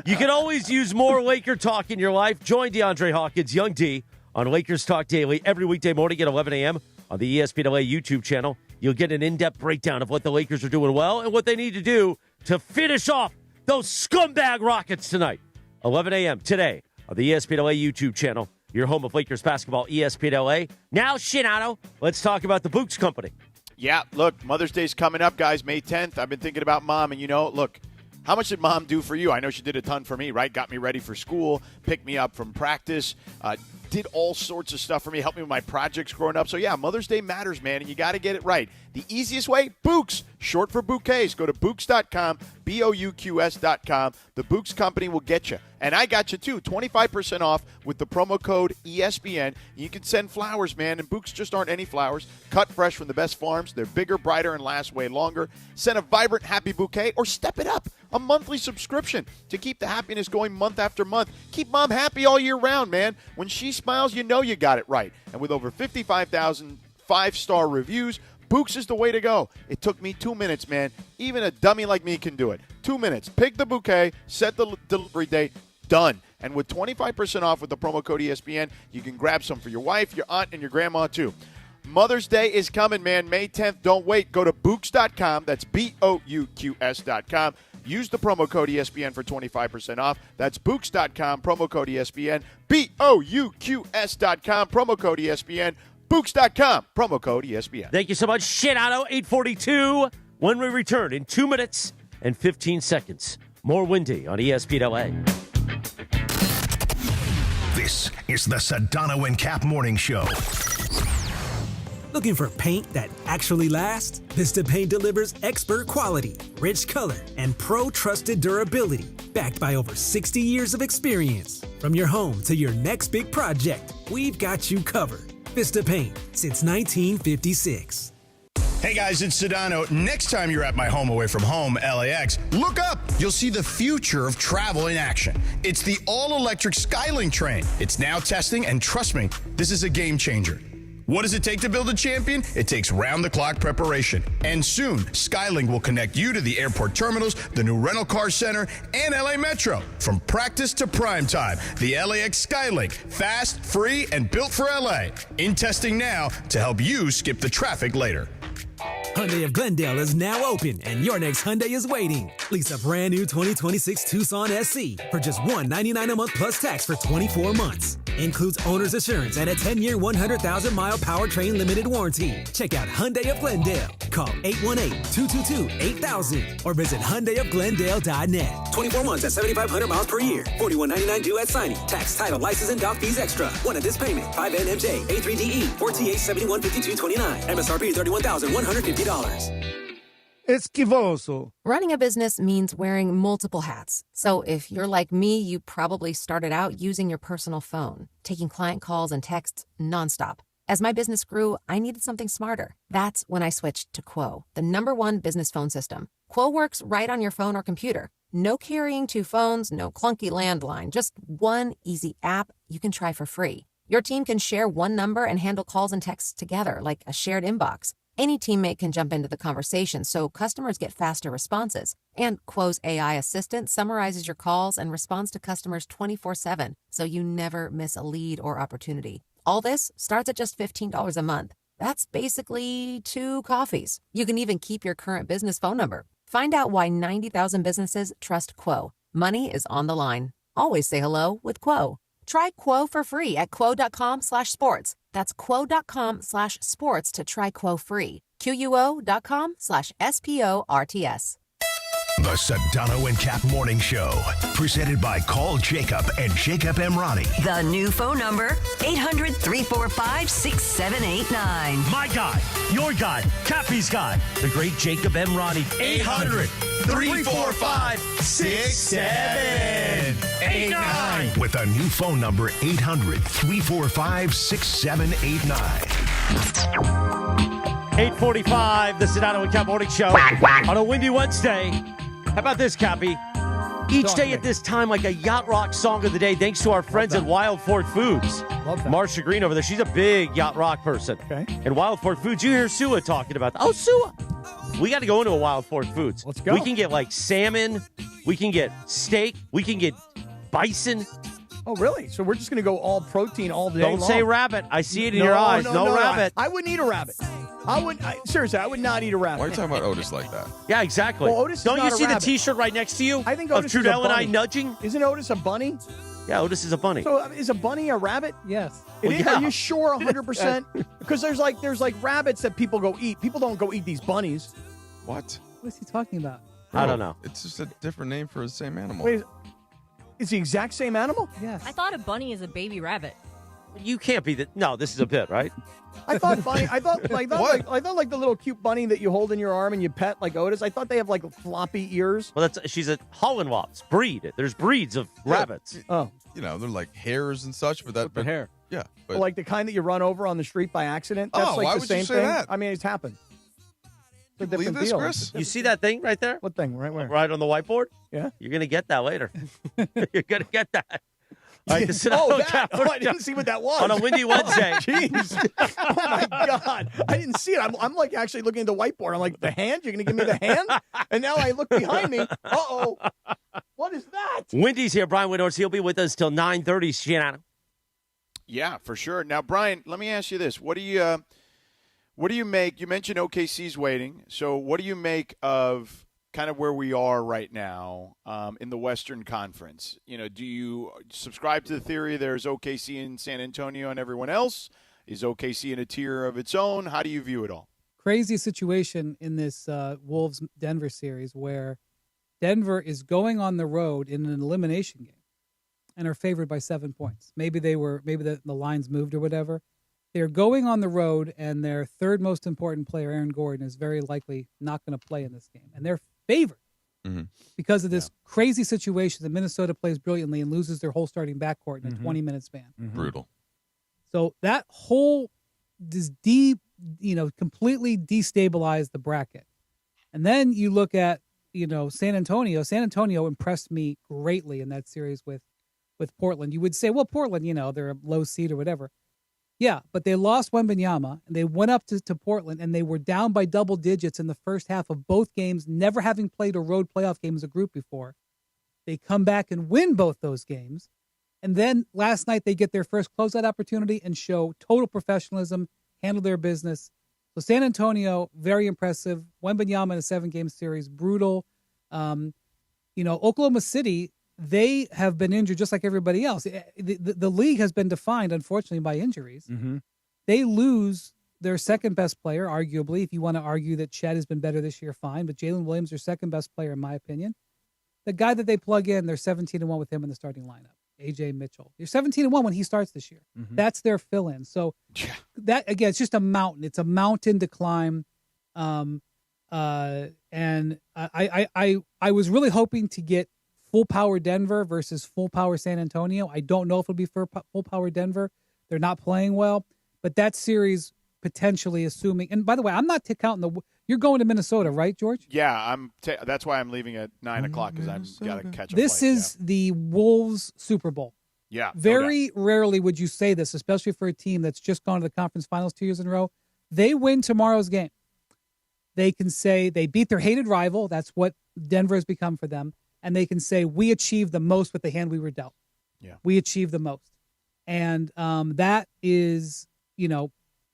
S3: You can always use more Laker talk in your life. Join DeAndre Hawkins, Young D, on Lakers Talk Daily every weekday morning at 11 a.m. on the ESPN LA YouTube channel. You'll get an in-depth breakdown of what the Lakers are doing well and what they need to do to finish off those scumbag Rockets tonight. 11 a.m. today on the ESPN LA YouTube channel, your home of Lakers basketball, ESPN LA. Now, Sedano, let's talk about the Books Company.
S11: Yeah, look, Mother's Day's coming up, guys, May 10th. I've been thinking about Mom, and look, how much did Mom do for you? I know she did a ton for me, right? Got me ready for school, picked me up from practice, did all sorts of stuff for me, helped me with my projects growing up. So, yeah, Mother's Day matters, man, and you got to get it right. The easiest way, Books, short for bouquets. Go to Books.com, BOUQS.com. The Books Company will get you. And I got you, too, 25% off with the promo code ESPN. You can send flowers, man, and Books just aren't any flowers. Cut fresh from the best farms. They're bigger, brighter, and last way longer. Send a vibrant, happy bouquet or step it up. A monthly subscription to keep the happiness going month after month. Keep Mom happy all year round, man. When she smiles, you know you got it right. And with over 55,000 5-star reviews, Books is the way to go. It took me 2 minutes, man. Even a dummy like me can do it. 2 minutes. Pick the bouquet, set the delivery date, done. And with 25% off with the promo code ESPN, you can grab some for your wife, your aunt, and your grandma, too. Mother's Day is coming, man. May 10th. Don't wait. Go to Books.com. That's BOUQS.com. Use the promo code ESPN for 25% off. That's Books.com, promo code ESPN. BOUQS.com, promo code ESPN. Books.com, promo code ESPN.
S3: Thank you so much, Sedano. 8:42. When we return in 2 minutes and 15 seconds. More Windy on ESPN LA.
S17: This is the Sedano and Cap Morning Show.
S20: Looking for paint that actually lasts? Vista Paint delivers expert quality, rich color, and pro-trusted durability, backed by over 60 years of experience. From your home to your next big project, we've got you covered. Vista Paint, since 1956.
S17: Hey guys, it's Sedano. Next time you're at my home away from home, LAX, look up. You'll see the future of travel in action. It's the all-electric Skylink train. It's now testing, and trust me, this is a game changer. What does it take to build a champion? It takes round-the-clock preparation. And soon, Skylink will connect you to the airport terminals, the new rental car center, and LA Metro. From practice to prime time, the LAX Skylink. Fast, free, and built for LA. In testing now to help you skip the traffic later.
S20: Hyundai of Glendale is now open, and your next Hyundai is waiting. Lease a brand new 2026 Tucson SC for just $199 a month plus tax for 24 months. Includes owner's assurance and a 10-year, 100,000-mile powertrain limited warranty. Check out Hyundai of Glendale. Call 818-222-8000 or visit HyundaiofGlendale.net.
S5: 24 months at 7,500 miles per year. $41.99 due at signing. Tax, title, license, and dock fees extra. One at this payment. 5NMJ, A3DE, 4TA 715229. MSRP $31,150.
S7: Esquivoso.
S9: Running a business means wearing multiple hats. So if you're like me, you probably started out using your personal phone, taking client calls and texts nonstop. As my business grew, I needed something smarter. That's when I switched to Quo, the #1 business phone system. Quo works right on your phone or computer. No carrying 2 phones, no clunky landline, just one easy app you can try for free. Your team can share one number and handle calls and texts together like a shared inbox. Any teammate can jump into the conversation, so customers get faster responses. And Quo's AI assistant summarizes your calls and responds to customers 24/7, so you never miss a lead or opportunity. All this starts at just $15 a month. That's basically 2 coffees. You can even keep your current business phone number. Find out why 90,000 businesses trust Quo. Money is on the line. Always say hello with Quo. Try Quo for free at quo.com/sports. That's quo.com/sports to try Quo free. QUO.com/SPORTS.
S22: The Sedano and Cap Morning Show, presented by Call Jacob and Jacob Emrani.
S6: The new phone number, 800-345-6789.
S3: My guy, your guy, Cappy's guy, the great Jacob Emrani.
S22: 800-345-6789. With a new phone number, 800-345-6789.
S3: 8:45, the Sedano and Cap Morning Show on a windy Wednesday. How about this, Cappy? Each day at this time, like a Yacht Rock song of the day, thanks to our friends at Wild Ford Foods.
S4: Love that.
S3: Marcia Green over there, she's a big Yacht Rock person.
S4: Okay.
S3: And Wild Ford Foods, you hear Sua talking about that. Oh, Sua! We got to go into a Wild Ford Foods.
S4: Let's go.
S3: We can get like salmon, we can get steak, we can get bison.
S4: Oh, really? So we're just going to go all protein all day
S3: Don't
S4: long?
S3: say rabbit. I see it in your eyes. No rabbit.
S4: I wouldn't eat a rabbit. Seriously, I would not eat a rabbit.
S12: Why are you talking about Otis like that?
S3: Yeah, exactly.
S4: Well, Otis is
S3: Don't you
S4: not a
S3: see the
S4: rabbit.
S3: T-shirt right next to you?
S4: I think
S3: of
S4: Otis is a
S3: Trudell and I
S4: bunny.
S3: nudging.
S4: Isn't Otis a bunny?
S3: Yeah, Otis is a bunny.
S4: So is a bunny a rabbit?
S1: Yes.
S4: It
S3: Well,
S4: is?
S3: yeah.
S4: Are you sure 100%? Because there's like rabbits that people go eat. People don't go eat these bunnies.
S12: What?
S1: What is he talking about?
S3: I don't know.
S12: It's just a different name for the same animal.
S4: Wait, it's the exact same animal?
S1: Yes.
S13: I thought a bunny is a baby rabbit.
S3: You can't be the. No, this is a bit, right?
S4: I thought bunny. I thought like the little cute bunny that you hold in your arm and you pet like Otis. I thought they have like floppy ears.
S3: Well, she's a Hollandwalds breed. There's breeds of rabbits.
S4: Oh,
S12: You know, they're like hares and such, but
S4: the hair.
S12: Yeah, but
S4: Like the kind that you run over on the street by accident. That's
S12: Oh,
S4: like
S12: why
S4: the
S12: would you
S4: same
S12: say
S4: thing.
S12: that?
S4: I mean, it's happened. It's a
S12: believe
S4: different
S12: this,
S4: deal.
S12: Chris?
S3: You see that thing right there?
S4: What thing? Right where?
S3: Right on the whiteboard?
S4: Yeah.
S3: You're gonna get that later. You're gonna get that. All right, the
S4: Oh,
S3: Sedano
S4: that!
S3: Cap
S4: Oh, I didn't see what that was.
S3: on a windy Wednesday.
S4: Jeez. Oh, my God. I didn't see it. I'm like actually looking at the whiteboard. I'm like, the hand? You're going to give me the hand? And now I look behind me. Uh-oh. What is that?
S3: Windy's here. Brian Windhorst. He'll be with us till 9:30. Shannon.
S11: Yeah, for sure. Now, Brian, let me ask you this: What do you make? You mentioned OKC's waiting. So, what do you make of kind of where we are right now in the Western Conference? You know, do you subscribe to the theory there's OKC in San Antonio and everyone else? Is OKC in a tier of its own? How do you view it all?
S1: Crazy situation in this Wolves-Denver series where Denver is going on the road in an elimination game and are favored by 7 points. Maybe the lines moved or whatever. They're going on the road, and their third most important player, Aaron Gordon, is very likely not going to play in this game. And they're favored because of this crazy situation that Minnesota plays brilliantly and loses their whole starting backcourt in a 20-minute span.
S12: Brutal.
S1: So that whole completely destabilized the bracket. And then you look at, San Antonio. San Antonio impressed me greatly in that series with Portland. You would say, well, Portland, they're a low seed or whatever. Yeah, but they lost Wembanyama, and they went up to Portland, and they were down by double digits in the first half of both games, never having played a road playoff game as a group before. They come back and win both those games. And then last night they get their first closeout opportunity and show total professionalism, handle their business. So San Antonio, very impressive. Wembanyama in a 7-game series, brutal. Oklahoma City, they have been injured just like everybody else. The league has been defined, unfortunately, by injuries.
S4: Mm-hmm.
S1: They lose their second best player, arguably. If you want to argue that Chet has been better this year, fine. But Jalen Williams, their second best player, in my opinion. The guy that they plug in, they're 17-1 with him in the starting lineup, AJ Mitchell. You're 17-1 when he starts this year.
S4: Mm-hmm.
S1: That's their fill-in. So that, again, it's just a mountain. It's a mountain to climb. And I was really hoping to get full power Denver versus full power San Antonio. I don't know if it'll be for full power Denver. They're not playing well, but that series potentially assuming. And by the way, I'm not counting you're going to Minnesota, right, George?
S11: Yeah, that's why I'm leaving at 9 o'clock because I've got to catch a
S1: This
S11: flight,
S1: is the Wolves Super Bowl.
S11: Yeah.
S1: Very rarely would you say this, especially for a team that's just gone to the conference finals 2 years in a row. They win tomorrow's game. They can say they beat their hated rival. That's what Denver has become for them. And they can say, we achieved the most with the hand we were dealt.
S11: Yeah.
S1: We achieved the most. And that is,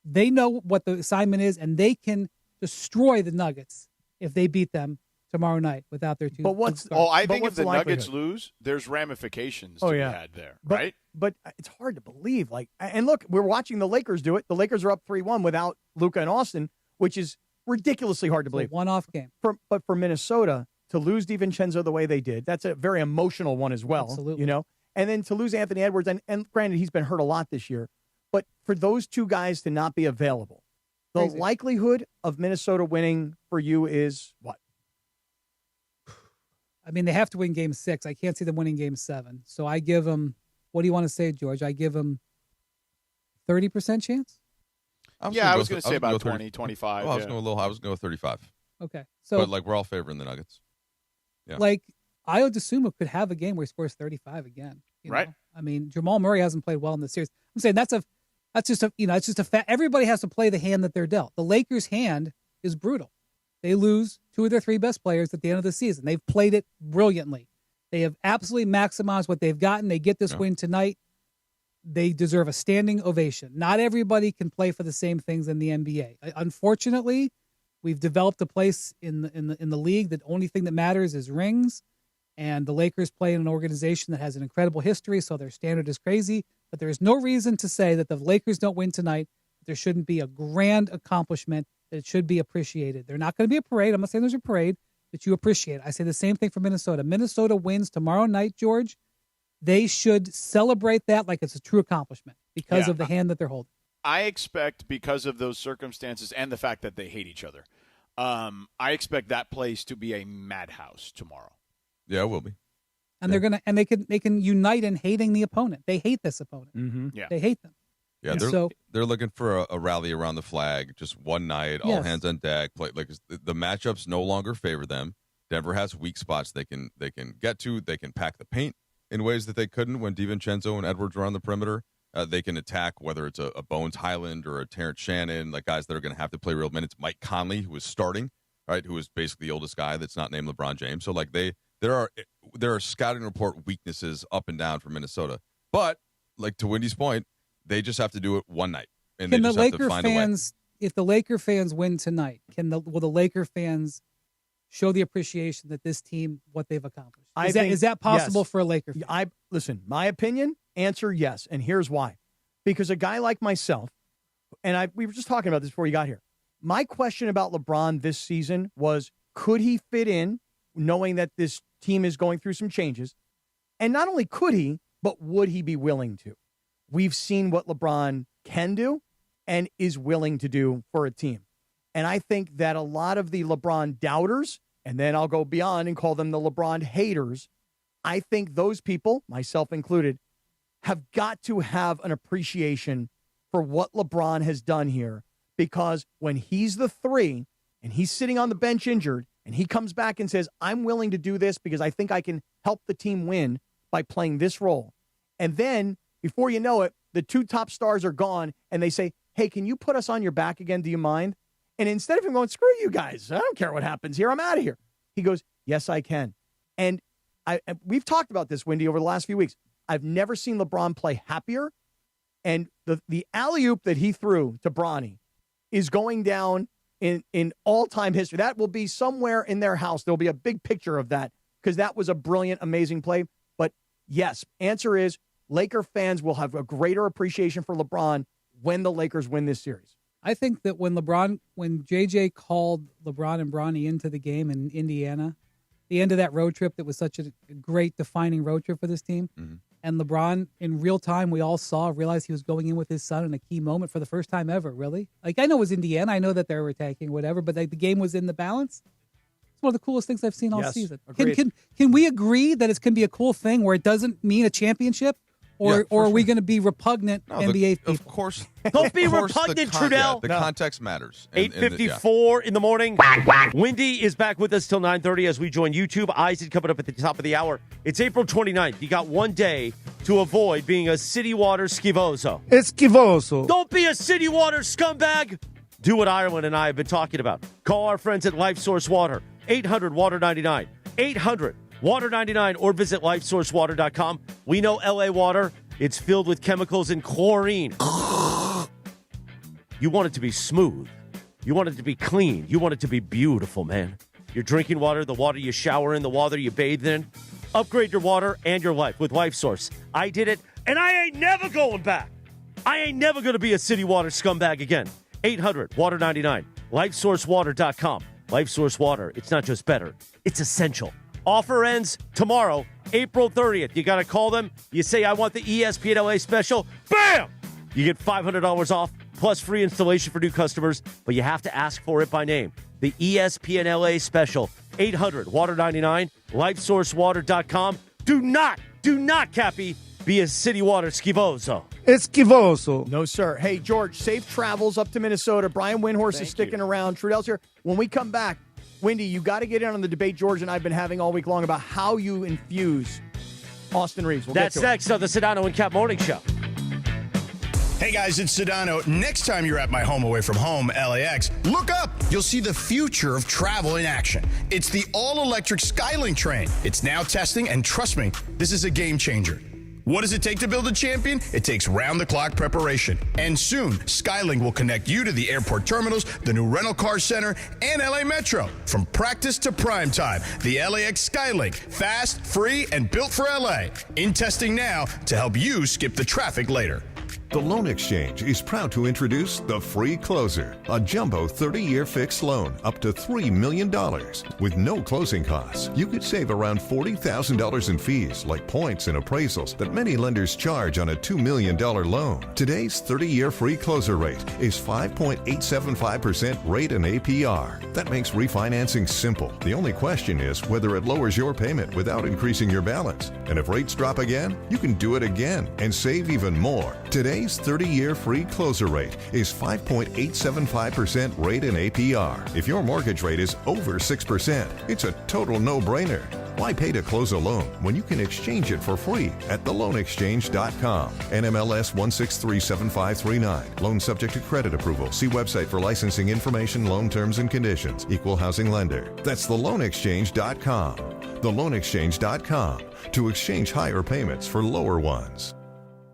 S1: they know what the assignment is, and they can destroy the Nuggets if they beat them tomorrow night without their two.
S4: But what's
S11: I think if the
S4: likelihood?
S11: Nuggets lose, there's ramifications
S4: Oh,
S11: to
S4: yeah.
S11: be had there,
S4: But,
S11: right?
S4: But it's hard to believe. And look, we're watching the Lakers do it. The Lakers are up 3-1 without Luka and Austin, which is ridiculously hard to believe.
S1: One-off game.
S4: But for Minnesota to lose DiVincenzo the way they did, that's a very emotional one as well.
S1: Absolutely.
S4: And then to lose Anthony Edwards, and granted, he's been hurt a lot this year, but for those two guys to not be available, the
S1: Crazy.
S4: likelihood of Minnesota winning for you is what?
S1: I mean, they have to win game 6. I can't see them winning game 7. So I give them, what do you want to say, George? I give them 30% chance?
S11: I was going to say about 20, 25.
S12: I was going to go 35.
S1: Okay. So,
S12: but we're all favoring the Nuggets. Yeah.
S1: Ayo Dosunmu could have a game where he scores 35 again.
S11: Right.
S1: Know? I mean, Jamal Murray hasn't played well in the series. I'm saying it's just a fact. Everybody has to play the hand that they're dealt. The Lakers' hand is brutal. They lose 2 of their 3 best players at the end of the season. They've played it brilliantly. They have absolutely maximized what they've gotten. They get this win tonight. They deserve a standing ovation. Not everybody can play for the same things in the NBA. Unfortunately, we've developed a place in the league that only thing that matters is rings. And the Lakers play in an organization that has an incredible history, so their standard is crazy. But there is no reason to say that the Lakers don't win tonight. There shouldn't be a grand accomplishment, that it should be appreciated. They're not going to be a parade. I'm not saying there's a parade, but you appreciate it. I say the same thing for Minnesota. Minnesota wins tomorrow night, George. They should celebrate that like it's a true accomplishment because of the hand that they're holding.
S11: I expect, because of those circumstances and the fact that they hate each other, I expect that place to be a madhouse tomorrow.
S12: Yeah, it will be.
S1: And they're gonna, and they can unite in hating the opponent. They hate this opponent.
S4: Mm-hmm.
S11: Yeah,
S1: they hate them.
S12: Yeah, they're looking for a rally around the flag, just one night, all hands on deck. Play the matchups no longer favor them. Denver has weak spots they can get to. They can pack the paint in ways that they couldn't when DiVincenzo and Edwards were on the perimeter. They can attack, whether it's a Bones Highland or a Terrence Shannon, like guys that are going to have to play real minutes. Mike Conley, who is starting, right, who is basically the oldest guy that's not named LeBron James. So there are scouting report weaknesses up and down for Minnesota. But to Wendy's point, they just have to do it one night, and
S1: can
S12: they
S1: the
S12: just
S1: Laker
S12: have to find
S1: fans,
S12: a way.
S1: if the Laker fans win tonight, will the Laker fans show the appreciation that this team, what they've accomplished? Is that possible for a Laker fan?
S4: Listen, my opinion, answer yes, and here's why. Because a guy like myself, and we were just talking about this before you got here, my question about LeBron this season was, could he fit in, knowing that this team is going through some changes? And not only could he, but would he be willing to? We've seen what LeBron can do and is willing to do for a team. And I think that a lot of the LeBron doubters, and then I'll go beyond and call them the LeBron haters, I think those people, myself included, have got to have an appreciation for what LeBron has done here. Because when he's the 3 and he's sitting on the bench injured and he comes back and says, I'm willing to do this because I think I can help the team win by playing this role. And then before you know it, the 2 top stars are gone and they say, hey, can you put us on your back again? Do you mind? And instead of him going, screw you guys, I don't care what happens here, I'm out of here, he goes, yes, I can. And we've talked about this, Wendy, over the last few weeks. I've never seen LeBron play happier. And the alley-oop that he threw to Bronny is going down in all-time history. That will be somewhere in their house. There'll be a big picture of that because that was a brilliant, amazing play. But yes, answer is Laker fans will have a greater appreciation for LeBron when the Lakers win this series.
S1: I think that when JJ called LeBron and Bronny into the game in Indiana, the end of that road trip that was such a great defining road trip for this team, and LeBron in real time, we all realized he was going in with his son in a key moment for the first time ever, really. Like, I know it was Indiana. I know that they were attacking, whatever, but the game was in the balance. It's one of the coolest things I've seen all season. Can we agree that it can be a cool thing where it doesn't mean a championship? Or are we going to be repugnant NBA people?
S12: Of course.
S3: Don't be repugnant, Trudell.
S12: The context matters.
S3: 8:54 in the morning. Wendy is back with us till 9:30 as we join YouTube. Isaac coming up at the top of the hour. It's April 29th. You got one day to avoid being a City Water schifoso.
S7: Schifoso.
S3: Don't be a City Water scumbag. Do what Ireland and I have been talking about. Call our friends at Life Source Water. 800-WATER-99. 800-WATER-99 or visit lifesourcewater.com. We know LA water. It's filled with chemicals and chlorine. You want it to be smooth. You want it to be clean. You want it to be beautiful, man. Your drinking water, the water you shower in, the water you bathe in. Upgrade your water and your life with Life Source. I did it, and I ain't never going back. I ain't never going to be a City Water scumbag again. 800-WATER-99. LifeSourceWater.com. Life Source Water. It's not just better. It's essential. Offer ends tomorrow, April 30th. You got to call them. You say, I want the ESPN LA special. Bam! You get $500 off, plus free installation for new customers, but you have to ask for it by name. The ESPN LA special, 800-WATER-99, LifeSourceWater.com. Do not, Cappy, be a City Water schifoso.
S7: Schifoso.
S4: No, sir. Hey, George, safe travels up to Minnesota. Brian Windhorst is sticking around. Trudell's here. When we come back, Wendy, you got to get in on the debate George and I have been having all week long about how you infuse Austin Reaves.
S3: That's next on the Sedano and Cap Morning Show.
S17: Hey guys, it's Sedano. Next time you're at my home away from home, LAX, look up. You'll see the future of travel in action. It's the all-electric Skylink train. It's now testing, and trust me, this is a game changer. What does it take to build a champion? It takes round-the-clock preparation. And soon, Skylink will connect you to the airport terminals, the new rental car center, and LA Metro. From practice to prime time, the LAX Skylink. Fast, free, and built for LA. In testing now to help you skip the traffic later.
S22: The Loan Exchange is proud to introduce the Free Closer, a jumbo 30-year fixed loan up to $3 million. With no closing costs, you could save around $40,000 in fees like points and appraisals that many lenders charge on a $2 million loan. Today's 30-year Free Closer rate is 5.875% rate and APR. That makes refinancing simple. The only question is whether it lowers your payment without increasing your balance. And if rates drop again, you can do it again and save even more. Today's 30-year Free Closer rate is 5.875% rate and APR. If your mortgage rate is over 6%, it's a total no-brainer. Why pay to close a loan when you can exchange it for free at theloanexchange.com? NMLS 1637539. Loan subject to credit approval. See website for licensing information, loan terms and conditions. Equal housing lender. That's theloanexchange.com. Theloanexchange.com to exchange higher payments for lower ones.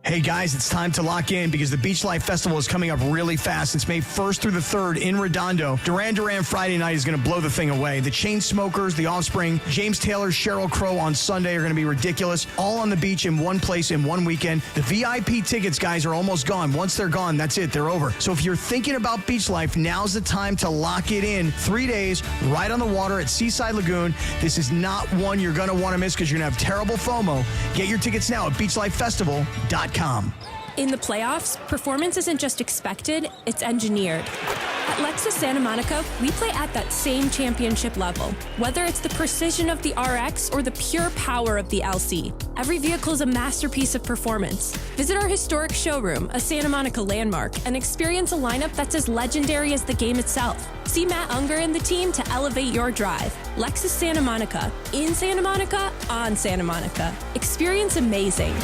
S2: Hey guys, it's time to lock in because the Beach Life Festival is coming up really fast. It's May 1st through the 3rd in Redondo. Durant Friday night is going to blow the thing away. The Chainsmokers, The Offspring, James Taylor, Sheryl Crow on Sunday are going to be ridiculous. All on the beach in one place in one weekend. The VIP tickets, guys, are almost gone. Once they're gone, that's it. They're over. So if you're thinking about beach life, now's the time to lock it in. 3 days, right on the water at Seaside Lagoon. This is not one you're going to want to miss because you're going to have terrible FOMO. Get your tickets now at beachlifefestival.com.
S10: In the playoffs, performance isn't just expected, it's engineered. At Lexus Santa Monica, we play at that same championship level. Whether it's the precision of the RX or the pure power of the LC, every vehicle is a masterpiece of performance. Visit our historic showroom, a Santa Monica landmark, and experience a lineup that's as legendary as the game itself. See Matt Unger and the team to elevate your drive. Lexus Santa Monica. In Santa Monica, on Santa Monica. Experience amazing.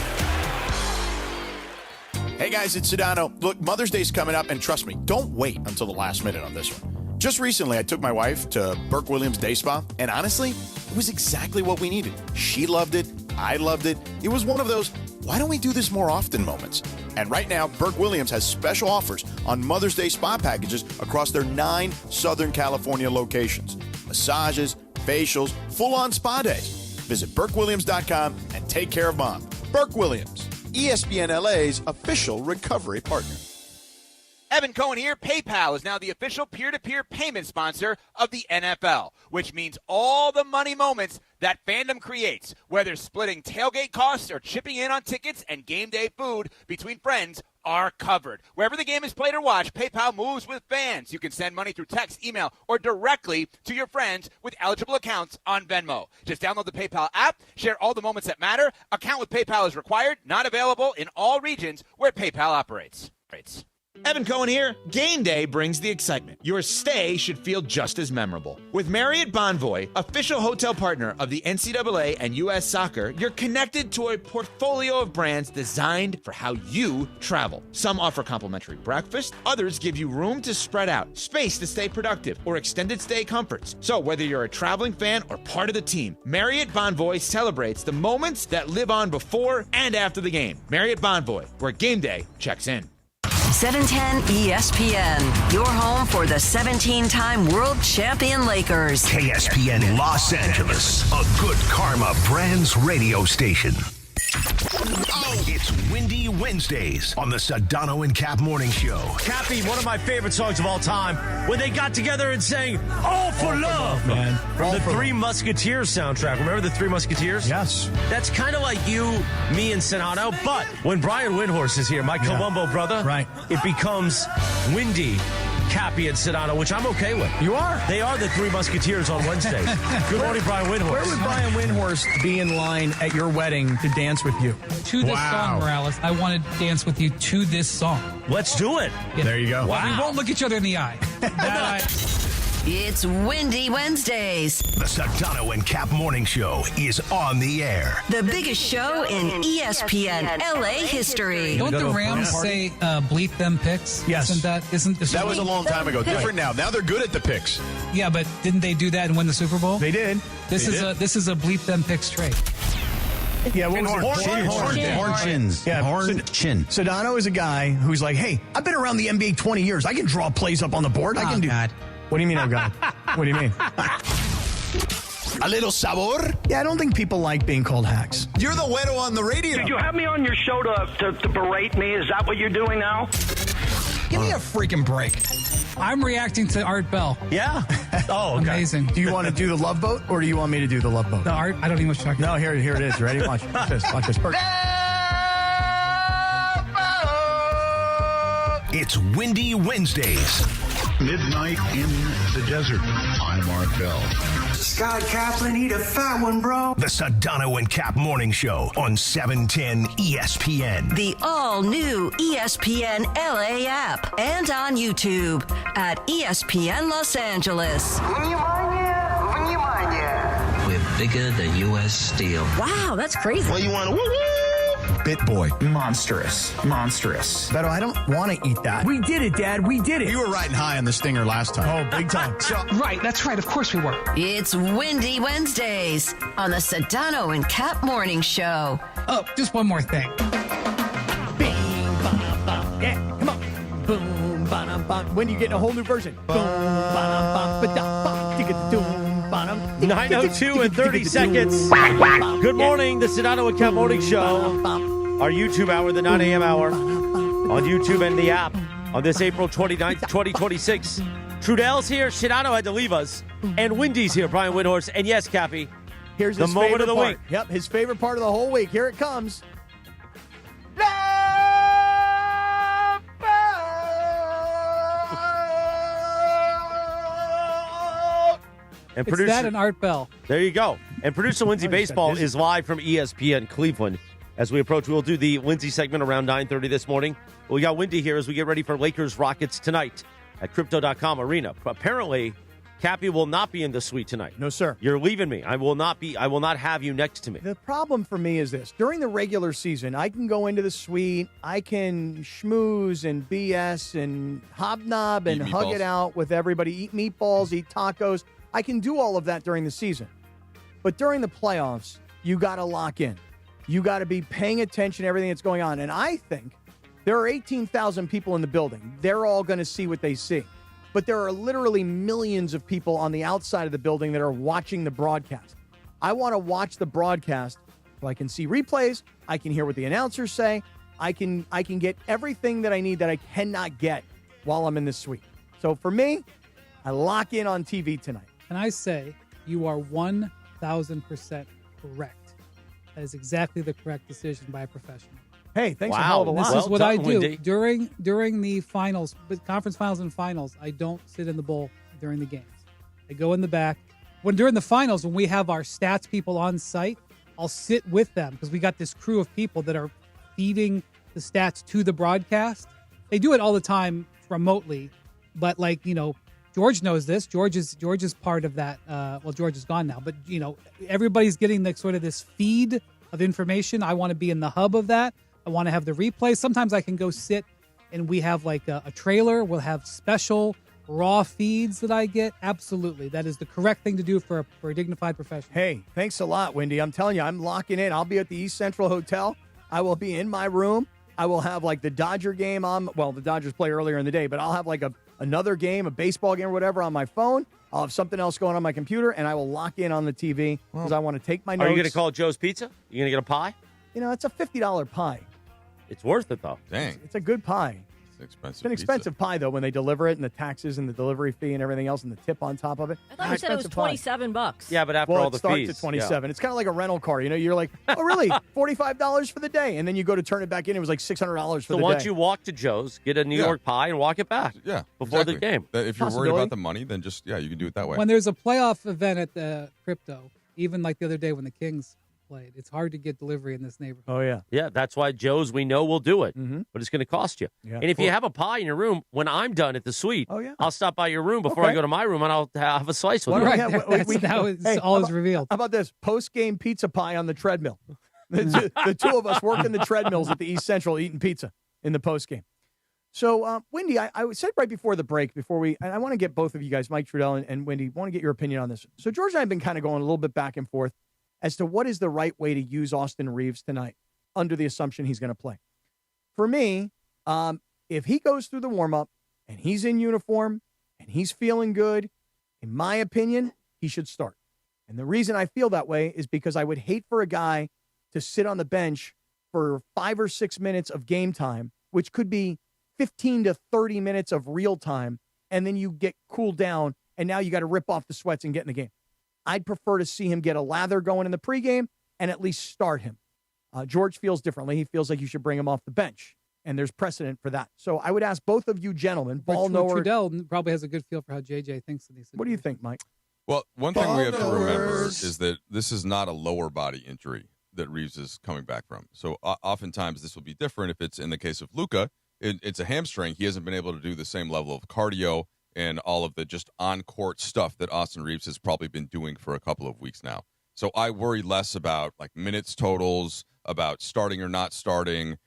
S11: Hey guys, it's Sedano. Look, Mother's Day's coming up, and trust me, don't wait until the last minute on this one. Just recently, I took my wife to Burke Williams Day Spa, and honestly, it was exactly what we needed. She loved it. I loved it. It was one of those
S14: why don't we do this more often moments. And right now, Burke Williams has special offers on Mother's Day spa packages across their 9 Southern California locations. Massages, facials, full-on spa days. Visit BurkeWilliams.com and take care of Mom. Burke Williams, ESPN LA's official recovery partner.
S19: Evan Cohen here. PayPal is now the official peer-to-peer payment sponsor of the NFL, which means all the money moments that fandom creates, whether splitting tailgate costs or chipping in on tickets and game day food between friends, are covered. Wherever the game is played or watched, PayPal moves with fans. You can send money through text, email, or directly to your friends with eligible accounts on Venmo. Just download the PayPal app, share all the moments that matter. Account with PayPal is required, not available in all regions where PayPal operates.
S15: Evan Cohen here. Game day brings the excitement. Your stay should feel just as memorable. With Marriott Bonvoy, official hotel partner of the NCAA and U.S. Soccer, you're connected to a portfolio of brands designed for how you travel. Some offer complimentary breakfast, others give you room to spread out, space to stay productive, or extended stay comforts. So whether you're a traveling fan or part of the team, Marriott Bonvoy celebrates the moments that live on before and after the game. Marriott Bonvoy, where game day checks in.
S6: 710 ESPN, your home for the 17-time world champion Lakers.
S23: KSPN Los Angeles, a good karma brands radio station. Oh, it's Windy Wednesdays on the Sedano and Cap Morning Show.
S3: Cappy, one of my favorite songs of all time, when they got together and sang "All for Love,"
S2: man.
S3: From the Three Musketeers soundtrack. Remember the Three Musketeers?
S2: Yes.
S3: That's kind of like you, me, and Sedano, but when Brian Windhorst is here, my Columbo brother,
S2: right,
S3: it becomes Windy, Cappy, and Sedano, which I'm okay with.
S2: You are.
S3: They are the Three Musketeers on Wednesdays. Good morning, Brian Windhorst.
S2: Where would Brian Windhorst be in line at your wedding to dance with you?
S24: To this song, Morales. I want to dance with you to this song.
S3: Let's do it.
S24: Yeah.
S2: There you go.
S24: Wow. We won't look each other in the eye.
S6: It's Windy Wednesdays.
S23: The Sedano and Cap Morning Show is on the air.
S6: The biggest show in ESPN LA history.
S24: Don't the Rams say bleep them picks?
S2: Yes.
S24: Isn't the
S14: That was a long time ago. Different now. Now they're good at the picks.
S24: Yeah, but didn't they do that and win the Super Bowl?
S2: They did.
S24: This is a bleep them picks trade.
S2: Yeah, what was it?
S25: Horn chins.
S2: Yeah,
S25: horn chin.
S2: Sedano is a guy who's like, hey, I've been around the NBA 20 years. I can draw plays up on the board. I can do.
S24: God.
S2: What do you mean, oh God? What do you mean?
S14: A little sabor?
S2: Yeah, I don't think people like being called hacks.
S14: You're the güero on the radio.
S26: Did you have me on your show to berate me? Is that what you're doing now?
S2: Give me a freaking break.
S24: I'm reacting to Art Bell.
S2: Yeah. Oh, okay.
S24: Amazing.
S2: Do you want to do the Love Boat, or do you want me to do the Love Boat?
S24: The Art, I don't even know what you're talking about.
S2: No, here it is. Ready? Watch this. Watch this.
S23: It's Windy Wednesdays. Midnight in the desert. I'm Art Bell.
S26: Scott Kaplan, eat a fat one, bro.
S23: The Sedano and Cap Morning Show on 710 ESPN.
S6: The all-new ESPN LA app and on YouTube at ESPN Los Angeles.
S27: We're bigger than U.S. Steel.
S21: Wow, that's crazy.
S23: Well, you want to woo-woo?
S2: Bit boy.
S27: Monstrous.
S2: Beto, I don't want to eat that. We did it, Dad. We did it.
S14: You were riding high on the stinger last time.
S2: Oh, big time.
S24: Right, that's right. Of course we were.
S6: It's Windy Wednesdays on the Sedano and Cap Morning Show.
S24: Oh, just one more thing.
S2: Yeah, come on. Boom, ba-dum, bum. When you get a whole new version. Boom, ba-dum, bum, ba-dum, bum, ticka-doom, ba-dum,
S3: 9:02 and 30 seconds. Good morning, the Sedano and Cap Morning Show. Our YouTube hour, the 9 a.m. hour, on YouTube and the app on this April 29th, 2026. Trudell's here. Sedano had to leave us. And Windy's here, Brian Windhorst. And yes, Cappy,
S2: here's
S3: the
S2: his
S3: moment of the
S2: part.
S3: week.
S2: Yep, his favorite part of the whole week. Here it comes.
S3: And
S24: It's that and Art Bell.
S3: There you go. And producer Lindsay Baseball is live from ESPN Cleveland. As we approach, we'll do the Lindsay segment around 9:30 this morning. We got Windy here as we get ready for Lakers Rockets tonight at Crypto.com Arena. Apparently, Cappy will not be in the suite tonight.
S2: No, sir.
S3: You're leaving me. I will not have you next to me.
S2: The problem for me is this. During the regular season, I can go into the suite, I can schmooze and BS and hobnob and hug it out with everybody, eat meatballs, eat tacos. I can do all of that during the season. But during the playoffs, you got to lock in.
S4: You got to be paying attention to everything that's going on. And I think there are 18,000 people in the building. They're all going to see what they see. But there are literally millions of people on the outside of the building that are watching the broadcast. I want to watch the broadcast so I can see replays. I can hear what the announcers say. I can get everything that I need that I cannot get while I'm in this suite. So for me, I lock in on TV tonight.
S1: Can I say you are 1,000% correct? That is exactly the correct decision by a professional.
S4: Hey, thanks a hell of a lot.
S1: This is what I do
S3: Wendy.
S1: during the finals, conference finals and finals. I don't sit in the bowl during the games. I go in the back. During the finals, when we have our stats people on site, I'll sit with them because we got this crew of people that are feeding the stats to the broadcast. They do it all the time remotely, but George knows this. George is part of that. George is gone now, but everybody's getting sort of this feed of information. I want to be in the hub of that. I want to have the replay. Sometimes I can go sit and we have a trailer. We'll have special raw feeds that I get. Absolutely. That is the correct thing to do for a dignified professional.
S4: Hey, thanks a lot, Wendy. I'm telling you, I'm locking in. I'll be at the East Central Hotel. I will be in my room. I will have the Dodger game on. Well, the Dodgers play earlier in the day, but I'll have another game, a baseball game or whatever on my phone. I'll have something else going on my computer, and I will lock in on the TV because I want to take my notes.
S3: Are you going to call Joe's Pizza? You going to get a pie?
S4: It's a $50 pie.
S3: It's worth it, though.
S12: Dang.
S4: It's a good pie.
S12: Expensive.
S4: It's an expensive pie, though, when they deliver it and the taxes and the delivery fee and everything else and the tip on top of it.
S5: I thought you said it was $27.
S3: Yeah, but after all the
S4: fees. Well, it
S3: fees.
S4: starts at 27. It's kind of like a rental car. You're like, oh, really? $45 for the day. And then you go to turn it back in. It was like $600 for the day.
S3: So why don't you walk to Joe's, get a New York pie, and walk it back before the game?
S12: If you're worried about the money, then just, you can do it that way.
S1: When there's a playoff event at the Crypto, even like the other day when the Kings played, it's hard to get delivery in this neighborhood.
S4: Oh, yeah.
S3: Yeah, that's why Joe's, we know, will do it. But it's going to cost you.
S4: Yeah.
S3: And if you have a pie in your room, when I'm done at the suite, I'll stop by your room before I go to my room, and I'll have a slice with you.
S1: Right. All is revealed.
S4: How about this? Post-game pizza pie on the treadmill. The two of us working the treadmills at the East Central eating pizza in the post-game. So, Wendy, I said right before the break, and I want to get both of you guys, Mike Trudell and Wendy, want to get your opinion on this. So George and I have been kind of going a little bit back and forth as to what is the right way to use Austin Reaves tonight under the assumption he's going to play. For me, if he goes through the warm-up and he's in uniform and he's feeling good, in my opinion, he should start. And the reason I feel that way is because I would hate for a guy to sit on the bench for 5 or 6 minutes of game time, which could be 15 to 30 minutes of real time, and then you get cooled down, and now you got to rip off the sweats and get in the game. I'd prefer to see him get a lather going in the pregame and at least start him. George feels differently. He feels like you should bring him off the bench, and there's precedent for that. So I would ask both of you gentlemen, ball knower.
S1: Trudell probably has a good feel for how JJ thinks in these situations.
S4: What do you think, Mike?
S12: Well, one thing we have to remember is that this is not a lower body injury that Reaves is coming back from. So oftentimes this will be different. If it's in the case of Luka, it's a hamstring. He hasn't been able to do the same level of cardio and all of the just on-court stuff that Austin Reaves has probably been doing for a couple of weeks now. So I worry less about minutes totals, about starting or not starting.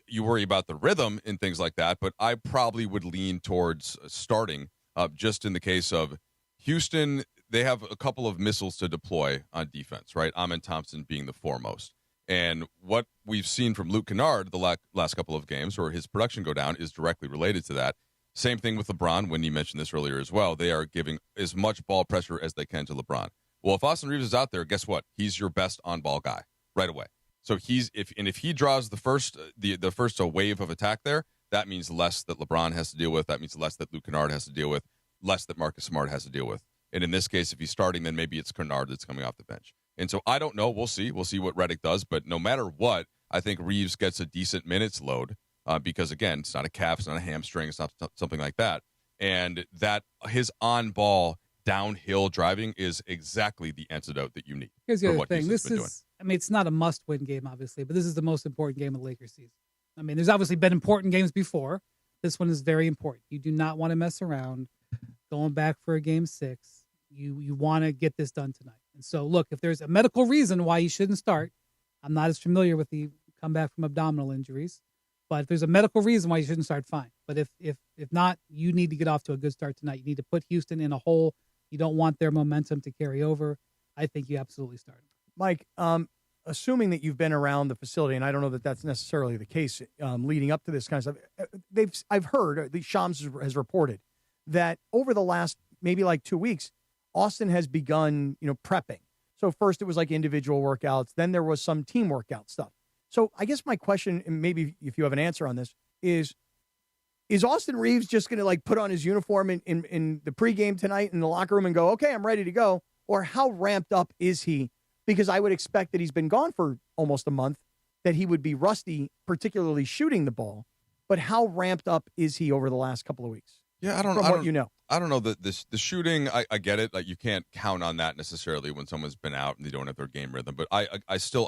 S12: You worry about the rhythm and things like that, but I probably would lean towards starting just in the case of Houston. They have a couple of missiles to deploy on defense, right? Amen Thompson being the foremost. And what we've seen from Luke Kennard the last couple of games, or his production go down, is directly related to that. Same thing with LeBron. Wendy mentioned this earlier as well. They are giving as much ball pressure as they can to LeBron. Well, if Austin Reaves is out there, guess what? He's your best on-ball guy right away. So if he draws the first wave of attack there, that means less that LeBron has to deal with. That means less that Luke Kennard has to deal with, less that Marcus Smart has to deal with. And in this case, if he's starting, then maybe it's Kennard that's coming off the bench. And so I don't know. We'll see. We'll see what Redick does. But no matter what, I think Reaves gets a decent minutes load because, again, it's not a calf, it's not a hamstring, it's not something like that. And that his on-ball downhill driving is exactly the antidote that you need.
S1: Here's the other thing. It's not a must-win game, obviously, but this is the most important game of the Lakers season. I mean, there's obviously been important games before. This one is very important. You do not want to mess around going back for a game 6. You want to get this done tonight. And so, look, if there's a medical reason why you shouldn't start, I'm not as familiar with the comeback from abdominal injuries, but if there's a medical reason why you shouldn't start, fine. But if not, you need to get off to a good start tonight. You need to put Houston in a hole. You don't want their momentum to carry over. I think you absolutely start.
S4: Mike, assuming that you've been around the facility, and I don't know that that's necessarily the case leading up to this kind of stuff. I've heard, Shams has reported that over the last maybe like 2 weeks, Austin has begun, prepping. So first it was like individual workouts, then there was some team workout stuff. So I guess my question, and maybe if you have an answer on this, is Austin Reaves just going to like put on his uniform in the pregame tonight in the locker room and go, okay, I'm ready to go? Or how ramped up is he? Because I would expect that he's been gone for almost a month, that he would be rusty, particularly shooting the ball. But how ramped up is he over the last couple of weeks?
S12: Yeah, I don't know. I don't know that the shooting. I get it. Like you can't count on that necessarily when someone's been out and they don't have their game rhythm. But I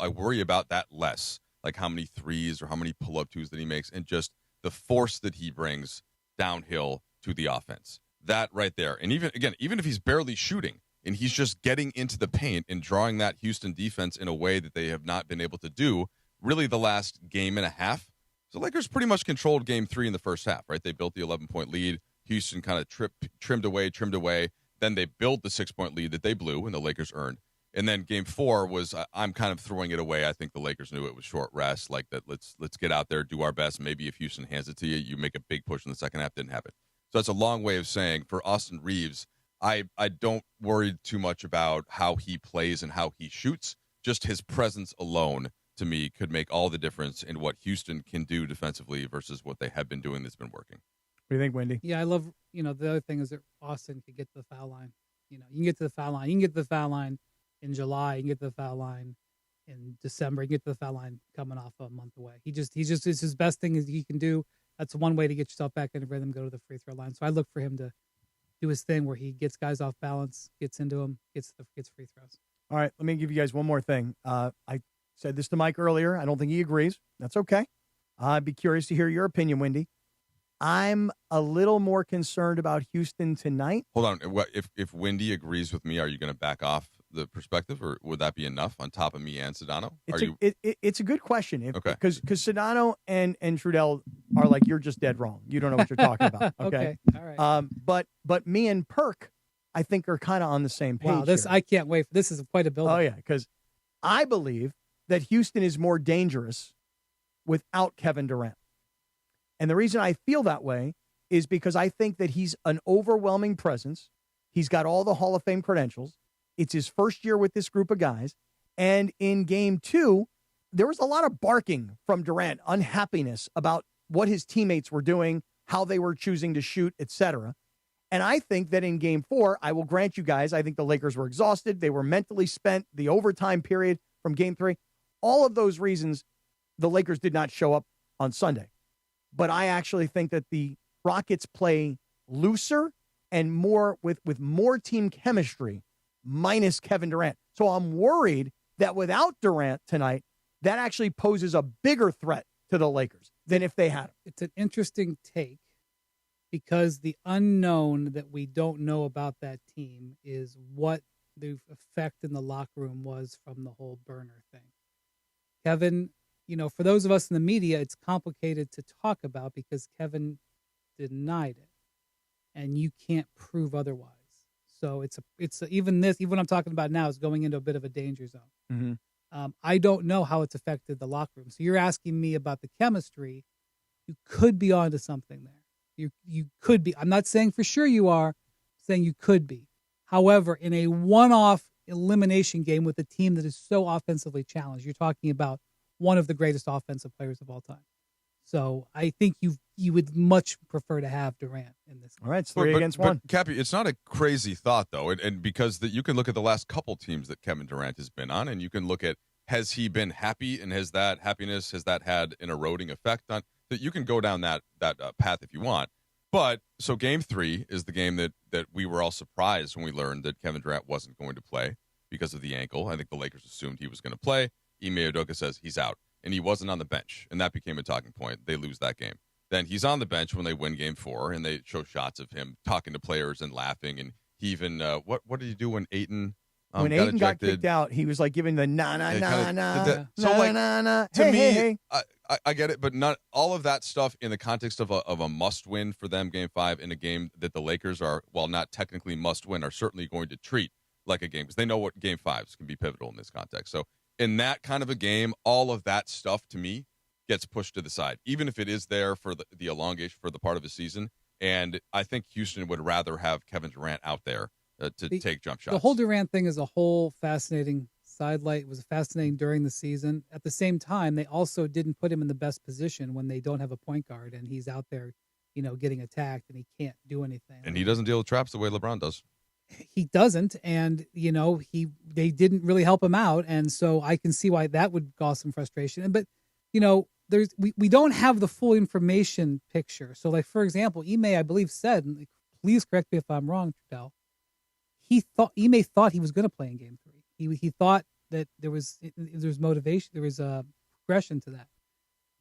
S12: worry about that less. Like how many threes or how many pull-up twos that he makes, and just the force that he brings downhill to the offense. That right there. And even if he's barely shooting, and he's just getting into the paint and drawing that Houston defense in a way that they have not been able to do really the last game and a half. So Lakers pretty much controlled game 3 in the first half, right? They built the 11-point lead. Houston kind of trimmed away. Then they built the 6-point lead that they blew and the Lakers earned. And then game 4 was, I'm kind of throwing it away. I think the Lakers knew it was short rest, like that let's get out there, do our best. Maybe if Houston hands it to you, you make a big push in the second half. Didn't happen. So that's a long way of saying for Austin Reaves, I don't worry too much about how he plays and how he shoots. Just his presence alone, to me, could make all the difference in what Houston can do defensively versus what they have been doing that's been working.
S4: What do you think, Wendy?
S1: Yeah, I love, the other thing is that Austin could get to the foul line. You can get to the foul line. You can get to the foul line in July. You can get to the foul line in December. You can get to the foul line coming off a month away. It's his best thing is he can do. That's one way to get yourself back into rhythm, go to the free throw line. So I look for him to do his thing where he gets guys off balance, gets into them, gets free throws.
S4: All right, let me give you guys one more thing. I said this to Mike earlier. I don't think he agrees. That's okay. I'd be curious to hear your opinion, Wendy. I'm a little more concerned about Houston tonight.
S12: Hold on. If Wendy agrees with me, are you going to back off the perspective, or would that be enough on top of me and Sedano?
S4: It's a good question.
S12: Okay.
S4: Because Sedano and Trudell are like, you're just dead wrong. You don't know what you're talking about. Okay.
S1: All right.
S4: But me and Perk, I think, are kind of on the same page.
S1: Wow, I can't wait. This is quite a build-up.
S4: Oh, yeah, because I believe that Houston is more dangerous without Kevin Durant. And the reason I feel that way is because I think that he's an overwhelming presence. He's got all the Hall of Fame credentials. It's his first year with this group of guys. And in game 2, there was a lot of barking from Durant, unhappiness about what his teammates were doing, how they were choosing to shoot, etc. And I think that in game 4, I will grant you guys, I think the Lakers were exhausted. They were mentally spent. The overtime period from game 3, all of those reasons, the Lakers did not show up on Sunday. But I actually think that the Rockets play looser and more with more team chemistry minus Kevin Durant. So I'm worried that without Durant tonight, that actually poses a bigger threat to the Lakers than if they had him.
S1: It's an interesting take because the unknown that we don't know about that team is what the effect in the locker room was from the whole burner thing. Kevin, for those of us in the media, it's complicated to talk about because Kevin denied it, and you can't prove otherwise. So even what I'm talking about now is going into a bit of a danger zone.
S4: Mm-hmm.
S1: I don't know how it's affected the locker room. So you're asking me about the chemistry. You could be onto something there. You could be. I'm not saying for sure you are. I'm saying you could be. However, in a one-off elimination game with a team that is so offensively challenged, you're talking about one of the greatest offensive players of all time. So I think you would much prefer to have Durant in this game.
S4: All right, it's 3 against 1.
S12: But Cappy, it's not a crazy thought, though, and because you can look at the last couple teams that Kevin Durant has been on, and you can look at, has he been happy, and has that had an eroding effect on that? You can go down that path if you want. But so game 3 is the game that we were all surprised when we learned that Kevin Durant wasn't going to play because of the ankle. I think the Lakers assumed he was going to play. Ime Udoka says he's out, and he wasn't on the bench, and that became a talking point. They lose that game. Then he's on the bench when they win game 4, and they show shots of him talking to players and laughing, and he even what did he do when Ayton
S4: when Ayton got kicked out? He was like giving the na.
S12: So like to me,
S4: hey.
S12: I get it, but not all of that stuff in the context of a must win for them game 5 in a game that the Lakers are, while not technically must win, are certainly going to treat like a game because they know what game 5s can be pivotal in this context. So in that kind of a game, all of that stuff to me gets pushed to the side, even if it is there for the elongation for the part of the season. And I think Houston would rather have Kevin Durant out there to take jump shots.
S1: The whole Durant thing is a whole fascinating sidelight. It was fascinating during the season. At the same time, they also didn't put him in the best position when they don't have a point guard and he's out there, getting attacked and he can't do anything.
S12: And he doesn't deal with traps the way LeBron does.
S1: He doesn't, and they didn't really help him out, and so I can see why that would cause some frustration. But we don't have the full information picture. So, like for example, Ime, I believe, said, and please correct me if I'm wrong, Trudell, Ime thought he was going to play in Game 3. He thought that there was motivation, there was a progression to that.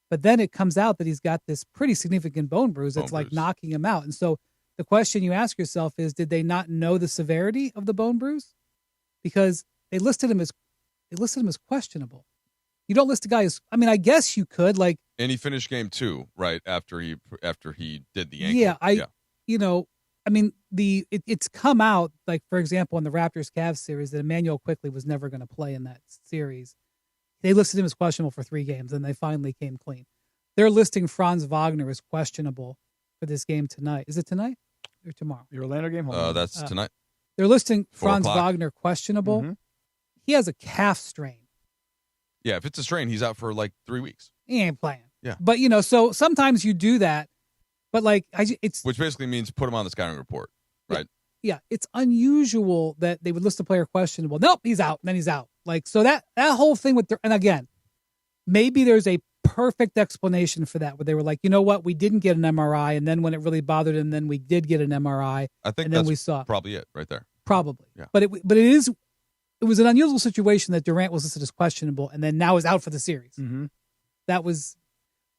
S1: But then it comes out that he's got this pretty significant bone bruise that's like knocking him out. And so the question you ask yourself is, did they not know the severity of the bone bruise? Because they listed him as questionable. You don't list a guy as, I guess you could, like.
S12: And he finished Game 2 right after he did the ankle.
S1: It's come out, like, for example, in the Raptors-Cavs series, that Emmanuel Quickley was never going to play in that series. They listed him as questionable for 3 games, and they finally came clean. They're listing Franz Wagner as questionable for this game tonight. Is it tonight or tomorrow?
S4: The Orlando game?
S12: That's tonight.
S1: They're listing
S12: 4
S1: Franz
S12: o'clock.
S1: Wagner questionable.
S4: Mm-hmm.
S1: He has a calf strain.
S12: Yeah, if it's a strain, he's out for like 3 weeks.
S1: He ain't playing.
S12: Yeah.
S1: But, so sometimes you do that. But, like, it's...
S12: Which basically means put him on the scouting report, right?
S1: Yeah, it's unusual that they would list a player questionable. Nope, he's out. And then he's out. Like, so that whole thing with... And again, maybe there's a perfect explanation for that, where they were like, you know what, we didn't get an MRI, and then when it really bothered him, then we did get an MRI.
S12: I think
S1: and then
S12: that's
S1: we saw
S12: probably it right there.
S1: Probably.
S12: Yeah.
S1: But it was an unusual situation that Durant was listed as questionable and then now is out for the series.
S4: Mm-hmm.
S1: That was,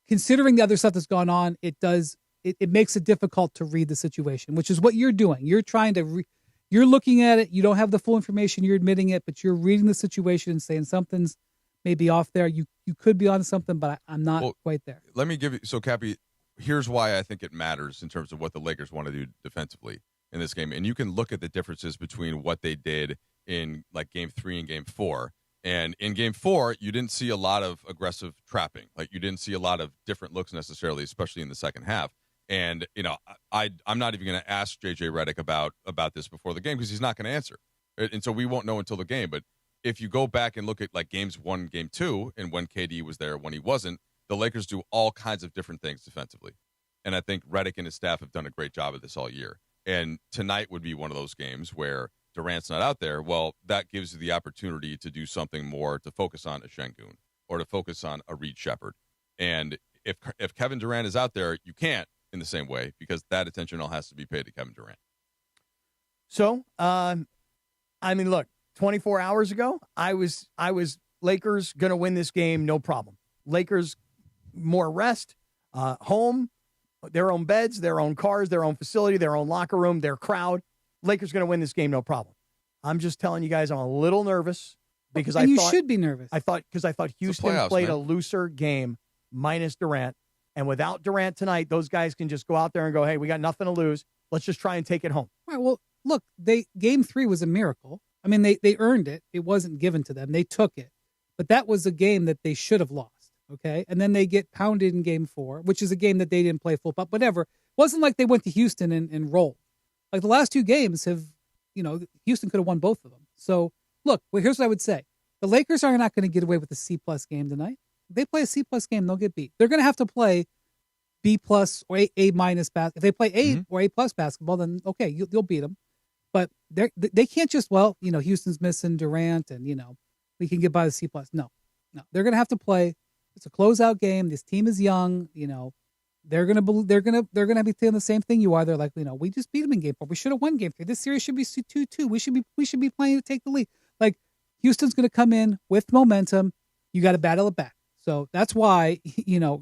S1: considering the other stuff that's gone on, it makes it difficult to read the situation, which is what you're doing. You're trying to, you're looking at it. You don't have the full information. You're admitting it, but you're reading the situation and saying something's maybe off there. You could be on something, but I'm not quite there.
S12: Let me give you, so Cappy, here's why I think it matters in terms of what the Lakers want to do defensively in this game. And you can look at the differences between what they did in like Game 3 and Game 4. And in Game 4, you didn't see a lot of aggressive trapping. Like, you didn't see a lot of different looks necessarily, especially in the second half. And, I'm not even going to ask JJ Redick about this before the game because he's not going to answer. And so we won't know until the game. But if you go back and look at like Games 1, Game 2, and when KD was there, when he wasn't, the Lakers do all kinds of different things defensively. And I think Redick and his staff have done a great job of this all year. And tonight would be one of those games where Durant's not out there. Well, that gives you the opportunity to do something more, to focus on a Şengün or to focus on a Reed Shepherd. And if Kevin Durant is out there, you can't in the same way because that attention all has to be paid to Kevin Durant.
S4: So, look, 24 hours ago, I was Lakers going to win this game, no problem. Lakers, more rest, home, their own beds, their own cars, their own facility, their own locker room, their crowd. Lakers going to win this game, no problem. I'm just telling you guys, I'm a little nervous because
S1: you should be nervous.
S4: I thought Houston
S12: playoffs,
S4: played
S12: man.
S4: a looser game minus Durant, and without Durant tonight, those guys can just go out there and go, hey, we got nothing to lose. Let's just try and take it home.
S1: All right, well, look, Game 3 was a miracle. I mean, they earned it. It wasn't given to them. They took it. But that was a game that they should have lost, okay? And then they get pounded in Game 4, which is a game that they didn't play full, but whatever. It wasn't like they went to Houston and rolled. Like, the last 2 games have, Houston could have won both of them. So, look, here's what I would say. The Lakers are not going to get away with a C-plus game tonight. If they play a C-plus game, they'll get beat. They're going to have to play B-plus or A-minus basketball. If they play A or A-plus basketball, then, okay, you'll beat them. But they can't just, Houston's missing Durant and, we can get by the C-plus. No. They're going to have to play. It's a closeout game. This team is young. They're going to be saying the same thing you are. They're like, we just beat them in Game 4. We should have won Game 3. This series should be 2-2. We should be playing to take the lead. Like, Houston's going to come in with momentum. You got to battle it back. So that's why,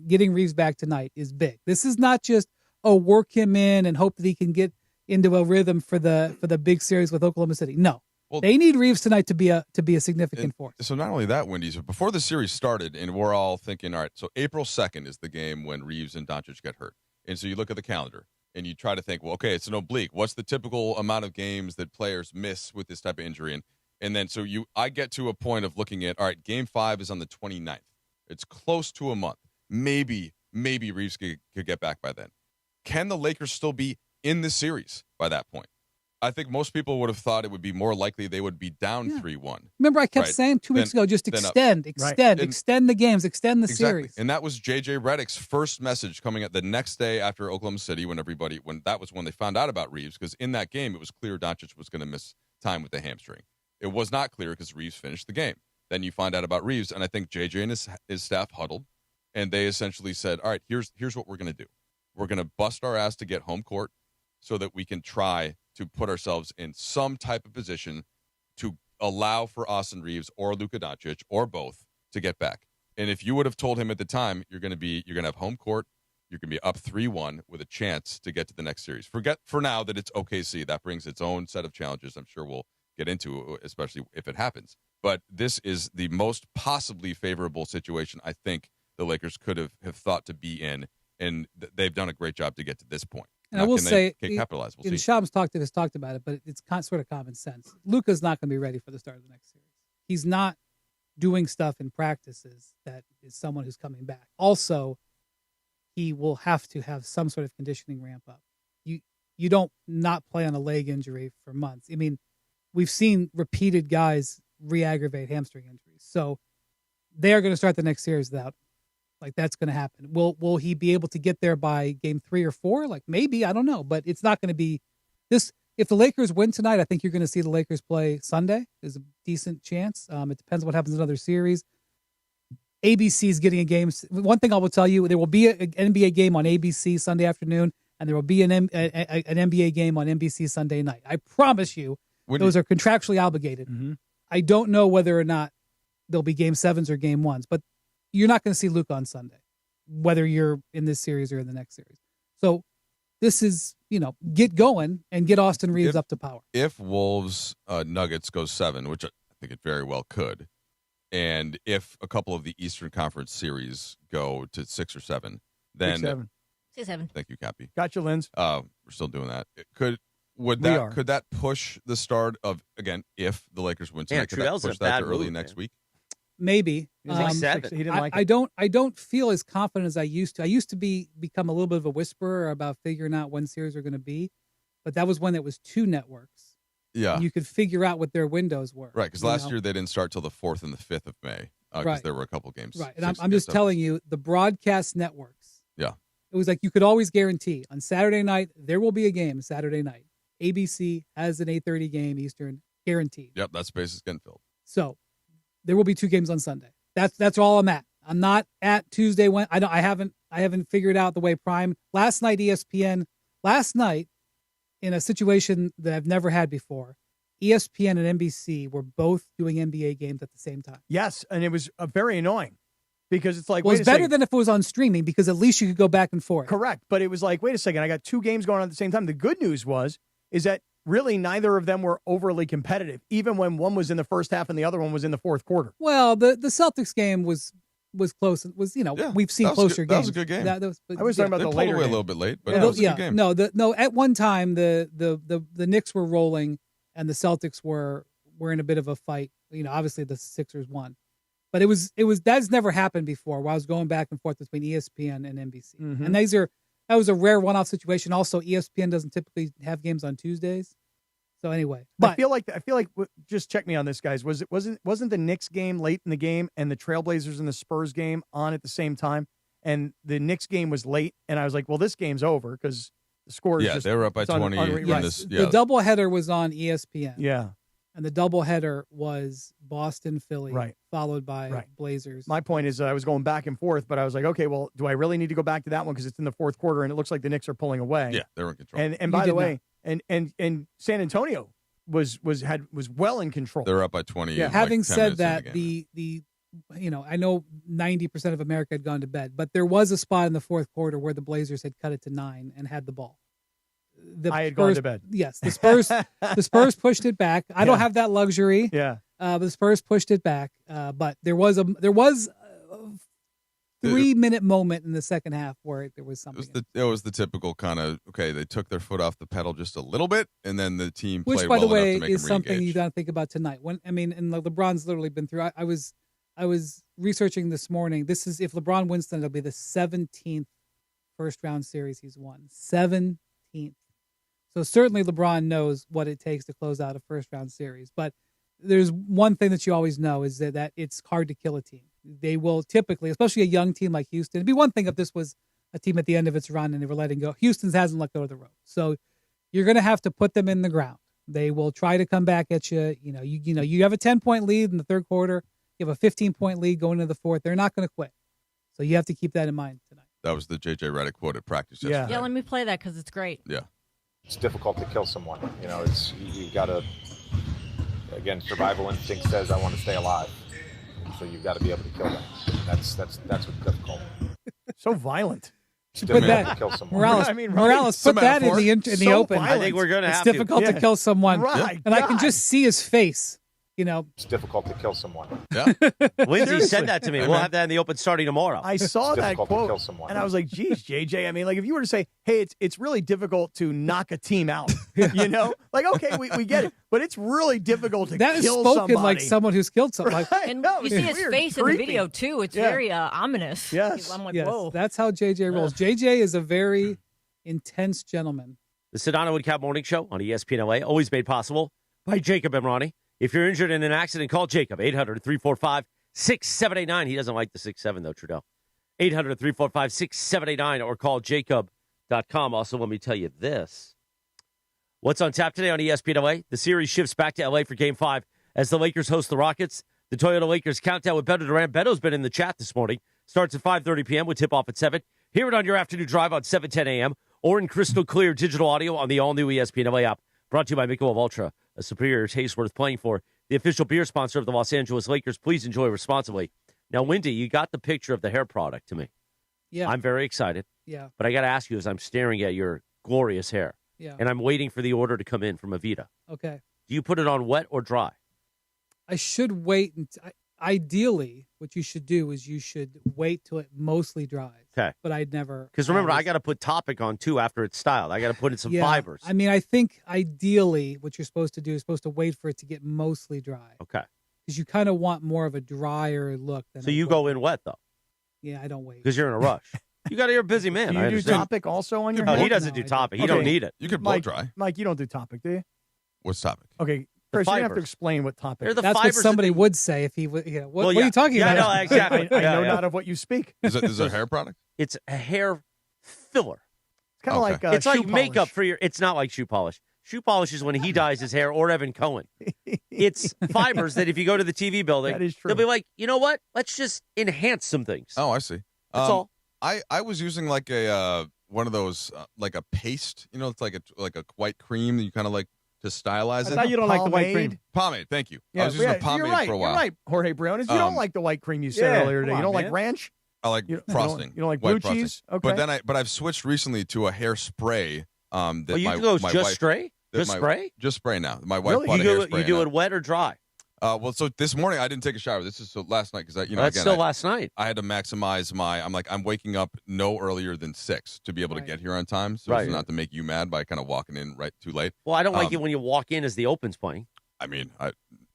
S1: getting Reaves back tonight is big. This is not just, work him in and hope that he can get into a rhythm for the big series with Oklahoma City. No. Well, they need Reaves tonight to be a significant force.
S12: So not only that, Wendy's, but before the series started, and we're all thinking, all right, so April 2nd is the game when Reaves and Doncic get hurt. And so you look at the calendar and you try to think, well, okay, it's an oblique. What's the typical amount of games that players miss with this type of injury? And then I get to a point of looking at, all right, game 5 is on the 29th. It's close to a month. Maybe Reaves could get back by then. Can the Lakers still be in the series by that point? I think most people would have thought it would be more likely they would be down 3-1.
S1: Remember, I kept saying 2 weeks ago, just extend the games, extend the series.
S12: And that was J.J. Redick's first message coming at the next day after Oklahoma City when that was when they found out about Reaves, because in that game it was clear Doncic was going to miss time with the hamstring. It was not clear because Reaves finished the game. Then you find out about Reaves, and I think J.J. and his staff huddled, and they essentially said, all right, here's what we're going to do. We're going to bust our ass to get home court so that we can try to put ourselves in some type of position to allow for Austin Reaves or Luka Doncic or both to get back. And if you would have told him at the time, you're going to have home court, you're going to be up 3-1 with a chance to get to the next series. Forget for now that it's OKC. That brings its own set of challenges I'm sure we'll get into, especially if it happens. But this is the most possibly favorable situation I think the Lakers could have thought to be in, and they've done a great job to get to this point.
S1: And I will say,
S12: capitalize. We'll see.
S1: Shams talked about it, but it's sort of common sense. Luka's not going to be ready for the start of the next series. He's not doing stuff in practices that is someone who's coming back. Also, he will have to have some sort of conditioning ramp up. You don't not play on a leg injury for months. I mean, we've seen repeated guys re-aggravate hamstring injuries. So they are going to start the next series without. Like, that's going to happen. Will he be able to get there by game 3 or 4? Like, maybe, I don't know, but it's not going to be this. If the Lakers win tonight, I think you're going to see the Lakers play Sunday. There's a decent chance. It depends on what happens in other series. ABC is getting a game. One thing I will tell you, there will be an NBA game on ABC Sunday afternoon, and there will be an NBA game on NBC Sunday night. I promise you, those are contractually obligated.
S4: Mm-hmm.
S1: I don't know whether or not there'll be game 7s or game 1s, but you're not going to see Luka on Sunday, whether you're in this series or in the next series. So this is, get going and get Austin Reaves up to power.
S12: If Wolves Nuggets goes 7, which I think it very well could, and if a couple of the Eastern Conference series go to 6 or 7, then
S4: 7.
S5: 7.
S12: Thank you, Cappy.
S4: Gotcha, Linz.
S12: We're still doing that. Could that push the start of, again, if the Lakers win tonight? Could that push that to early next week?
S1: Maybe.
S4: He didn't like
S1: it. I don't feel as confident as I used to. I used to become a little bit of a whisperer about figuring out when series are going to be, but that was when it was 2 networks.
S12: Yeah.
S1: And you could figure out what their windows were.
S12: Right, because last year they didn't start till the 4th and the 5th of May because there were a couple games.
S1: Right, and I'm just telling you, the broadcast networks.
S12: Yeah.
S1: It was like you could always guarantee on Saturday night there will be a game Saturday night. ABC has an 8:30 game Eastern, guaranteed.
S12: Yep, that space is getting filled. So
S1: there will be 2 games on Sunday. That's all I'm at. I'm not at Tuesday when I haven't figured out the way Prime. Last night ESPN in a situation that I've never had before, ESPN and NBC were both doing NBA games at the same time.
S4: Yes, and it was very annoying because it's like,
S1: well, it's better than if it was on streaming because at least you could go back and forth.
S4: Correct, but it was like, wait a second, I got 2 games going on at the same time. The good news is that really neither of them were overly competitive, even when one was in the first half and the other one was in the fourth quarter.
S1: Well, the Celtics game was close. It was, we've seen closer games.
S12: That was a good game.
S4: I was talking about the later
S12: away
S4: game.
S12: A little bit late, but it was a good game.
S1: No. At one time, the Knicks were rolling and the Celtics were in a bit of a fight. Obviously the Sixers won, but it was that's never happened before. Where I was going back and forth between ESPN and NBC, and that was a rare one-off situation. Also, ESPN doesn't typically have games on Tuesdays. So anyway, but
S4: I feel like just check me on this, guys. Wasn't the Knicks game late in the game and the Trailblazers and the Spurs game on at the same time? And the Knicks game was late, and I was like, well, this game's over because the score is
S12: they were up by 20.
S1: The doubleheader was on ESPN.
S4: Yeah.
S1: And the doubleheader was Boston, Philly, followed by Blazers.
S4: My point is I was going back and forth, but I was like, okay, well, do I really need to go back to that one because it's in the fourth quarter and it looks like the Knicks are pulling away?
S12: Yeah, they're in control.
S4: And by the way, and San Antonio was well in control.
S12: They're up by 20.
S1: Yeah. Having said that, I know 90% of America had gone to bed, but there was a spot in the fourth quarter where the Blazers had cut it to 9 and had the ball.
S4: I had gone to bed.
S1: Yes, the Spurs pushed it back. I don't have that luxury.
S4: Yeah,
S1: the Spurs pushed it back, but there was 3-minute moment in the second half where there was something.
S12: It was the typical kind of, okay, they took their foot off the pedal just a little bit, and then the team
S1: Which,
S12: played
S1: by
S12: well
S1: the way,
S12: enough to make
S1: is
S12: them
S1: something
S12: re-engage.
S1: you got to think about tonight. And LeBron's literally been through. I was researching this morning. This is, if LeBron wins, then it'll be the 17th first-round series he's won. 17th. So certainly LeBron knows what it takes to close out a first-round series. But there's one thing that you always know is that it's hard to kill a team. They will typically, especially a young team like Houston. It'd be one thing if this was a team at the end of its run and they were letting go. Houston's hasn't let go of the rope. So you're going to have to put them in the ground. They will try to come back at you. You have a 10-point lead in the third quarter. You have a 15-point lead going into the fourth. They're not going to quit. So you have to keep that in mind tonight.
S12: That was the J.J. Redick quote at practice yesterday.
S5: Yeah, let me play that because it's great.
S12: Yeah.
S7: It's difficult to kill someone. You've got to, again, survival instinct says I want to stay alive. So you've got to be able to kill them. That's what's difficult.
S4: So violent.
S1: Put that,
S7: kill someone.
S1: Morales, put that in the open.
S3: I think we're going to have
S1: to. It's difficult to kill someone.
S4: Right,
S1: and I can just see his face.
S7: It's difficult to kill someone.
S12: Yeah.
S3: Lindsay said that to me. We'll have that in the open starting tomorrow.
S4: I saw that
S7: difficult to
S4: quote,
S7: kill someone.
S4: and I was like, geez, JJ, if you were to say, hey, it's really difficult to knock a team out, okay, we get it, but it's really difficult to
S1: that
S4: kill
S1: is spoken
S4: somebody.
S1: like someone who's killed someone.
S4: Right?
S5: And
S4: No,
S5: you see his
S4: weird,
S5: face in
S4: creepy.
S5: the video, too. It's very ominous.
S4: Yes.
S5: I'm like,
S1: Yes,
S5: whoa.
S1: that's how JJ rolls. JJ is a very intense gentleman.
S3: The Sedano and Cap Morning Show on ESPN LA, always made possible by Jacob and Ronnie. If you're injured in an accident, call Jacob, 800-345-6789. He doesn't like the 6-7, though, Trudell. 800-345-6789 or call jacob.com. Also, let me tell you this. What's on tap today on ESPN LA? The series shifts back to LA for Game 5 as the Lakers host the Rockets. The Toyota Lakers countdown with Beto Durant. Beto's been in the chat this morning. Starts at 5:30 p.m. with tip-off at 7. Hear it on your afternoon drive on 7:10 a.m. or in crystal clear digital audio on the all-new ESPN LA app. Brought to you by Michelob Ultra, a superior taste worth playing for. The official beer sponsor of the Los Angeles Lakers. Please enjoy responsibly. Now, Wendy, you got the picture of the hair product to me.
S1: Yeah.
S3: I'm very excited.
S1: Yeah.
S3: But I got to ask you as I'm staring at your glorious hair.
S1: Yeah.
S3: And I'm waiting for the order to come in from Avita.
S1: Okay.
S3: Do you put it on wet or dry?
S1: I should wait. Ideally, what you should do is you should wait till it mostly dries.
S3: Okay.
S1: But I'd never.
S3: Because remember, I got to put Topic on, too, after it's styled. I got to put in some fibers.
S1: I think ideally what you're supposed to do is supposed to wait for it to get mostly dry.
S3: Okay.
S1: Because you kind of want more of a drier look. Than
S3: So you go in wet, though?
S1: Yeah, I don't wait.
S3: Because you're in a rush. You're a busy man.
S4: Do
S3: I
S4: you do
S3: understand.
S4: Topic also on your
S3: No,
S4: hair?
S3: he doesn't do Topic. He don't need it.
S12: You could blow dry.
S4: Mike, you don't do Topic, do you?
S12: What's Topic?
S4: Okay. Chris, you're going to have to
S3: fibers.
S4: explain what Topic
S3: They're
S4: is.
S3: the
S1: That's what
S3: fibers
S1: somebody
S3: that
S1: would say if he would. What,
S3: Well,
S1: what are you talking
S3: yeah,
S1: about?
S3: I know, exactly.
S4: I know not of what you speak.
S12: Is it a hair product?
S3: It's a hair filler.
S4: It's kind of like
S3: it's like
S4: shoe
S3: makeup
S4: polish.
S3: for your. It's not like shoe polish. Shoe polish is when he dyes his hair, or Evan Cohen. It's fibers that if you go to the TV building,
S4: That is true.
S3: they'll be like, you know what? Let's just enhance some things.
S12: Oh, I see.
S3: That's all.
S12: I was using like a one of those like a paste. It's like a white cream that you kind of like to stylize it.
S4: I thought you don't like the white cream.
S12: Pomade, thank you.
S4: Yeah,
S12: I was using a pomade
S4: you're right,
S12: for a while.
S4: You're right, Jorge Briones. You don't like the white cream you said earlier today. You don't like ranch?
S12: I like frosting.
S4: You don't like
S12: white
S4: blue
S12: frosting.
S4: cheese? Okay.
S12: But then I've switched recently to a hair spray. That
S3: you
S12: my,
S3: go
S12: my
S3: just
S12: wife,
S3: spray?
S12: that
S3: Just
S12: my-
S3: spray?
S12: Just spray now. My wife
S3: Really?
S12: bought a
S3: You
S12: hairspray.
S3: do it wet or dry?
S12: Well, so this morning I didn't take a shower. This is so last night because
S3: That's still last night.
S12: I had to maximize I'm waking up no earlier than 6 to be able to get here on time, so as not to make you mad by kind of walking in right too late.
S3: Well, I don't like it when you walk in as the Open's playing.
S12: I mean,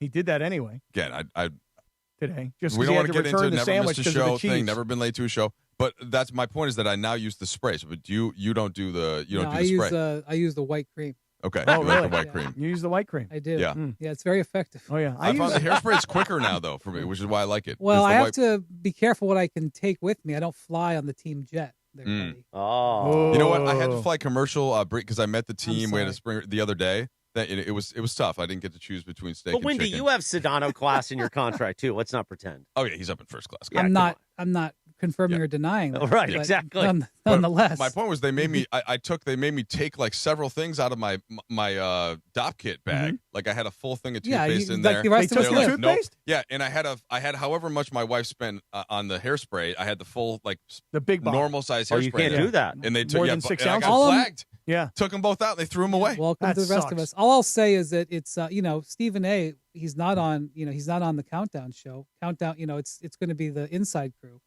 S4: he did that anyway.
S12: Again, I
S4: today. Just
S12: we don't want to get into
S4: the
S12: never
S4: sandwich
S12: missed a
S4: 'cause of the
S12: show thing,
S4: cheese.
S12: never been late to a show. But that's my point is that I now use the spray. So, but you don't do the
S1: I use the white cream.
S12: Okay,
S4: Oh,
S12: you
S4: really?
S12: like the white cream.
S4: You use the white cream.
S1: I do.
S12: Yeah.
S1: Yeah, it's very effective.
S4: Oh yeah,
S12: I found the hairspray is quicker now though for me, which is why I like it.
S1: Well,
S12: Because
S1: I
S12: the
S1: have
S12: white-
S1: to be careful what I can take with me. I don't fly on the team jet. There, buddy.
S3: Oh,
S12: You know what? I had to fly commercial because I met the team. We had a
S1: sorry.
S12: spring the other day. That it was tough. I didn't get to choose between steak
S3: But
S12: and
S3: Wendy,
S12: chicken.
S3: you have Sedano class in your contract too. Let's not pretend.
S12: Oh yeah, he's up in first class.
S1: I'm not confirming or denying that.
S3: Right,
S1: but
S3: exactly.
S12: But
S1: Nonetheless,
S12: my point was they made me. They made me take like several things out of my DOP kit bag. Like I had a full thing of
S1: Yeah,
S12: toothpaste
S1: you-
S12: in
S1: like
S12: there.
S1: the rest of us
S12: They're
S1: did.
S12: like, nope.
S4: Toothpaste?
S12: Yeah, and I had however much my wife spent on the hairspray. I had the full
S4: the big bottle.
S12: normal size
S3: Oh,
S12: hairspray.
S3: you can't
S12: there.
S3: do that.
S12: And they took
S4: More
S12: yeah,
S4: than 6
S12: and I got
S1: ounces? All of 'em-
S12: flagged.
S4: Yeah.
S12: Took them both out. And they threw them away.
S1: welcome
S4: That
S1: to the rest of
S4: sucks.
S1: us. All I'll say is that it's Stephen A. He's not on the countdown show. Countdown, it's going to be the inside crew,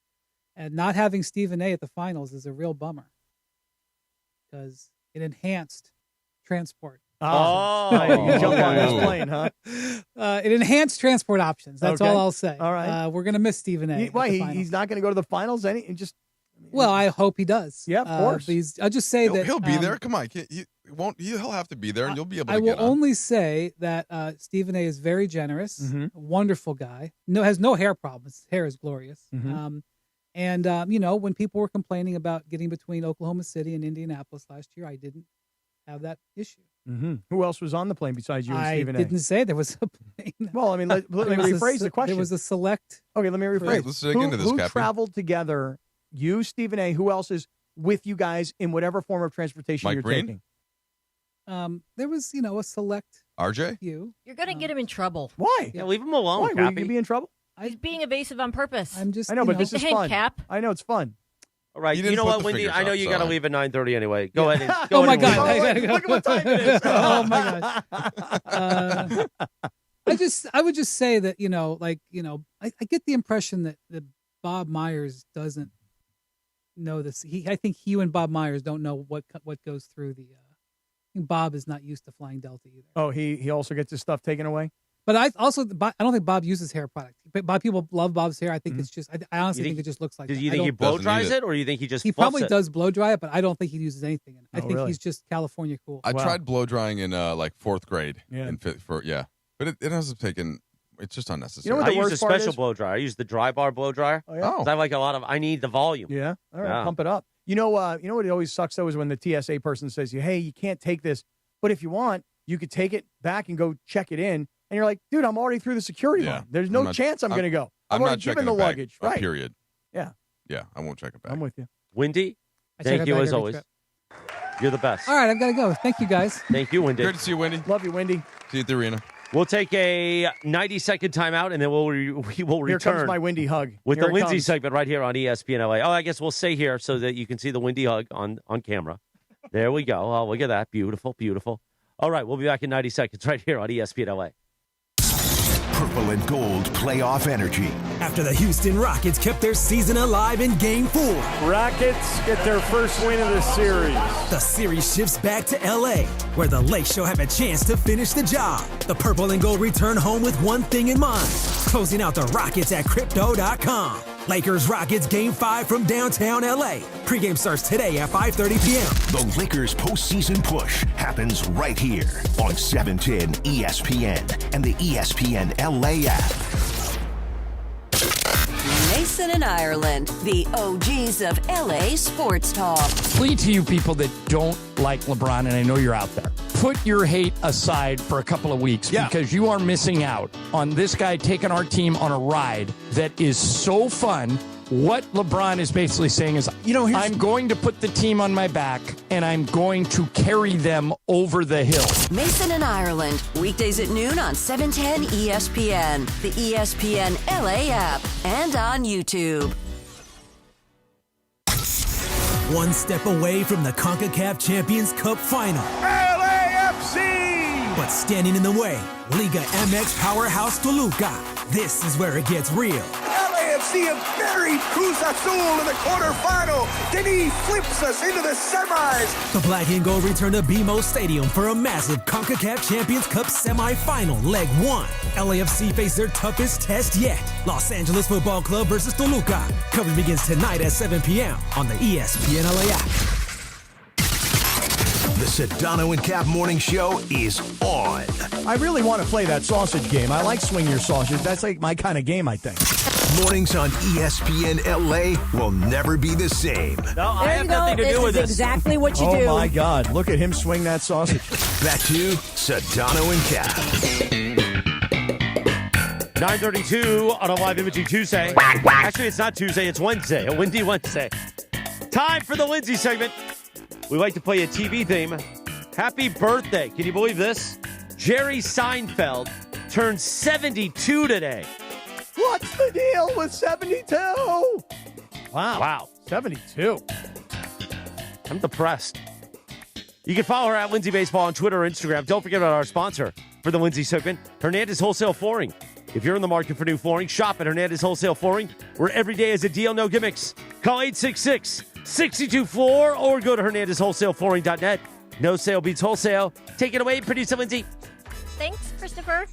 S1: And not having Stephen A. at the finals is a real bummer because it enhanced transport.
S4: You jump on this plane, huh?
S1: It enhanced transport options. That's all I'll say.
S4: All right.
S1: We're going to miss Stephen A.
S4: Why? He's not going to go to the finals?
S1: Well, I hope he does.
S4: Yeah, of course.
S1: I'll just say that
S12: he'll be there. Come on, he'll have to be there, and you'll be able to
S1: I
S12: get
S1: will
S12: on.
S1: only say that Stephen A. is very generous, a wonderful guy. Has no hair problems. His hair is glorious. And when people were complaining about getting between Oklahoma City and Indianapolis last year, I didn't have that issue.
S4: Who else was on the plane besides you and Stephen A?
S1: I didn't say there was a plane.
S4: Well, I mean, let me rephrase the question.
S1: There was a select.
S4: Okay, let me rephrase.
S12: Right, let's dig into this,
S4: Who
S12: Captain.
S4: traveled together? You, Stephen A. Who else is with you guys in whatever form of transportation
S12: Mike
S4: you're
S12: Breen?
S4: taking?
S1: There was, a select
S12: RJ?
S1: few.
S5: You're going to get him in trouble.
S4: Why?
S3: Yeah, leave him alone,
S4: Why? Will you be in trouble?
S5: He's being evasive on purpose.
S1: I'm just.
S4: I know, but this is
S5: Hint,
S4: fun.
S5: Cap.
S4: I know it's fun.
S3: All right,
S12: You
S3: you
S12: didn't
S3: know
S12: put
S3: what,
S12: the
S3: Wendy?
S12: fingers
S3: I know
S12: up,
S3: you
S12: so
S3: got to
S12: I-
S3: leave at 9:30 anyway. Go ahead. And,
S1: Oh my
S3: ahead and
S1: God!
S3: leave.
S4: Look at what time it is.
S1: Oh my gosh! I would just say that I get the impression that Bob Myers doesn't know this. I think you and Bob Myers don't know what goes through the. I think Bob is not used to flying Delta either.
S4: Oh, he also gets his stuff taken away?
S1: But I don't think Bob uses hair product. But people love Bob's hair. I think it's just. I honestly think it just looks like.
S3: Do
S1: that.
S3: you
S1: I
S3: think he
S1: don't-
S3: blow
S12: Doesn't
S3: dries
S12: need
S3: it, or do you think he just
S1: He
S3: fluffs
S1: probably
S3: it?
S1: does blow dry it, but I don't think he uses anything in it. I think
S4: really?
S1: he's just California cool.
S12: I tried blow drying in like fourth grade.
S4: Yeah.
S12: But it hasn't taken. It's just unnecessary.
S4: You know what
S3: I
S4: the
S3: use a
S4: worst part
S3: special
S4: is?
S3: blow dryer. I use the dry bar blow dryer.
S4: Oh, yeah?
S3: 'Cause I like I need the volume.
S4: Yeah. All right.
S3: Yeah.
S4: Pump it up. You know what always sucks though is when the TSA person says to you, "Hey, you can't take this, but if you want, you could take it back and go check it in." And you're like, "Dude, I'm already through the security line. There's no chance I'm going to go.
S12: I'm
S4: already
S12: not checking
S4: given the
S12: it back,
S4: luggage." Right.
S12: Period.
S4: Yeah.
S12: Yeah, I won't check it back.
S4: I'm with you.
S3: Wendy,
S1: I check
S3: thank
S1: it
S3: you
S1: back
S3: as
S1: every
S3: always.
S1: trip.
S3: You're the best.
S1: All right, I've got to go. Thank you guys.
S3: Thank you, Wendy.
S12: Great to see you, Wendy.
S4: Love you, Wendy.
S12: See you at the arena.
S3: We'll take a 90-second timeout, and then we will
S4: Here
S3: return
S4: comes my Wendy hug.
S3: with
S4: Here
S3: the
S4: it
S3: Lindsay
S4: comes.
S3: segment right here on ESPN LA. Oh, I guess we'll stay here so that you can see the Wendy hug on camera. There we go. Oh, look at that. Beautiful, beautiful. All right, we'll be back in 90 seconds right here on ESPN LA.
S23: Purple and gold playoff energy.
S8: After the Houston Rockets kept their season alive in Game 4.
S9: Rockets get their first win of the series.
S8: The series shifts back to LA, where the Lake Show have a chance to finish the job. The Purple and Gold return home with one thing in mind, closing out the Rockets at Crypto.com. Lakers-Rockets Game 5 from downtown LA. Pre-game starts today at 5:30 p.m.
S23: The Lakers postseason push happens right here on 710 ESPN and the ESPN LA app.
S6: Mason and Ireland, the OGs of LA sports talk.
S13: Plea to you people that don't like LeBron, and I know you're out there. Put your hate aside for a couple of weeks because you are missing out on this guy taking our team on a ride that is so fun. What LeBron is basically saying is, I'm going to put the team on my back and I'm going to carry them over the hill.
S6: Mason and Ireland, weekdays at noon on 710 ESPN, the ESPN LA app, and on YouTube.
S8: One step away from the CONCACAF Champions Cup final.
S9: LAFC!
S8: But standing in the way, Liga MX powerhouse Toluca. This is where it gets real.
S9: LAFC have buried Cruz Azul in the quarterfinal. Then he flips us into the semis.
S8: The Black and Gold return to BMO Stadium for a massive CONCACAF Champions Cup semifinal, leg 1. LAFC face their toughest test yet. Los Angeles Football Club versus Toluca. Coverage begins tonight at 7 p.m. on the ESPN LA app.
S23: The Sedano and Cap Morning Show is on.
S4: I really want to play that sausage game. I like swing your sausage. That's like my kind of game, I think.
S23: Mornings on ESPN LA will never be the same.
S3: No, I have nothing to do with this.
S5: Exactly what you do.
S4: Oh, my God. Look at him swing that sausage.
S23: Back to Sedano and Cap.
S3: 9:32 on a live imaging Tuesday. Actually, it's not Tuesday. It's Wednesday. A windy Wednesday. Time for the Lindsay segment. We like to play a TV theme. Happy birthday. Can you believe this? Jerry Seinfeld turned 72 today.
S4: What's the deal with 72?
S3: Wow.
S4: 72.
S3: I'm depressed. You can follow her at Lindsay Baseball on Twitter or Instagram. Don't forget about our sponsor for the Lindsay segment, Hernandez Wholesale Flooring. If you're in the market for new flooring, shop at Hernandez Wholesale Flooring, where every day is a deal, no gimmicks. Call 866-62-FLOOR or go to HernandezWholesaleFlooring.net. No sale beats wholesale. Take it away, producer Lindsay.
S5: Thanks, Christopher.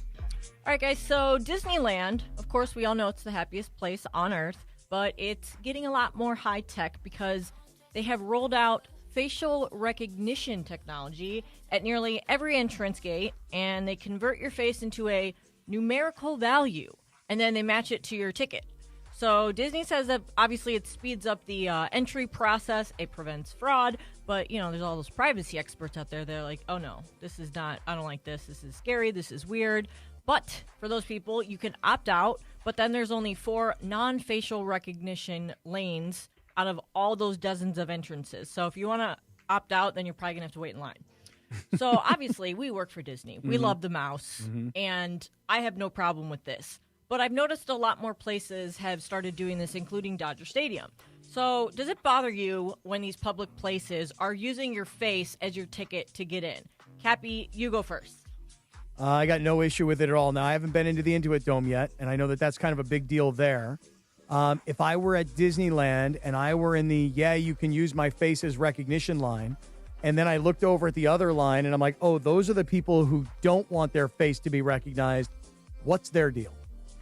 S5: All right, guys, so Disneyland, of course, we all know it's the happiest place on earth, but it's getting a lot more high-tech because they have rolled out facial recognition technology at nearly every entrance gate, and they convert your face into a numerical value, and then they match it to your ticket. So Disney says that obviously it speeds up the entry process, it prevents fraud, but, there's all those privacy experts out there. They're like, oh, no, this is not, I don't like this. This is scary. This is weird. But for those people, you can opt out, but then there's only 4 non-facial recognition lanes out of all those dozens of entrances. So if you want to opt out, then you're probably going to have to wait in line. So obviously, we work for Disney. We love the mouse, and I have no problem with this. But I've noticed a lot more places have started doing this, including Dodger Stadium. So does it bother you when these public places are using your face as your ticket to get in? Cappy, you go first.
S4: I got no issue with it at all. Now, I haven't been into the Intuit Dome yet, and I know that that's kind of a big deal there. If I were at Disneyland and I were in the, you can use my face as recognition line, and then I looked over at the other line and I'm like, oh, those are the people who don't want their face to be recognized. What's their deal?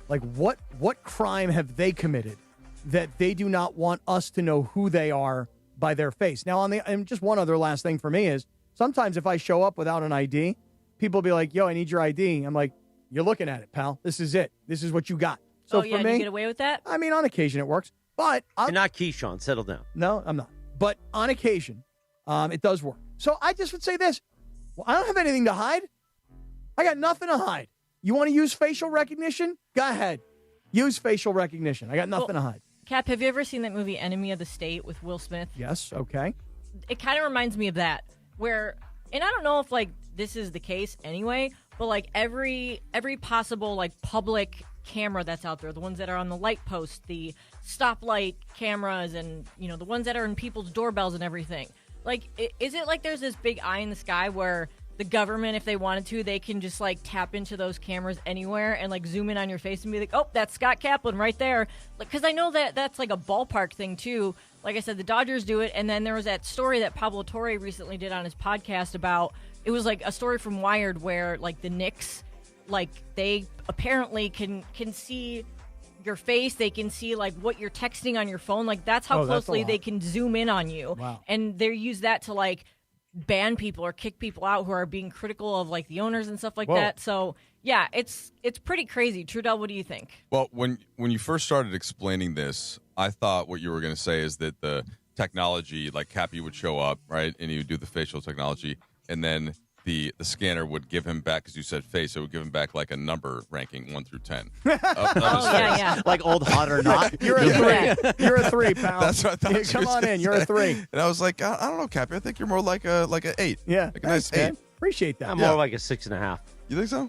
S4: Like, what crime have they committed that they do not want us to know who they are by their face? Now, and just one other last thing for me is sometimes if I show up without an ID, people will be like, yo, I need your ID. I'm like, you're looking at it, pal. This is it. This is what you got. So for me,
S5: you get away with that?
S4: I mean, on occasion it works, but
S3: You're not Keyshawn. Settle down.
S4: No, I'm not. But on occasion, it does work. So I just would say this. Well, I don't have anything to hide. I got nothing to hide. You want to use facial recognition? Go ahead. Use facial recognition. I got nothing to hide.
S5: Cap, have you ever seen that movie Enemy of the State with Will Smith?
S4: Yes, okay.
S5: It kind of reminds me of that, where, and I don't know if, this is the case anyway, but, every possible, public camera that's out there, the ones that are on the light post, the stoplight cameras, and, the ones that are in people's doorbells and everything. Is it like there's this big eye in the sky where the government, if they wanted to, they can just tap into those cameras anywhere and zoom in on your face and be like, oh, that's Scott Kaplan right there. Because I know that that's a ballpark thing too. Like I said, the Dodgers do it. And then there was that story that Pablo Torre recently did on his podcast about, it was a story from Wired where the Knicks, they apparently can see your face. They can see what you're texting on your phone. That's how closely they can zoom in on you.
S4: Wow.
S5: And they use that to ban people or kick people out who are being critical of the owners and stuff like that. So yeah, it's pretty crazy. Trudell, what do you think?
S12: Well, when you first started explaining this, I thought what you were going to say is that the technology, Cappy would show up, right, and he would do the facial technology, and then the scanner would give him back, because you said face, it would give him back a number ranking 1 through 10.
S5: Yeah.
S10: Like old hot or not.
S4: You're a 3. You're a 3, pal.
S12: That's what I thought.
S4: Come on in. You're a 3.
S12: And I was like, I don't know, Cappy. I think you're more like a 8.
S4: Yeah.
S12: Like a nice 8.
S4: Man. Appreciate that.
S3: I'm more like a 6.5.
S12: You think so?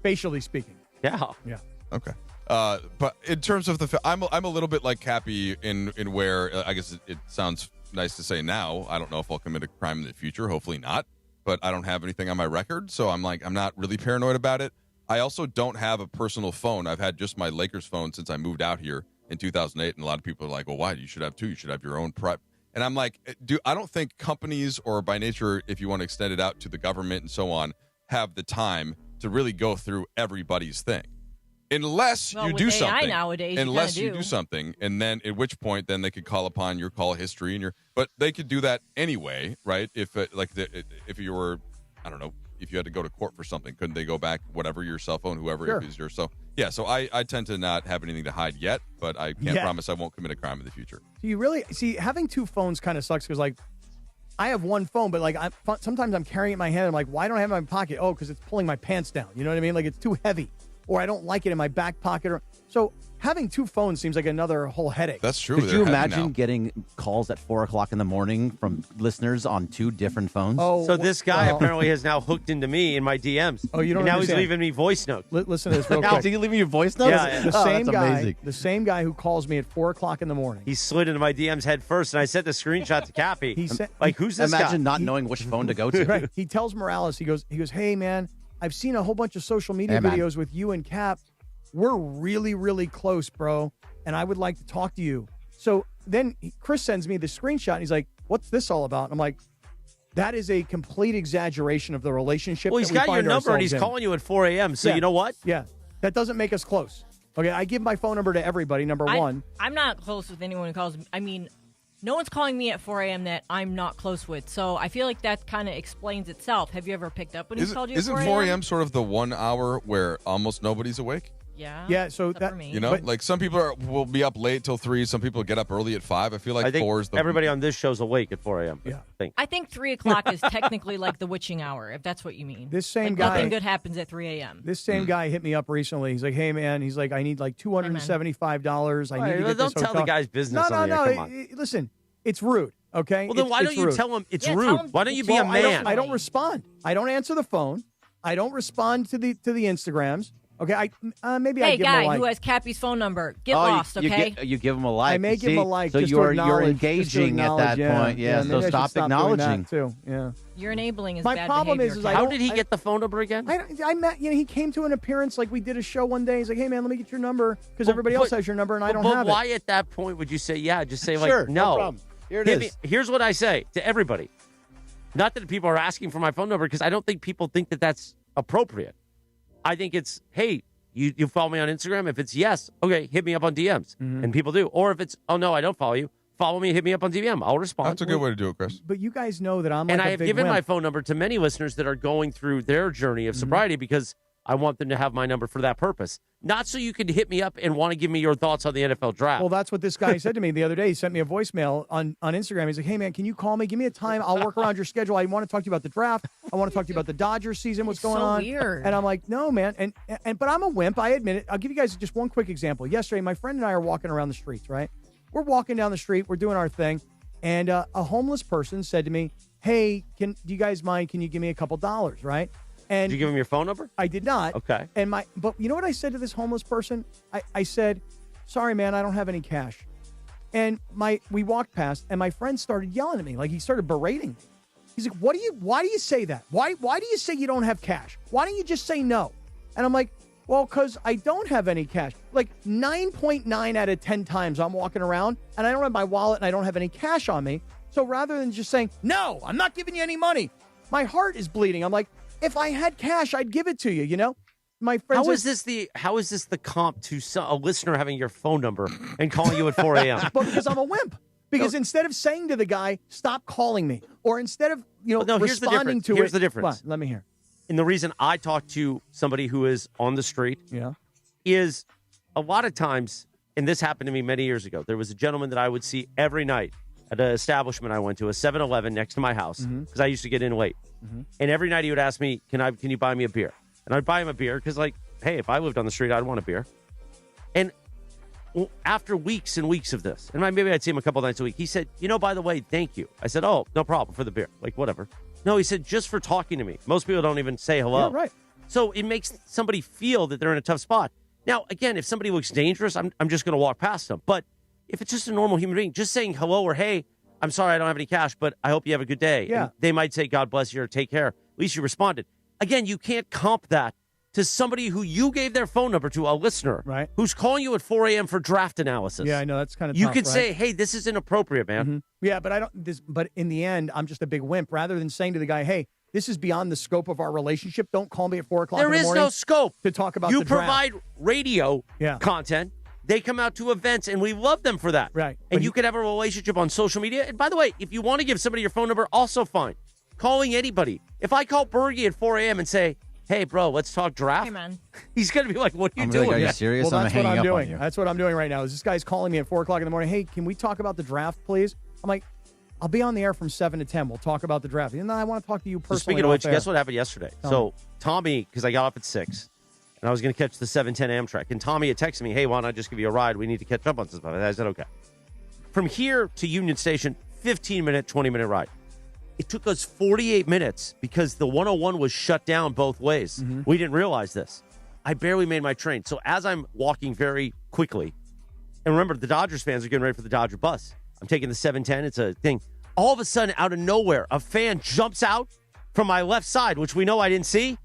S4: Facially speaking.
S3: Yeah.
S4: Yeah.
S12: Okay. But in terms of I'm a little bit like Cappy in where I guess it sounds nice to say now. I don't know if I'll commit a crime in the future. Hopefully not. But I don't have anything on my record, so I'm not really paranoid about it. I also don't have a personal phone. I've had just my Lakers phone since I moved out here in 2008, and a lot of people are like, well, why? You should have 2. You should have your own prep. And I'm like, I don't think companies, or by nature, if you want to extend it out to the government and so on, have the time to really go through everybody's thing. Unless you do something.
S5: Nowadays,
S12: unless you do something, and then at which point then they could call upon your call history and but they could do that anyway, right? If if you were, I don't know, if you had to go to court for something, couldn't they go back, whatever, your cell phone, whoever
S4: Sure.
S12: it is yours? So yeah, so I tend to not have anything to hide yet, but I can't promise I won't commit a crime in the future.
S4: Do you really see having 2 phones kind of sucks because I have 1 phone, but sometimes I'm carrying it in my hand. I'm like, why don't I have it in my pocket? Oh, because it's pulling my pants down. You know what I mean? It's too heavy. Or I don't like it in my back pocket. So having 2 phones seems like another whole headache.
S12: That's true.
S10: Could you imagine getting calls at 4:00 in the morning from listeners on 2 different phones?
S4: Oh,
S3: So this guy apparently has now hooked into me in my DMs.
S4: Oh, you don't
S3: and now
S4: understand.
S3: he's leaving me voice notes.
S4: Listen to this real
S10: Now,
S4: quick.
S10: did you leave me your voice notes?
S3: Yeah.
S4: The same
S10: that's
S4: guy,
S10: amazing.
S4: the same guy who calls me at 4:00 in the morning.
S3: He slid into my DMs head first, and I sent the screenshot to Cappy.
S4: He said,
S3: who's this
S10: Imagine
S3: guy?
S10: not knowing which phone to go to.
S4: Right. He tells Morales, he goes, hey man, I've seen a whole bunch of social media
S10: Hey, man.
S4: videos with you and Cap. We're really, really close, bro. And I would like to talk to you. So then Chris sends me the screenshot, and he's like, what's this all about? And I'm like, that is a complete exaggeration of the relationship.
S3: Well, he's got your number, and he's calling you at 4 a.m., so you know what?
S4: Yeah, that doesn't make us close. Okay, I give my phone number to everybody, number one.
S5: I'm not close with anyone who calls me. I mean, no one's calling me at 4 a.m. that I'm not close with. So I feel like that kind of explains itself. Have you ever picked up when he's called you at 4 a.m.?
S12: Isn't 4 a.m. sort of the 1 hour where almost nobody's awake?
S5: Yeah.
S4: Yeah, so that,
S5: for me.
S12: You know, like some people will be up late till 3. Some people get up early at 5. I feel like 4 is the...
S3: everybody on this show's awake at 4 a.m.
S4: Yeah.
S5: I think 3 o'clock is technically like the witching hour, if that's what you mean.
S4: This same
S5: like
S4: guy...
S5: Nothing good happens at 3 a.m.
S4: This same guy hit me up recently. He's like, hey, man, he's like, I need like $275. I need to get
S3: don't
S4: this
S3: tell the guy's business on the air. Come on.
S4: Listen, it's rude, okay?
S3: Well, then why don't you tell him it's rude? Why don't you be a man?
S4: I don't respond. I don't answer the phone. I don't respond to the Instagrams. Okay, maybe I give him a like.
S5: Hey, guy who has Cappy's phone number, get lost, okay?
S10: You give him a like.
S4: I may give him a like.
S10: So
S4: just
S10: you're
S4: acknowledge,
S10: engaging at that point. Yeah, so stop acknowledging.
S4: Too. Yeah.
S5: You're enabling his
S4: My
S5: bad
S4: problem
S5: behavior.
S4: is
S3: how did he get the phone number again?
S4: I met, he came to an appearance, like we did a show one day. He's like, hey, man, let me get your number because everybody else has your number and I don't have it.
S3: But why at that point would you say, yeah, just say like,
S10: sure,
S3: no.
S10: problem. Here it is.
S3: Here's what I say to everybody. Not that people are asking for my phone number because I don't think people think that that's appropriate. I think it's, hey, you follow me on Instagram? If it's yes, okay, hit me up on DMs. And people do. Or if it's, oh, no, I don't follow you, follow me, hit me up on DM. I'll respond.
S12: That's a good way to do it, Chris.
S4: But you guys know that I'm like
S3: and I
S4: a
S3: have
S4: big
S3: given
S4: wimp.
S3: my phone number to many listeners that are going through their journey of sobriety because I want them to have my number for that purpose. Not so you can hit me up and want to give me your thoughts on the NFL draft.
S4: Well, that's what this guy said to me the other day. He sent me a voicemail on Instagram. He's like, hey, man, can you call me? Give me a time. I'll work around your schedule. I want to talk to you about the draft. I want to talk to you about the Dodgers season, what's going on.
S5: Weird.
S4: And I'm like, no, man. But I'm a wimp. I admit it. I'll give you guys just one quick example. Yesterday, my friend and I are walking around the streets, right? We're walking down the street. We're doing our thing. And a homeless person said to me, hey, do you guys mind? Can you give me a couple dollars, right? And
S3: did you give him your phone number?
S4: I did not.
S3: Okay.
S4: But you know what I said to this homeless person? I said, sorry, man, I don't have any cash. And we walked past, and my friend started yelling at me. Like, he started berating me. He's like, why do you say that? Why do you say you don't have cash? Why don't you just say no? And I'm like, well, because I don't have any cash. Like 9.9 out of 10 times I'm walking around, and I don't have my wallet, and I don't have any cash on me. So rather than just saying, no, I'm not giving you any money, my heart is bleeding. I'm like, if I had cash, I'd give it to you, you know? My friends.
S3: How is this the comp to a listener having your phone number and calling you at 4 a.m.?
S4: But because I'm a wimp. Because instead of saying to the guy, stop calling me, or instead of, responding to it.
S3: Here's the difference.
S4: Let me hear.
S3: And the reason I talk to somebody who is on the street is a lot of times, and this happened to me many years ago, there was a gentleman that I would see every night at an establishment I went to, a 7-Eleven next to my house, because I used to get in late. And every night he would ask me, can you buy me a beer? And I'd buy him a beer because, like, hey, if I lived on the street, I'd want a beer. And after weeks and weeks of this, and maybe I'd see him a couple nights a week, he said, by the way, thank you. I said, oh, no problem for the beer. Like, whatever. No, he said, just for talking to me. Most people don't even say hello.
S4: Yeah, right.
S3: So it makes somebody feel that they're in a tough spot. Now, again, if somebody looks dangerous, I'm just going to walk past them. But if it's just a normal human being, just saying hello or, hey, I'm sorry I don't have any cash, but I hope you have a good day.
S4: Yeah.
S3: And they might say, God bless you, or take care. At least you responded. Again, you can't comp that to somebody who you gave their phone number to, a listener,
S4: right,
S3: who's calling you at 4 a.m. for draft analysis.
S4: Yeah, I know. That's kind of
S3: You
S4: tough,
S3: could
S4: right?
S3: say, hey, this is inappropriate, man.
S4: Yeah, but but in the end, I'm just a big wimp. Rather than saying to the guy, hey, this is beyond the scope of our relationship. Don't call me at 4 o'clock in the morning.
S3: There is no scope
S4: to talk about
S3: you
S4: the draft.
S3: provide radio content. They come out to events, and we love them for that.
S4: Right.
S3: And you could have a relationship on social media. And by the way, if you want to give somebody your phone number, also fine. Calling anybody. If I call Bergie at 4 a.m. and say, hey, bro, let's talk draft.
S5: Hey, man.
S3: He's going to be like, what are you doing?
S10: Are you serious?
S4: Well,
S10: I'm
S4: that's what
S10: hanging
S4: I'm
S10: up
S4: doing.
S10: on you.
S4: That's what I'm doing right now. Is this guy's calling me at 4 o'clock in the morning? Hey, can we talk about the draft, please? I'm like, I'll be on the air from 7 to 10. We'll talk about the draft. And then I want to talk to you personally.
S3: So speaking of which,
S4: off air.
S3: guess what happened yesterday? Tommy, because I got up at 6, and I was going to catch the 7:10 Amtrak, and Tommy had texted me, hey, why don't I just give you a ride? We need to catch up on some stuff. I said, okay. From here to Union Station, 15-minute, 20-minute ride. It took us 48 minutes because the 101 was shut down both ways. We didn't realize this. I barely made my train. So as I'm walking very quickly, and remember, the Dodgers fans are getting ready for the Dodger bus. I'm taking the 710. It's a thing. All of a sudden, out of nowhere, a fan jumps out from my left side, which we know I didn't see.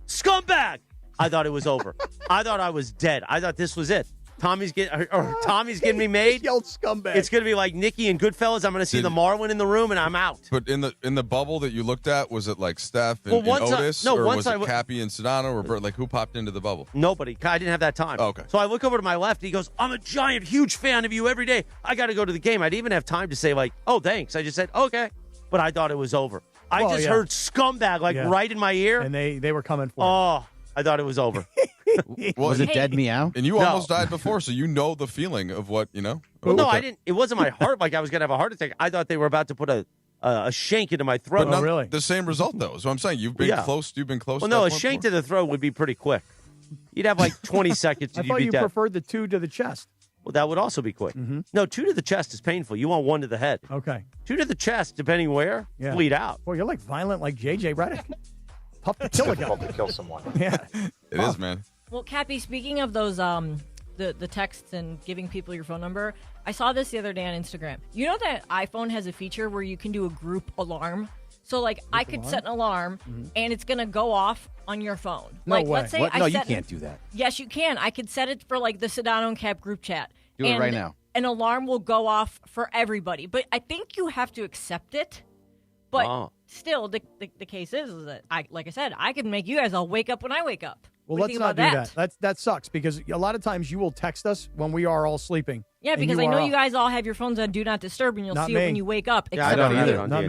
S3: Scumbag! I thought it was over. I thought I was dead. I thought this was it. Tommy's getting me made.
S4: Yelled scumbag.
S3: It's going to be like Nikki and Goodfellas. I'm going to see the Marwin in the room, and I'm out.
S12: But in the bubble that you looked at, was it like Steph and,
S3: Well,
S12: and Otis, or
S3: once
S12: was it Cappy and Sedano, or Bert? Like who popped into the bubble?
S3: Nobody. I didn't have that time.
S12: Oh, okay.
S3: So I look over to my left, and he goes, I'm a giant, huge fan of you every day. I got to go to the game. I didn't even have time to say, like, oh, thanks. I just said, okay. But I thought it was over. I just heard scumbag, right in my ear.
S4: And they were coming for
S3: Oh, I thought it was over.
S10: Was it dead meow?
S12: And you
S3: No.
S12: almost died before, so you know the feeling of what,
S3: Well, no, I didn't. It wasn't my heart like I was going to have a heart attack. I thought they were about to put a shank into my throat.
S12: But really? The same result, though. So I'm saying you've been close. You've been close.
S3: Well,
S12: to
S3: no,
S12: that
S3: a
S12: point
S3: shank
S12: before.
S3: to the throat would be pretty quick. You'd have like 20 seconds.
S4: I
S3: And
S4: thought
S3: you'd
S4: you
S3: be dead.
S4: preferred the 2 to the chest.
S3: Well, that would also be quick. No, 2 to the chest is painful. You want 1 to the head.
S4: Okay.
S3: 2 to the chest, depending where, bleed out.
S4: Well, you're like violent like JJ Redick. Puff the kill
S7: difficult to kill someone.
S4: Yeah.
S12: It is, man.
S5: Well, Cappy, speaking of those the texts and giving people your phone number, I saw this the other day on Instagram. You know that iPhone has a feature where you can do a group alarm? So, like, I could set an alarm, and it's going to go off on your phone.
S10: No
S5: like,
S10: way.
S5: Let's say
S10: What?
S5: I
S10: No, you
S5: set
S10: can't do that.
S5: Yes, you can. I could set it for, like, the Sedano and Cap group chat.
S10: Do it right now.
S5: An alarm will go off for everybody. But I think you have to accept it. But still, the case is that, like I said, I can make you guys all wake up when I wake up.
S4: Well,
S5: What do
S4: let's
S5: you
S4: not
S5: think
S4: do
S5: about
S4: that. That sucks because a lot of times you will text us when we are all sleeping.
S5: Yeah,
S4: and
S5: because I
S4: are
S5: know
S4: up.
S5: you guys all have your phones on Do Not Disturb, and you'll
S4: Not
S5: see
S4: me.
S5: it when you wake up.
S3: Yeah, I don't
S5: except for
S3: either.
S5: you.
S4: Not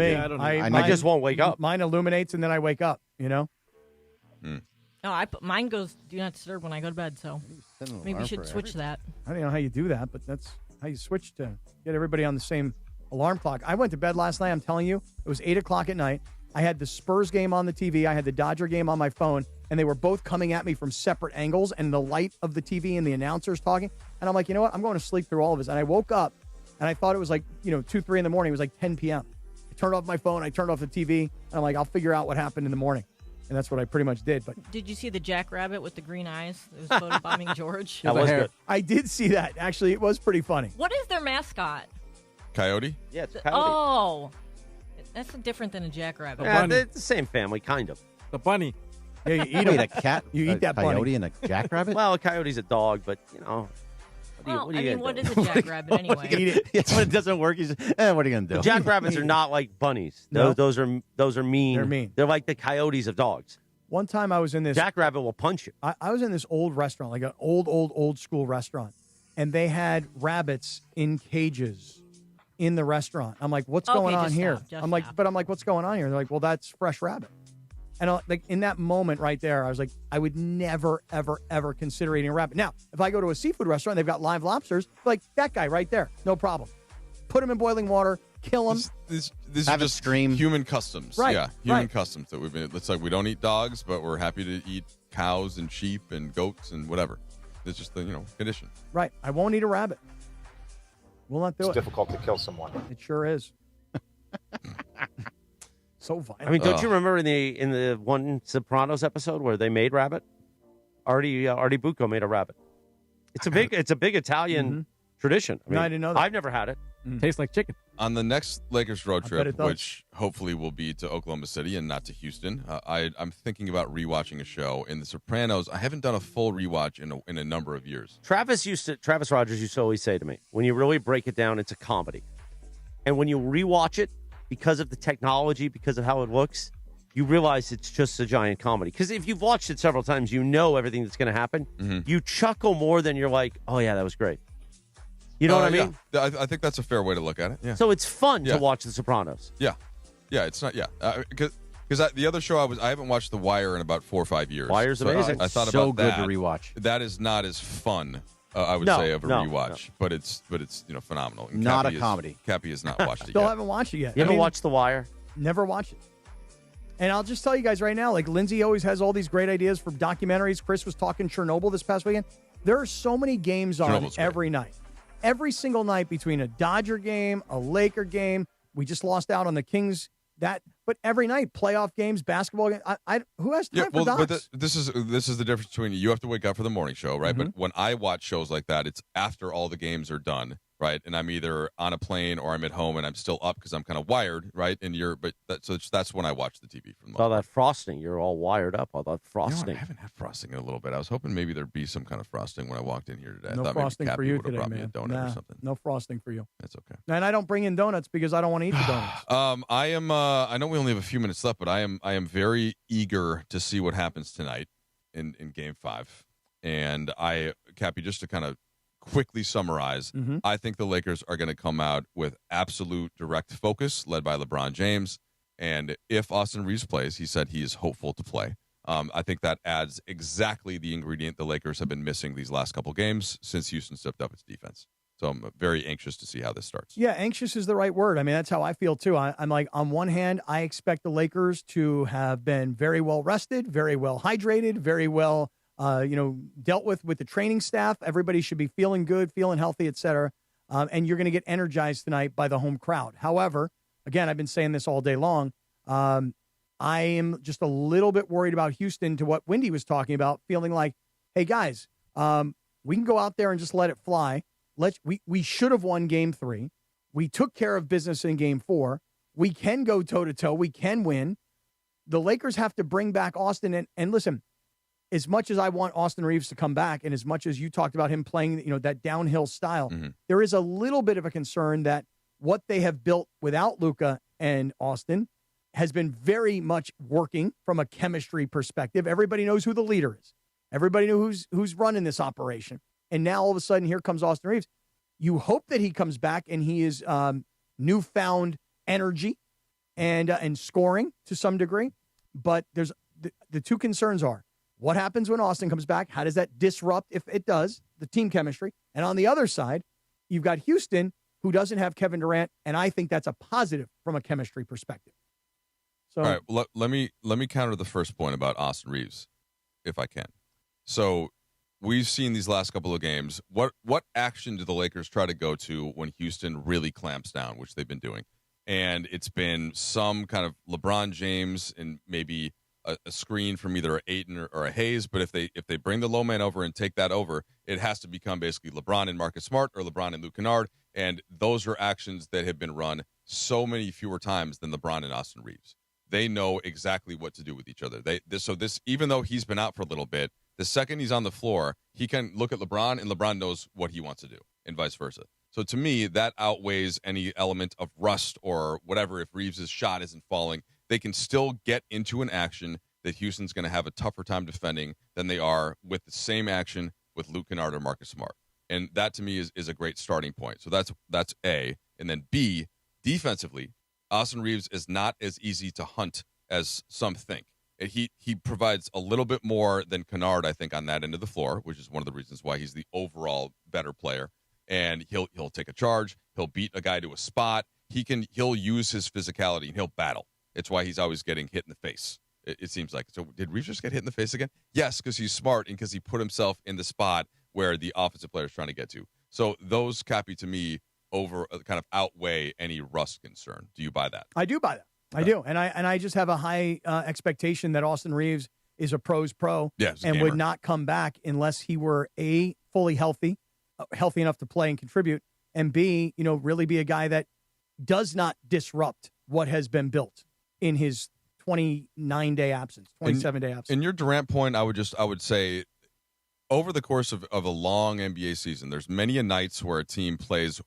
S4: me.
S3: I just won't wake up.
S4: Mine illuminates and then I wake up.
S5: No, mine goes Do Not Disturb when I go to bed. So maybe you should switch that.
S4: I don't know how you do that, but that's how you switch to get everybody on the same alarm clock. I went to bed last night. I'm telling you, it was 8 o'clock at night. I had the Spurs game on the TV. I had the Dodger game on my phone, and they were both coming at me from separate angles, and the light of the TV and the announcers talking. And I'm like, you know what? I'm going to sleep through all of this. And I woke up, and I thought it was like, 2, 3 in the morning. It was like 10 p.m. I turned off my phone. I turned off the TV, and I'm like, I'll figure out what happened in the morning. And that's what I pretty much did. But
S5: Did you see the jackrabbit with the green eyes that was photobombing George?
S3: That was good.
S4: I did see that. Actually, it was pretty funny.
S5: What is their mascot?
S12: Coyote?
S3: Yeah, it's a coyote.
S5: Oh, that's different than a jackrabbit.
S3: Yeah, they're the same family, kind of.
S11: The bunny.
S4: Yeah, you eat
S10: Wait,
S4: them.
S10: a cat?
S4: You eat that
S10: coyote
S4: bunny.
S10: and a jackrabbit?
S3: Well, a coyote's a dog, but,
S5: Well,
S3: what are you
S5: what
S3: gonna
S5: is
S3: do?
S5: a jackrabbit anyway?
S4: Eat it.
S10: Yeah, when it doesn't work, you just, what are you going to do?
S3: Jackrabbits are not like bunnies.
S4: No.
S3: Those are mean.
S4: They're mean.
S3: They're like the coyotes of dogs.
S4: One time I was in this.
S3: Jackrabbit will punch you.
S4: I was in this old restaurant, like an old school restaurant, and they had rabbits in cages in the restaurant. I'm like, what's going on
S5: just
S4: here?
S5: stop, just
S4: I'm like,
S5: stop.
S4: but I'm like, what's going on here? And they're like, well, that's fresh rabbit. And like in that moment right there, I was like, I would never, ever, ever consider eating a rabbit. Now, if I go to a seafood restaurant, they've got live lobsters, like that guy right there, no problem. Put him in boiling water, kill him.
S12: These
S10: Have
S12: are
S10: it
S12: just
S10: scream.
S12: human customs.
S4: Right,
S12: Yeah, human
S4: right.
S12: customs that we've been. It's like we don't eat dogs, but we're happy to eat cows and sheep and goats and whatever. It's just the condition.
S4: Right. I won't eat a rabbit. Will not do
S7: It's
S4: it.
S7: difficult to kill someone.
S4: It sure is. So violent.
S3: I mean, don't you remember in the one Sopranos episode where they made rabbit? Artie Bucco made a rabbit. It's a big Italian tradition.
S4: No, I didn't know that.
S3: I've never had it.
S11: Tastes like chicken.
S12: On the next Lakers road
S4: bet
S12: trip,
S4: it does.
S12: which hopefully will be to Oklahoma City and not to Houston, I'm thinking about rewatching a show. In The Sopranos, I haven't done a full rewatch in a number of years.
S3: Travis Rogers used to always say to me, when you really break it down, it's a comedy. And when you rewatch it, because of the technology, because of how it looks, you realize it's just a giant comedy. Because if you've watched it several times, you know everything that's going to happen.
S12: Mm-hmm.
S3: You chuckle more than you're like, oh, yeah, that was great. You know what I mean?
S12: Yeah. I think that's a fair way to look at it. Yeah.
S3: So it's fun
S12: Yeah.
S3: to watch The Sopranos.
S12: Yeah. It's not. Yeah. Because the other show I haven't watched The Wire in about 4 or 5 years.
S3: Wire's
S12: So
S3: amazing.
S12: I thought
S10: So
S12: about
S10: good
S12: that.
S10: to rewatch.
S12: That is not as fun. I would
S3: No,
S12: say of a
S3: no,
S12: rewatch, but it's phenomenal. And
S10: Not
S12: Cappy
S10: a comedy.
S12: Cappy has not watched it
S4: Still
S12: yet.
S4: haven't watched it yet.
S3: You
S4: I
S3: ever
S4: mean,
S3: watched The Wire?
S4: Never watched it. And I'll just tell you guys right now, like Lindsay always has all these great ideas for documentaries. Chris was talking Chernobyl this past weekend. There are so many games on
S12: Chernobyl's great.
S4: every night. Every single night between a Dodger game, a Laker game. We just lost out on the Kings. But every night, playoff games, basketball games. Who has time for docs?
S12: but this is the difference between you have to wake up for the morning show, right?
S4: Mm-hmm.
S12: But when I watch shows like that, it's after all the games are done, right? And I'm either on a plane or I'm at home and I'm still up because I'm kind of wired, right? And that's when I watch the TV from the
S3: All that frosting. You're all wired up. All that frosting.
S12: I haven't had frosting in a little bit. I was hoping maybe there'd be some kind of frosting when I walked in here today.
S4: No
S12: I thought
S4: frosting
S12: maybe
S4: for
S12: Cappy
S4: you
S12: would have
S4: today,
S12: brought me
S4: man.
S12: a donut or something.
S4: No frosting for you.
S12: That's okay.
S4: And I don't bring in donuts because I don't want to eat the donuts.
S12: I am. I know we only have a few minutes left, but I am very eager to see what happens tonight in Game 5. And Cappy, just to kind of quickly summarize, I think the Lakers are going to come out with absolute direct focus, led by LeBron James. And if Austin Reaves plays, he said he is hopeful to play. I think that adds exactly the ingredient the Lakers have been missing these last couple games since Houston stepped up its defense. So I'm very anxious to see how this starts.
S4: Yeah, anxious is the right word. I mean, that's how I feel, too. I'm like, on one hand, I expect the Lakers to have been very well rested, very well hydrated, very well dealt with the training staff. Everybody should be feeling good, feeling healthy, et cetera. And you're going to get energized tonight by the home crowd. However, again, I've been saying this all day long. I am just a little bit worried about Houston, to what Wendy was talking about, feeling like, hey, guys, we can go out there and just let it fly. We should have won Game 3. We took care of business in Game 4. We can go toe-to-toe. We can win. The Lakers have to bring back Austin. And listen, as much as I want Austin Reaves to come back, and as much as you talked about him playing, that downhill style, there is a little bit of a concern that what they have built without Luka and Austin has been very much working from a chemistry perspective. Everybody knows who the leader is. Everybody knows who's running this operation. And now all of a sudden, here comes Austin Reaves. You hope that he comes back and he is newfound energy and scoring to some degree. But there's the two concerns are, what happens when Austin comes back? How does that disrupt, if it does, the team chemistry? And on the other side, you've got Houston, who doesn't have Kevin Durant, and I think that's a positive from a chemistry perspective. So,
S12: all right, well, let me counter the first point about Austin Reaves, if I can. So we've seen these last couple of games. What action do the Lakers try to go to when Houston really clamps down, which they've been doing? And it's been some kind of LeBron James and maybe a screen from either a Ayton or a Hayes. But if they bring the low man over and take that over, it has to become basically LeBron and Marcus Smart or LeBron and Luke Kennard. And those are actions that have been run so many fewer times than LeBron and Austin Reaves. They know exactly what to do with each other. This even though he's been out for a little bit, the second he's on the floor, he can look at LeBron and LeBron knows what he wants to do, and vice versa. So to me, that outweighs any element of rust or whatever. If Reaves' shot isn't falling, they can still get into an action that Houston's going to have a tougher time defending than they are with the same action with Luke Kennard or Marcus Smart. And that to me is a great starting point. So that's A. And then B, defensively, Austin Reaves is not as easy to hunt as some think. He provides a little bit more than Kennard, I think, on that end of the floor, which is one of the reasons why he's the overall better player. And he'll take a charge. He'll beat a guy to a spot. He'll use his physicality and he'll battle. It's why he's always getting hit in the face. It seems like. So did Reaves just get hit in the face again? Yes, because he's smart and because he put himself in the spot where the offensive player is trying to get to. So those, Cappy, to me, kind of outweigh any rust concern. Do you buy that?
S4: I do buy that. I do. And I just have a high expectation that Austin Reaves is a pro's pro and would not come back unless he were A, fully healthy enough to play and contribute, and B, really be a guy that does not disrupt what has been built in his 29-day absence, 27-day absence.
S12: In your Durant point, I would say over the course of a long NBA season, there's many a nights where a team plays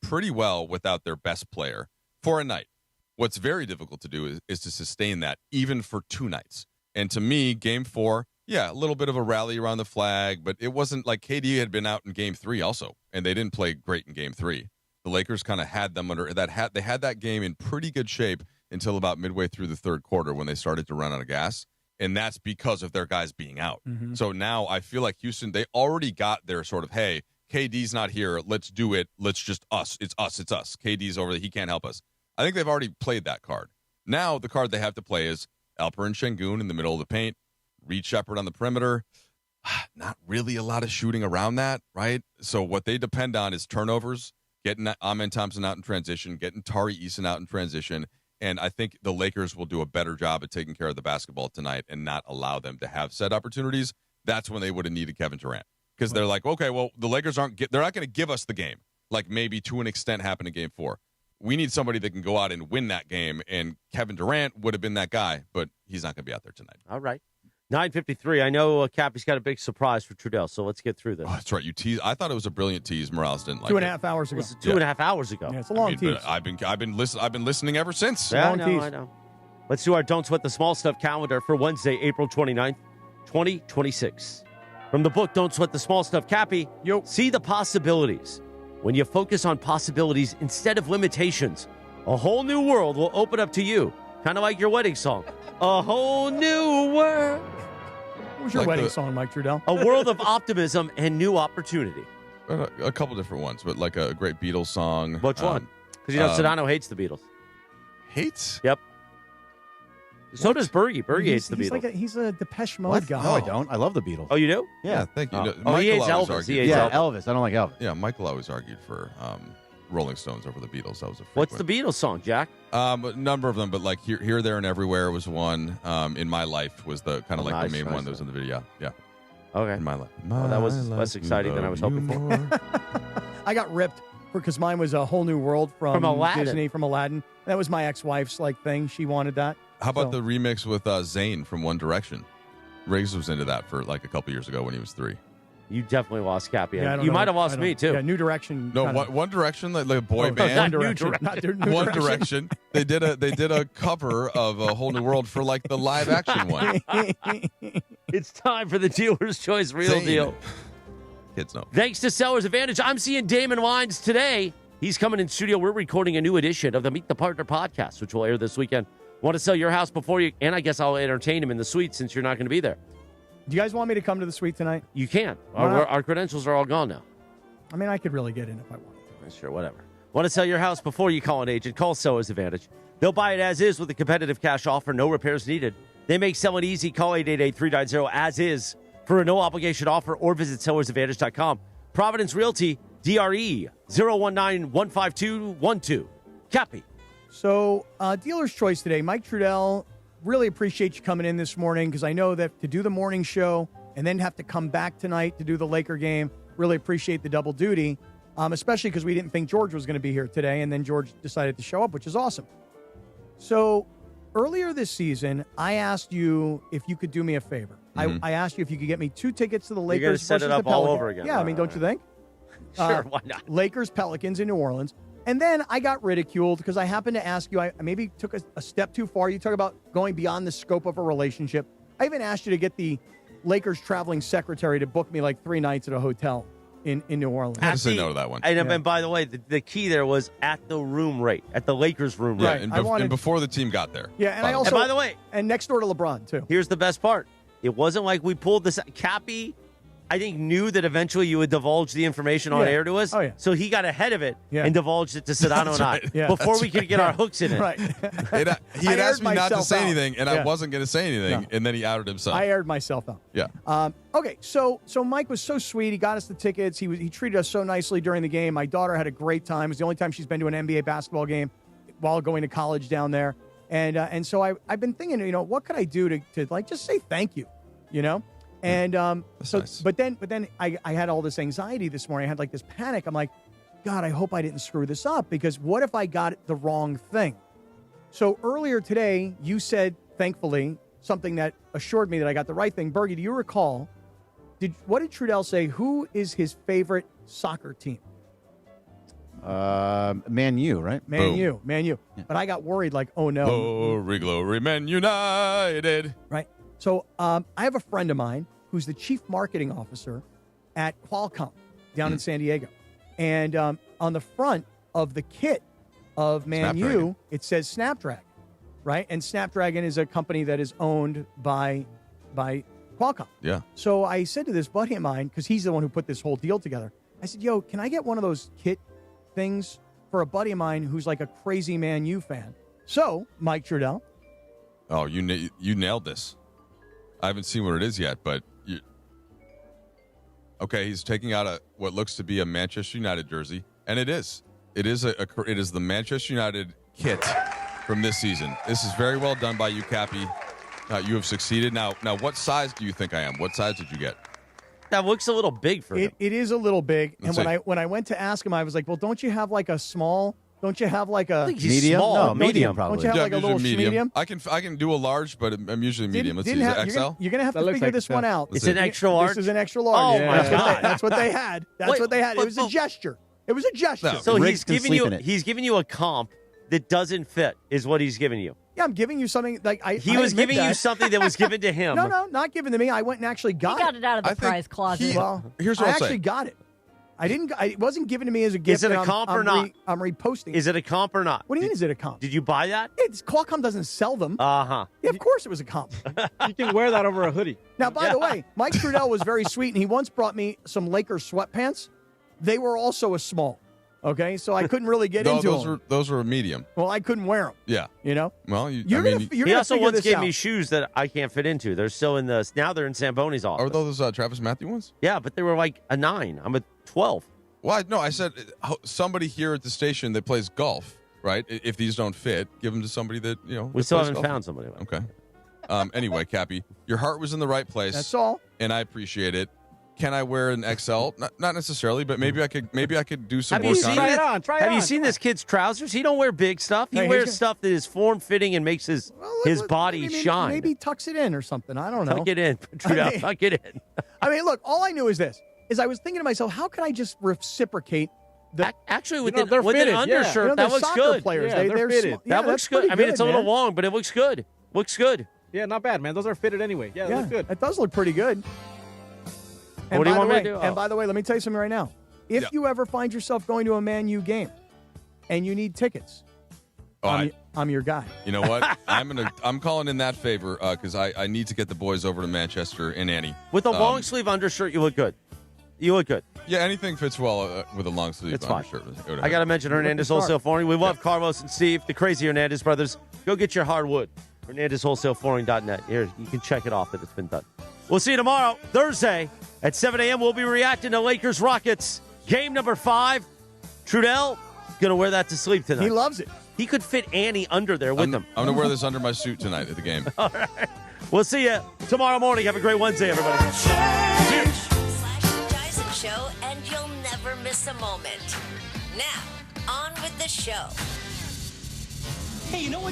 S12: pretty well without their best player for a night. What's very difficult to do is to sustain that even for 2 nights. And to me, Game 4, yeah, a little bit of a rally around the flag, but it wasn't like KD had been out in Game 3 also, and they didn't play great in Game 3. The Lakers kind of had them under that. They had that game in pretty good shape until about midway through the third quarter when they started to run out of gas, and that's because of their guys being out. Mm-hmm. So now I feel like Houston, they already got their sort of, hey, KD's not here, let's do it. Let's just us. It's us. KD's over there. He can't help us. I think they've already played that card. Now the card they have to play is Alperen Şengün in the middle of the paint, Reed Shepherd on the perimeter. Not really a lot of shooting around that, right? So what they depend on is turnovers, getting Amen Thompson out in transition, getting Tari Eason out in transition, and I think the Lakers will do a better job at taking care of the basketball tonight and not allow them to have said opportunities. That's when they would have needed Kevin Durant, because they're like, okay, well, the Lakers they're not going to give us the game. like maybe to an extent happened in Game 4. We need somebody that can go out and win that game, and Kevin Durant would have been that guy, but he's not going to be out there tonight.
S3: All right. 9:53. I know Cappy's got a big surprise for Trudell, so let's get through this.
S12: Oh, that's right. You tease. I thought it was a brilliant tease. Morales didn't like
S4: 2.5 hours ago.
S3: It was 2.5 hours ago.
S4: Yeah, it's a long tease.
S12: I've been listening ever since.
S3: Yeah, I know. Let's do our Don't Sweat the Small Stuff calendar for Wednesday, April 29th, 2026. From the book Don't Sweat the Small Stuff, Cappy, see the possibilities. When you focus on possibilities instead of limitations, a whole new world will open up to you. Kind of like your wedding song. A whole new world.
S4: What was your wedding song, Mike Trudell?
S3: A world of optimism and new opportunity.
S12: A couple different ones, but like a great Beatles song.
S3: Which one? Because Sedano hates the Beatles.
S12: Hates?
S3: Yep. So does Bergie. Bergie hates the Beatles.
S4: He's a Depeche Mode guy.
S10: No, I don't. I love the Beatles.
S3: Oh, you do?
S12: Yeah, thank you.
S3: He hates
S12: always
S3: Elvis.
S12: argued-
S10: Elvis. I don't like Elvis.
S12: Yeah, Michael always argued for Rolling Stones over the Beatles. That was a
S3: What's the Beatles song, Jack?
S12: A number of them, but like Here, There, and Everywhere was one. In My Life was the kind of like the main one that was in the video. Yeah.
S3: Okay.
S12: In My Life.
S3: Well, that was less exciting than I was hoping for.
S4: I got ripped because mine was A Whole New World from
S3: Aladdin.
S4: Disney, from Aladdin. That was my ex-wife's thing. She wanted that.
S12: How about the remix with Zayn from One Direction? Reaves was into that for like a couple years ago when he was 3.
S3: You definitely lost Cappy.
S4: Yeah, I don't
S3: you
S4: know.
S3: might have lost me, too.
S4: Yeah, New Direction.
S12: No, One Direction, like a boy band.
S4: One Direction.
S12: One Direction. They did a cover of A Whole New World for like the live action one.
S3: It's time for the Dealer's Choice Real
S12: Zayn.
S3: Deal.
S12: Kids know.
S3: Thanks to Seller's Advantage, I'm seeing Damon Wines today. He's coming in studio. We're recording a new edition of the Meet the Partner podcast, which will air this weekend. Want to sell your house before you, and I guess I'll entertain him in the suite since you're not going to be there.
S4: Do you guys want me to come to the suite tonight?
S3: You can. Our credentials are all gone now.
S4: I mean, I could really get in if I wanted to.
S3: Sure, whatever. Want to sell your house before you call an agent? Call Seller's Advantage. They'll buy it as is with a competitive cash offer, no repairs needed. They make selling easy. Call 888-390-AS-IS for a no-obligation offer or visit sellersadvantage.com. Providence Realty, DRE 019-15212. Cappy.
S4: So, Dealer's Choice today. Mike Trudell, really appreciate you coming in this morning because I know that to do the morning show and then have to come back tonight to do the Laker game, really appreciate the double duty, especially because we didn't think George was going to be here today, and then George decided to show up, which is awesome. So, earlier this season, I asked you if you could do me a favor. I asked you if you could get me 2 tickets to the Lakers
S3: You're gonna set
S4: versus
S3: it up
S4: the Pelicans.
S3: all over again.
S4: Yeah, I mean, don't you think?
S3: Sure, why not?
S4: Lakers, Pelicans in New Orleans. And then I got ridiculed because I happened to ask you, I maybe took a step too far. You talk about going beyond the scope of a relationship. I even asked you to get the Lakers traveling secretary to book me like 3 nights at a hotel in New Orleans.
S12: I had to say no to that one.
S3: And by the way, the key there was at the room rate, at the Lakers room rate.
S12: Yeah, and before the team got there.
S4: Yeah, and I also,
S3: and by the way,
S4: and next door to LeBron, too.
S3: Here's the best part. It wasn't like we pulled this. Cappy, I think, knew that eventually you would divulge the information on air to us.
S4: Oh, yeah.
S3: So he got ahead of it and divulged it to Sedano and I before we could get our hooks in it.
S4: Right.
S12: He had asked me not to say
S4: out.
S12: anything, and I wasn't going to say anything, and then he outed himself.
S4: I aired myself out.
S12: Yeah.
S4: Okay, so Mike was so sweet. He got us the tickets. He treated us so nicely during the game. My daughter had a great time. It was the only time she's been to an NBA basketball game while going to college down there. And so I've been thinking, what could I do to like just say thank you, And
S12: nice.
S4: but then I had all this anxiety this morning. I had like this panic. I'm like, God, I hope I didn't screw this up because what if I got the wrong thing? So earlier today, you said, thankfully, something that assured me that I got the right thing. Bergie, do you recall? What did Trudell say? Who is his favorite soccer team?
S10: Man U, right?
S4: Man U. Yeah. But I got worried, like, oh no.
S12: Glory, Man United.
S4: Right. So I have a friend of mine who's the chief marketing officer at Qualcomm down in San Diego. And on the front of the kit of Man U, it says Snapdragon, right? And Snapdragon is a company that is owned by Qualcomm.
S12: Yeah.
S4: So I said to this buddy of mine, because he's the one who put this whole deal together, I said, yo, can I get one of those kit things for a buddy of mine who's like a crazy Man U fan? So, Mike Trudell.
S12: Oh, you nailed this. I haven't seen what it is yet, but okay, he's taking out what looks to be a Manchester United jersey, and it is. It is the Manchester United kit from this season. This is very well done by you, Cappy. You have succeeded. Now, what size do you think I am? What size did you get?
S3: That looks a little big for him.
S4: It is a little big.
S12: Let's
S4: and
S12: see.
S4: when I went to ask him, I was like, well, don't you have like a small? Don't you have like a
S3: I think he's medium? Small.
S10: No, medium probably.
S4: Don't you have like a
S12: usually
S4: little medium?
S12: I can do a large, but I'm usually medium. Let's see, is it XL?
S4: You're gonna have to figure this one out.
S3: It's an extra large.
S4: This is an extra large.
S3: Oh my God!
S4: That's what they had. That's what they had. It was a gesture. It was a gesture.
S3: So
S10: Riggs can sleep in it.
S3: he's giving you a comp that doesn't fit, is what he's giving you.
S4: Yeah, I'm giving you something like
S3: He was giving you something that was given to him.
S4: No, not given to me. I went and actually got it.
S5: He got it out of the prize closet.
S12: Here's what
S4: I
S12: I'll say.
S4: actually got it. It wasn't given to me as a gift.
S3: Is it a comp or not?
S4: I'm reposting.
S3: Is it a comp or not?
S4: What do you mean? Is it a comp?
S3: Did you buy that?
S4: Qualcomm doesn't sell them.
S3: Uh-huh.
S4: Yeah, of course it was a comp.
S11: You can wear that over a hoodie.
S4: Now, by the way, Mike Trudell was very sweet, and he once brought me some Lakers sweatpants. They were also a small. Okay, so I couldn't really get into them.
S12: Those were a medium.
S4: Well, I couldn't wear them.
S12: Yeah.
S4: You know?
S12: Well,
S3: He also once gave me shoes that I can't fit into. They're still now they're in Samboni's office.
S12: Are those Travis Matthew ones?
S3: Yeah, but they were like a 9. I'm a 12.
S12: Well, no, I said somebody here at the station that plays golf, right? If these don't fit, give them to somebody that,
S3: We still haven't found somebody.
S12: Okay. Anyway, Cappy, your heart was in the right place.
S4: That's all.
S12: And I appreciate it. Can I wear an XL? Not necessarily, but maybe I could do some
S3: Have
S12: work
S3: you seen
S12: on it.
S3: Have you seen this kid's trousers? He don't wear big stuff. He wears stuff that is form-fitting and makes his body shine.
S4: Maybe he tucks it in or something. I don't know.
S3: Tuck it in. Tuck it in.
S4: I mean, look, all I knew is this. I was thinking to myself, how can I just reciprocate
S3: Actually, with
S11: they're
S3: an
S11: fitted,
S3: undershirt,
S4: yeah.
S3: that looks
S4: soccer
S3: good.
S4: Players.
S11: Yeah, they're fitted.
S3: That looks good. I mean, it's a little long, but it looks good. Looks good.
S11: Yeah, not bad, man. Those are fitted anyway. Yeah, they look good.
S4: It does look pretty good. And
S3: What do you
S4: by
S3: want
S4: the
S3: me
S4: way,
S3: to do?
S4: And by the way, let me tell you something right now. If you ever find yourself going to a Man U game and you need tickets, I'm your guy.
S12: You know what? I'm calling in that favor because I need to get the boys over to Manchester and Annie.
S3: With a long sleeve undershirt, you look good. You look good.
S12: Yeah, anything fits well with a long sleeve
S3: It's fine.
S12: undershirt.
S3: I got to mention Hernandez Wholesale Flooring. We love Carlos and Steve, the crazy Hernandez brothers. Go get your hardwood. HernandezWholesaleFlooring.net. Here, you can check it off that it's been done. We'll see you tomorrow, Thursday, at 7 a.m. We'll be reacting to Lakers Rockets. Game number 5. Trudell going to wear that to sleep tonight.
S4: He loves it.
S3: He could fit Annie under there with him.
S12: I'm going to wear this under my suit tonight at the game.
S3: All right. We'll see you tomorrow morning. Have a great Wednesday, everybody.
S16: Dyson Show, and you'll never miss a moment. Now, on with the show.
S17: Hey, you know what?